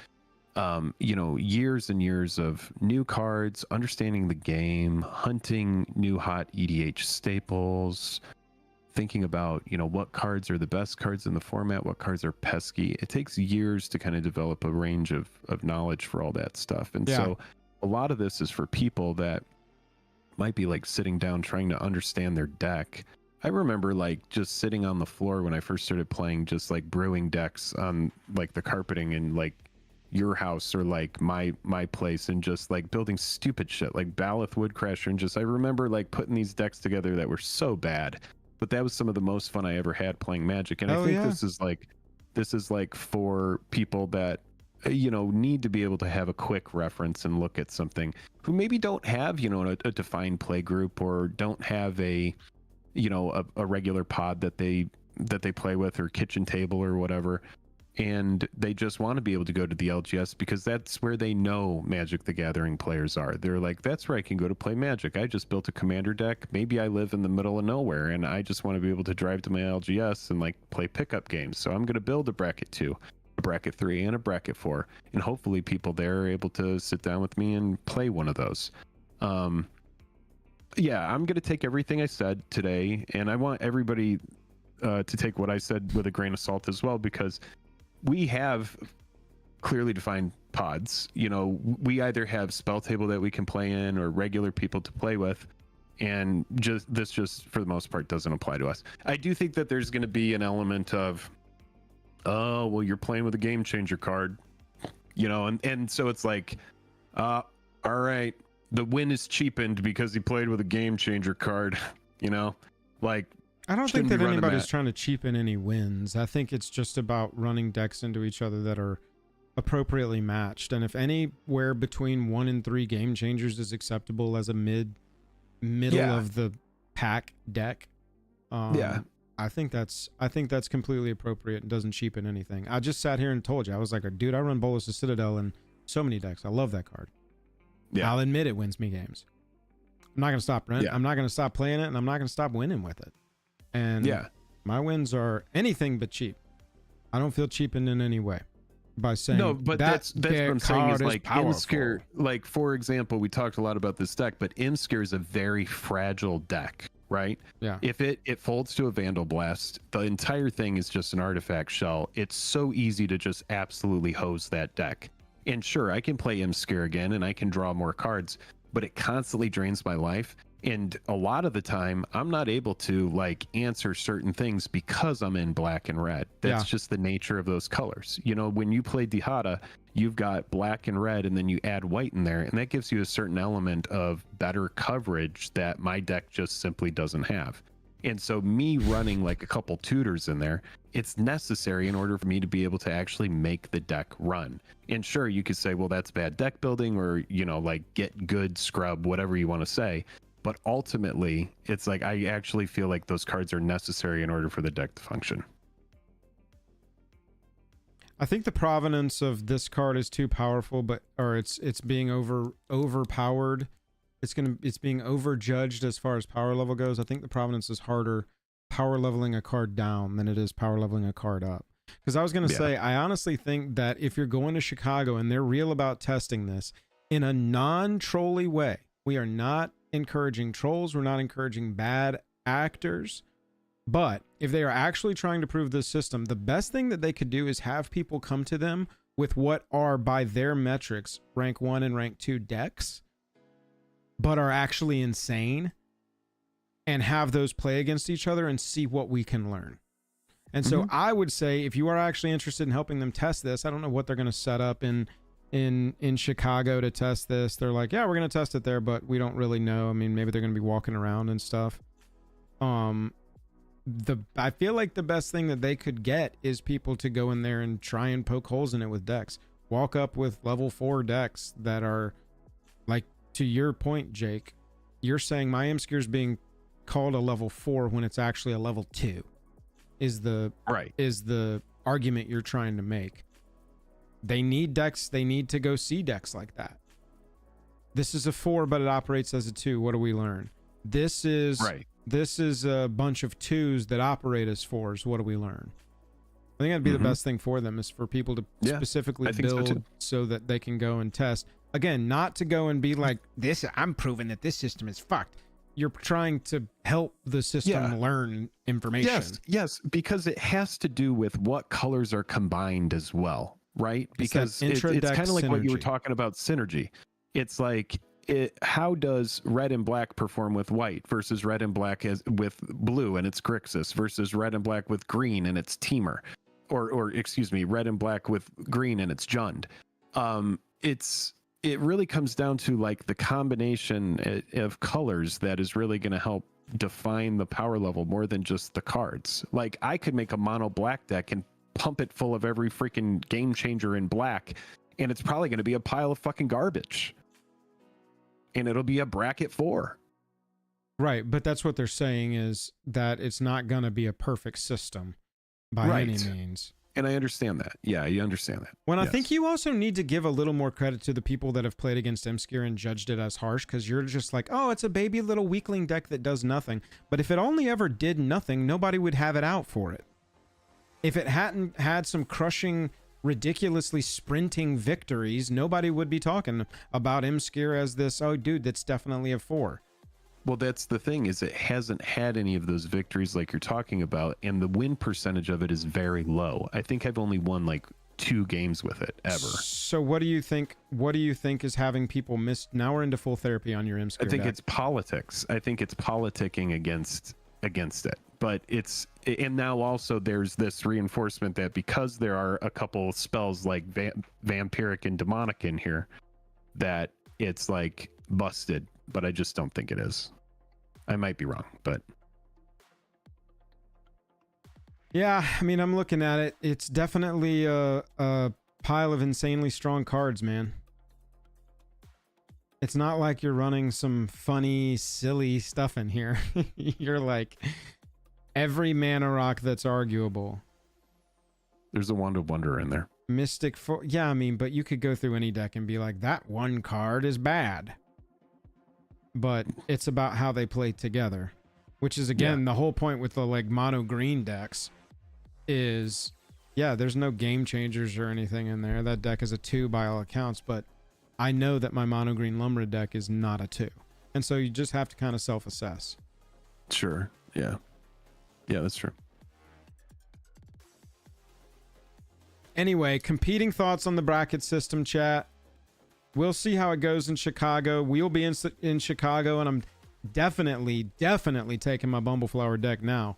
you know, years and years of new cards, understanding the game, hunting new hot EDH staples, thinking about, you know, what cards are the best cards in the format, what cards are pesky. It takes years to kind of develop a range of knowledge for all that stuff. And so a lot of this is for people that might be like sitting down trying to understand their deck. I remember like just sitting on the floor when I first started playing, just like brewing decks on like the carpeting in like your house or like my place, and just like building stupid shit like Baloth Woodcrasher, and just I remember like putting these decks together that were so bad. But that was some of the most fun I ever had playing Magic. And I think this is like for people that, you know, need to be able to have a quick reference and look at something, who maybe don't have, you know, a defined play group, or don't have a, you know, a regular pod that they play with, or kitchen table or whatever. And they just want to be able to go to the LGS because that's where they know Magic the Gathering players are. They're like, that's where I can go to play Magic. I just built a commander deck. Maybe I live in the middle of nowhere and I just want to be able to drive to my LGS and like play pickup games. So I'm going to build a bracket too. a bracket 3 and a bracket 4, and hopefully people there are able to sit down with me and play one of those. Yeah, I'm going to take everything I said today, and I want everybody to take what I said with a grain of salt as well, because we have clearly defined pods. You know, we either have spell table that we can play in or regular people to play with, and just for the most part doesn't apply to us. I do think that there's going to be an element of, oh, well, you're playing with a game changer card, you know, and so it's like, all right, the win is cheapened because he played with a game changer card, you know, like, I don't think that anybody's trying to cheapen any wins. I think it's just about running decks into each other that are appropriately matched. And if anywhere between 1 and 3 game changers is acceptable as a middle of the pack deck, I think that's completely appropriate and doesn't cheapen anything. I just sat here and told you, I was like, dude, I run Bolus of Citadel in so many decks. I love that card. Yeah. I'll admit it wins me games. I'm not gonna stop running. I'm not gonna stop playing it, and I'm not gonna stop winning with it. And my wins are anything but cheap. I don't feel cheapened in any way by saying no, but that's what I'm saying is like Imskir, like for example, we talked a lot about this deck, but Imskir is a very fragile deck, right? Yeah. If it folds to a Vandal Blast, the entire thing is just an artifact shell. It's so easy to just absolutely hose that deck. And sure, I can play Imskir again and I can draw more cards, but it constantly drains my life. And a lot of the time, I'm not able to like answer certain things because I'm in black and red. That's just the nature of those colors. You know, when you play Dihada, you've got black and red, and then you add white in there, and that gives you a certain element of better coverage that my deck just simply doesn't have. And so me running like a couple tutors in there, it's necessary in order for me to be able to actually make the deck run. And sure, you could say, well, that's bad deck building, or, you know, like get good, scrub, whatever you want to say. But ultimately, it's like I actually feel like those cards are necessary in order for the deck to function. I think the provenance of this card is too powerful, or it's being overpowered. It's being overjudged as far as power level goes. I think the provenance is harder power leveling a card down than it is power leveling a card up. Because I was going to say, I honestly think that if you're going to Chicago and they're real about testing this in a non-trolly way, we are not encouraging trolls, we're not encouraging bad actors, but if they are actually trying to prove this system, the best thing that they could do is have people come to them with what are, by their metrics, rank 1 and rank 2 decks, but are actually insane, and have those play against each other and see what we can learn. And so I would say, if you are actually interested in helping them test this, I don't know what they're going to set up in Chicago to test this. They're like, yeah, we're going to test it there, but we don't really know. I mean, maybe they're going to be walking around and stuff. I feel like the best thing that they could get is people to go in there and try and poke holes in it with decks. Walk up with level 4 decks that are, like, to your point, Jake, you're saying my Imskir is being called a level 4 when it's actually a level 2 is the argument you're trying to make. They need decks. They need to go see decks like that. This is a 4, but it operates as a 2. What do we learn? This is a bunch of 2s that operate as 4s. What do we learn? I think that'd be the best thing for them, is for people to specifically build so that they can go and test. Again, not to go and be like, this, I'm proving that this system is fucked. You're trying to help the system learn information. Yes, because it has to do with what colors are combined as well, right? Because it's kind of like what you were talking about, synergy. It's like, how does red and black perform with white versus red and black with blue and it's Grixis versus red and black with green and it's Teamer, or excuse me, red and black with green and it's Jund. It really comes down to like the combination of colors that is really going to help define the power level more than just the cards. Like, I could make a mono black deck and pump it full of every freaking game changer in black, and it's probably going to be a pile of fucking garbage. And it'll be a bracket 4. Right, but that's what they're saying, is that it's not going to be a perfect system by any means. And I understand that. Yeah, you understand that. When I think you also need to give a little more credit to the people that have played against Imskir and judged it as harsh, because you're just like, oh, it's a baby little weakling deck that does nothing. But if it only ever did nothing, nobody would have it out for it. If it hadn't had some crushing ridiculously sprinting victories, nobody would be talking about Imskir as this, oh dude, that's definitely a 4. Well, that's the thing, is it hasn't had any of those victories like you're talking about, and the win percentage of it is very low. I think I've only won like 2 games with it ever. So what do you think is having people miss? Now we're into full therapy on your Imskir I think deck. it's politics. I think it's politicking against it. But and now also there's this reinforcement that because there are a couple spells like vampiric and demonic in here, that it's like busted. But I just don't think it is. I might be wrong, but yeah, I mean, I'm looking at it. It's definitely a pile of insanely strong cards, man. It's not like you're running some funny, silly stuff in here. You're like every mana rock that's arguable. there's a Wand of Wonder in there. Mystic yeah, I mean, but you could go through any deck and be like, that one card is bad. But it's about how they play together, which is again the whole point with the like mono green decks is, yeah, there's no game changers or anything in there. That deck is a 2 by all accounts, but I know that my mono green Lumra deck is not a 2, and so you just have to kind of self-assess. Sure. Yeah, that's true. Anyway, competing thoughts on the bracket system, chat. We'll see how it goes in Chicago. We'll be in Chicago, and I'm definitely taking my Bumbleflower deck now.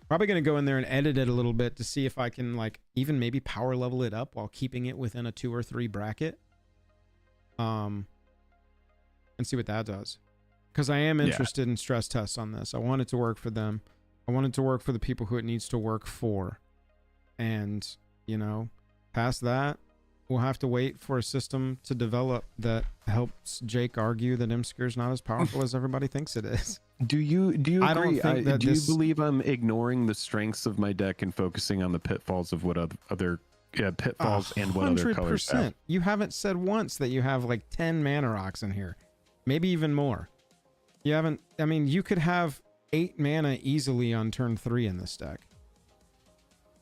Probably going to go in there and edit it a little bit to see if I can like even maybe power level it up while keeping it within a 2 or 3 bracket. And see what that does. Because I am interested in stress tests on this. I want it to work for them. I want it to work for the people who it needs to work for. And, you know, past that, we'll have to wait for a system to develop that helps Jake argue that Imskir is not as powerful as everybody thinks it is. Do you agree? I don't think that do you believe I'm ignoring the strengths of my deck and focusing on the pitfalls of what other pitfalls and what other colors have? You haven't said once that you have like 10 mana rocks in here, maybe even more. You haven't. I mean, you could have 8 mana easily on turn 3 in this deck.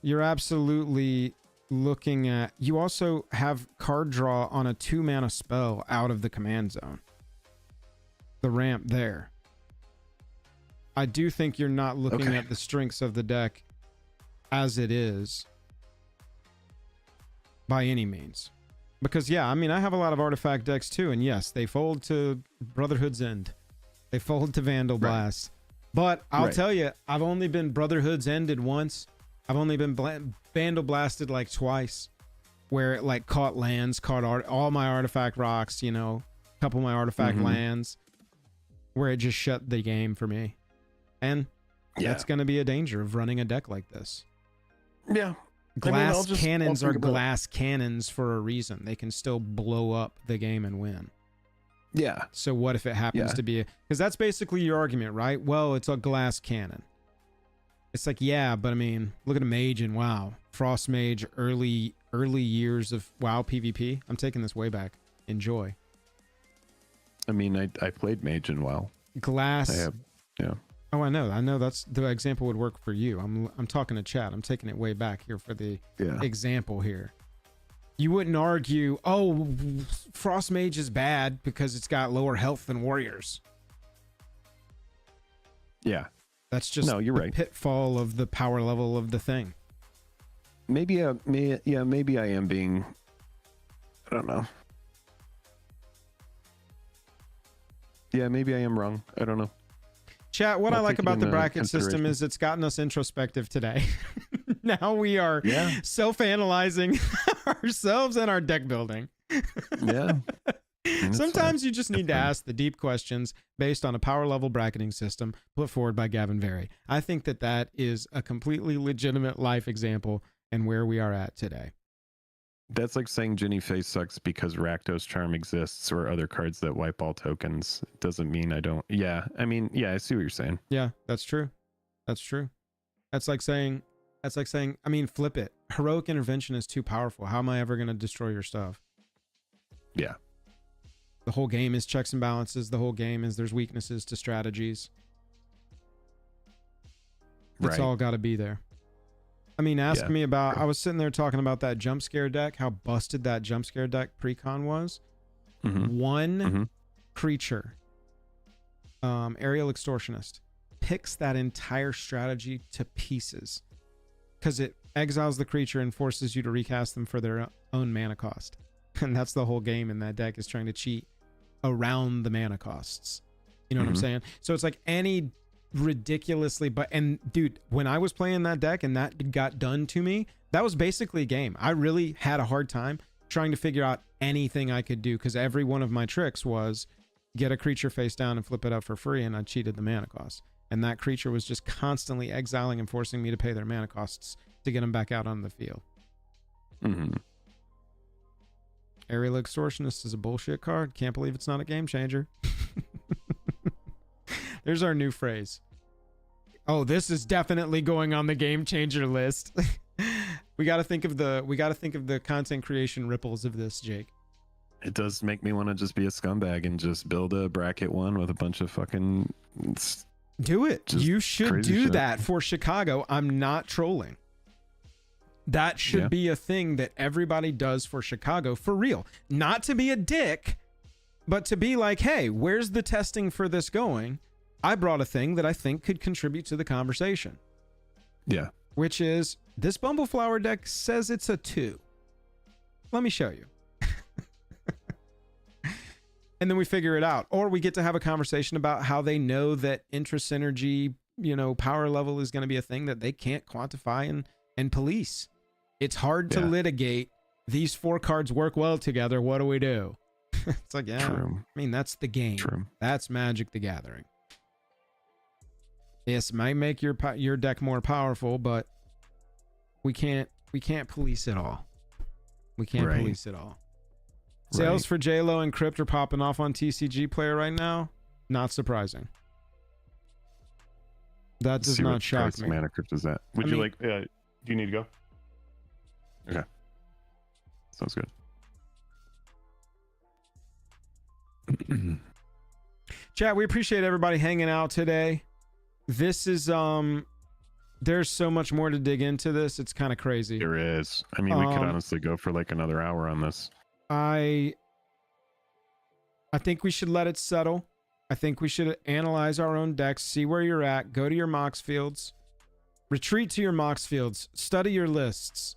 You're absolutely looking at. You also have card draw on a 2 mana spell out of the command zone. The ramp there. I do think you're not looking at the strengths of the deck as it is by any means. Because, yeah, I mean, I have a lot of artifact decks too, and yes, they fold to Brotherhood's End. They fold to Vandal Blast. But I'll tell you, I've only been Brotherhood's Ended once. I've only been Vandal Blasted like twice, where it like caught lands, caught all my artifact rocks, you know, a couple of my artifact lands, where it just shut the game for me. And that's going to be a danger of running a deck like this. Yeah. Glass cannons are glass cannons for a reason. They can still blow up the game and win. Yeah. So what if it happens to be because that's basically your argument, right? Well, it's a glass cannon. It's like, yeah, but I mean, look at a mage in WoW. Frost Mage, early years of WoW PvP. I'm taking this way back. Enjoy. I mean, I played mage in WoW. Glass. Yeah. Oh, I know. That's the example would work for you. I'm talking to chat. I'm taking it way back here for the example here. You wouldn't argue, oh, Frost Mage is bad because it's got lower health than warriors. Yeah. That's just the pitfall of the power level of the thing. Maybe I am being, I don't know. Yeah, maybe I am wrong. I don't know. Chat, what I like about the bracket system is it's gotten us introspective today. Now we are self-analyzing ourselves and our deck building. Yeah. Sometimes you just need to ask the deep questions based on a power level bracketing system put forward by Gavin Very. I think that is a completely legitimate life example and where we are at today. That's like saying Ginny Face sucks because Rakdos Charm exists or other cards that wipe all tokens. It doesn't mean I don't. Yeah. I mean, yeah, I see what you're saying. Yeah, that's true. That's true. That's like saying, I mean, flip it. Heroic Intervention is too powerful. How am I ever going to destroy your stuff? Yeah. The whole game is checks and balances. The whole game is there's weaknesses to strategies. It's all got to be there. I mean, ask Yeah, me about, true. I was sitting there talking about that jump scare deck, how busted that jump scare deck pre-con was. One creature, Aerial Extortionist, picks that entire strategy to pieces because it exiles the creature and forces you to recast them for their own mana cost. And that's the whole game in that deck, is trying to cheat around the mana costs. You know what I'm saying? So it's like any ridiculously, and dude, when I was playing that deck and that got done to me, that was basically a game. I really had a hard time trying to figure out anything I could do, because every one of my tricks was get a creature face down and flip it up for free, and I cheated the mana cost. And that creature was just constantly exiling and forcing me to pay their mana costs to get them back out on the field. Aerial Extortionist is a bullshit card. Can't believe it's not a game changer. There's our new phrase. Oh, this is definitely going on the game changer list. we got to think of the content creation ripples of this, Jake. It does make me want to just be a scumbag and just build a bracket one with a bunch of fucking. Do it. You should do shit. that for Chicago. I'm not trolling. That should be a thing that everybody does for Chicago, for real. Not to be a dick, but to be like, hey, where's the testing for this going? I brought a thing that I think could contribute to the conversation. Yeah. Which is, this Bumbleflower deck says it's a 2. Let me show you. And then we figure it out. Or we get to have a conversation about how they know that intra-synergy, power level is going to be a thing that they can't quantify and police. It's hard to litigate. These 4 cards work well together. What do we do? It's like, yeah, True. I mean, that's the game. True. That's Magic the Gathering. Yes, it might make your deck more powerful, but we can't police it all. We can't police it all. Sales for JLo and Crypt are popping off on TCG Player right now. Not surprising. That does not shock me. Mana Crypt is that? Would you like? Do you need to go? Okay. Sounds good. Chat, we appreciate everybody hanging out today. This is there's so much more to dig into this. It's kind of crazy. There is. I mean, we could honestly go for like another hour on this. I think we should let it settle. I think we should analyze our own decks, see where you're at, go to your Mox fields, retreat to your Mox fields, study your lists,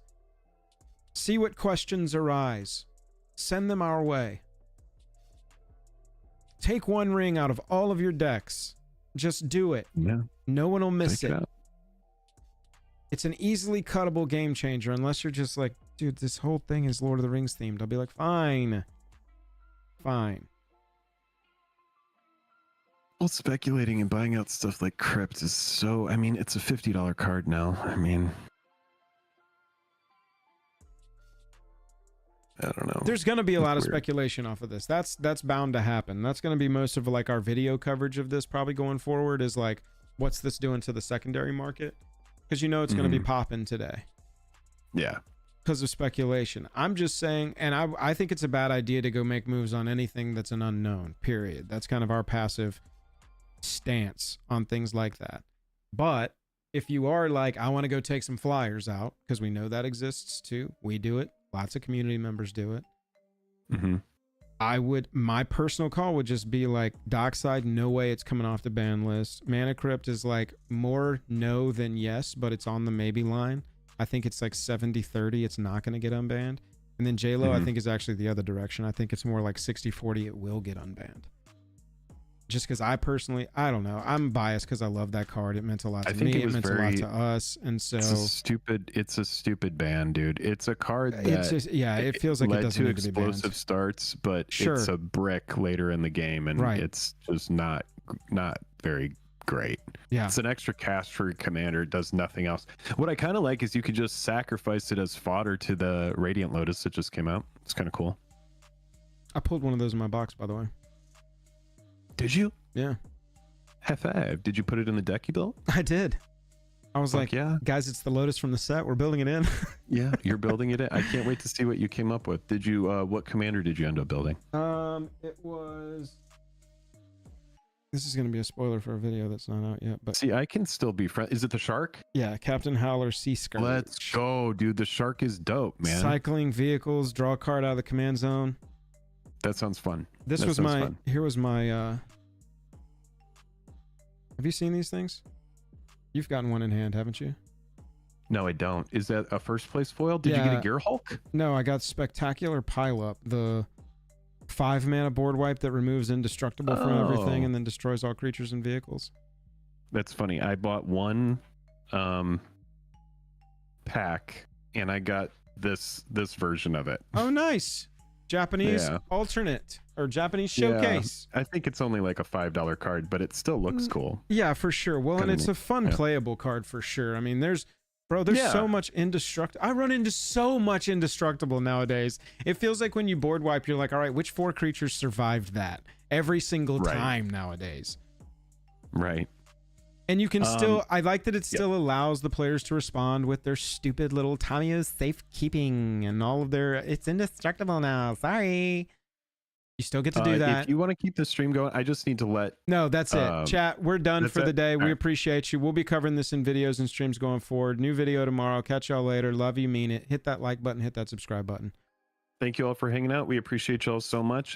see what questions arise, send them our way. Take one ring out of all of your decks. Just do it. Yeah. No one will miss it. It's an easily cuttable game changer, unless you're just like, dude, this whole thing is Lord of the Rings themed. I'll be like, fine. Well, speculating and buying out stuff like Crypt is so. I mean, it's a $50 card now. I mean, I don't know. There's going to be a lot of speculation off of this. That's bound to happen. That's going to be most of like our video coverage of this probably going forward, is like, what's this doing to the secondary market? Because it's going to be popping today. Yeah. Because of speculation. I'm just saying, and I think it's a bad idea to go make moves on anything that's an unknown, period. That's kind of our passive stance on things like that. But if you are like, I want to go take some flyers out, because we know that exists too. We do it. Lots of community members do it. My personal call would just be like, Dockside, no way it's coming off the ban list. Mana Crypt is like more no than yes, but it's on the maybe line. I think it's like 70-30. It's not going to get unbanned. And then JLo, I think, is actually the other direction. I think it's more like 60-40. It will get unbanned. Just because I don't know. I'm biased because I love that card. It meant a lot to me. It meant a lot to us. And so it's a stupid ban, dude. It's a card that it feels like it doesn't need to be banned. Explosive starts, but it's a brick later in the game, and it's just not very great. Yeah, it's an extra cast for your commander. It does nothing else. What I kind of like is you could just sacrifice it as fodder to the Radiant Lotus that just came out. It's kind of cool. I pulled one of those in my box, by the way. Did you? Yeah. High five. Did you put it in the deck you built? I did. I was like, guys, it's the Lotus from the set. We're building it in. Yeah, you're building it in. I can't wait to see what you came up with. Did you? What commander did you end up building? It was This is going to be a spoiler for a video that's not out yet, but See, I can still be friends. Is it the shark? yeah, Captain Howler Sea Scourge. Let's go, dude. The shark is dope, man. Cycling vehicles, draw a card out of the command zone. That sounds fun. This was my, here was my, have you seen these things? You've gotten one in hand, haven't you? No, I don't. Is that a first place foil? Did you get a Gear Hulk? No, I got Spectacular Pileup, the 5-mana board wipe that removes indestructible from everything and then destroys all creatures and vehicles. That's funny. I bought one pack and I got this version of it. Oh, nice. Japanese alternate or Japanese showcase. I think it's only like a $5 card, but it still looks cool. Yeah, for sure. Well, and it's a fun playable card for sure. I mean, there's so much indestructible. I run into so much indestructible nowadays. It feels like when you board wipe, you're like, all right, which 4 creatures survived that every single time nowadays? Right. And you can still, I like that it still allows the players to respond with their stupid little Tamiya's safekeeping and all of their, it's indestructible now. Sorry. You still get to do that. If you want to keep the stream going, I just need to let... No, that's it. Chat, we're done for the day. We appreciate you. We'll be covering this in videos and streams going forward. New video tomorrow. Catch y'all later. Love you, mean it. Hit that like button. Hit that subscribe button. Thank you all for hanging out. We appreciate y'all so much. And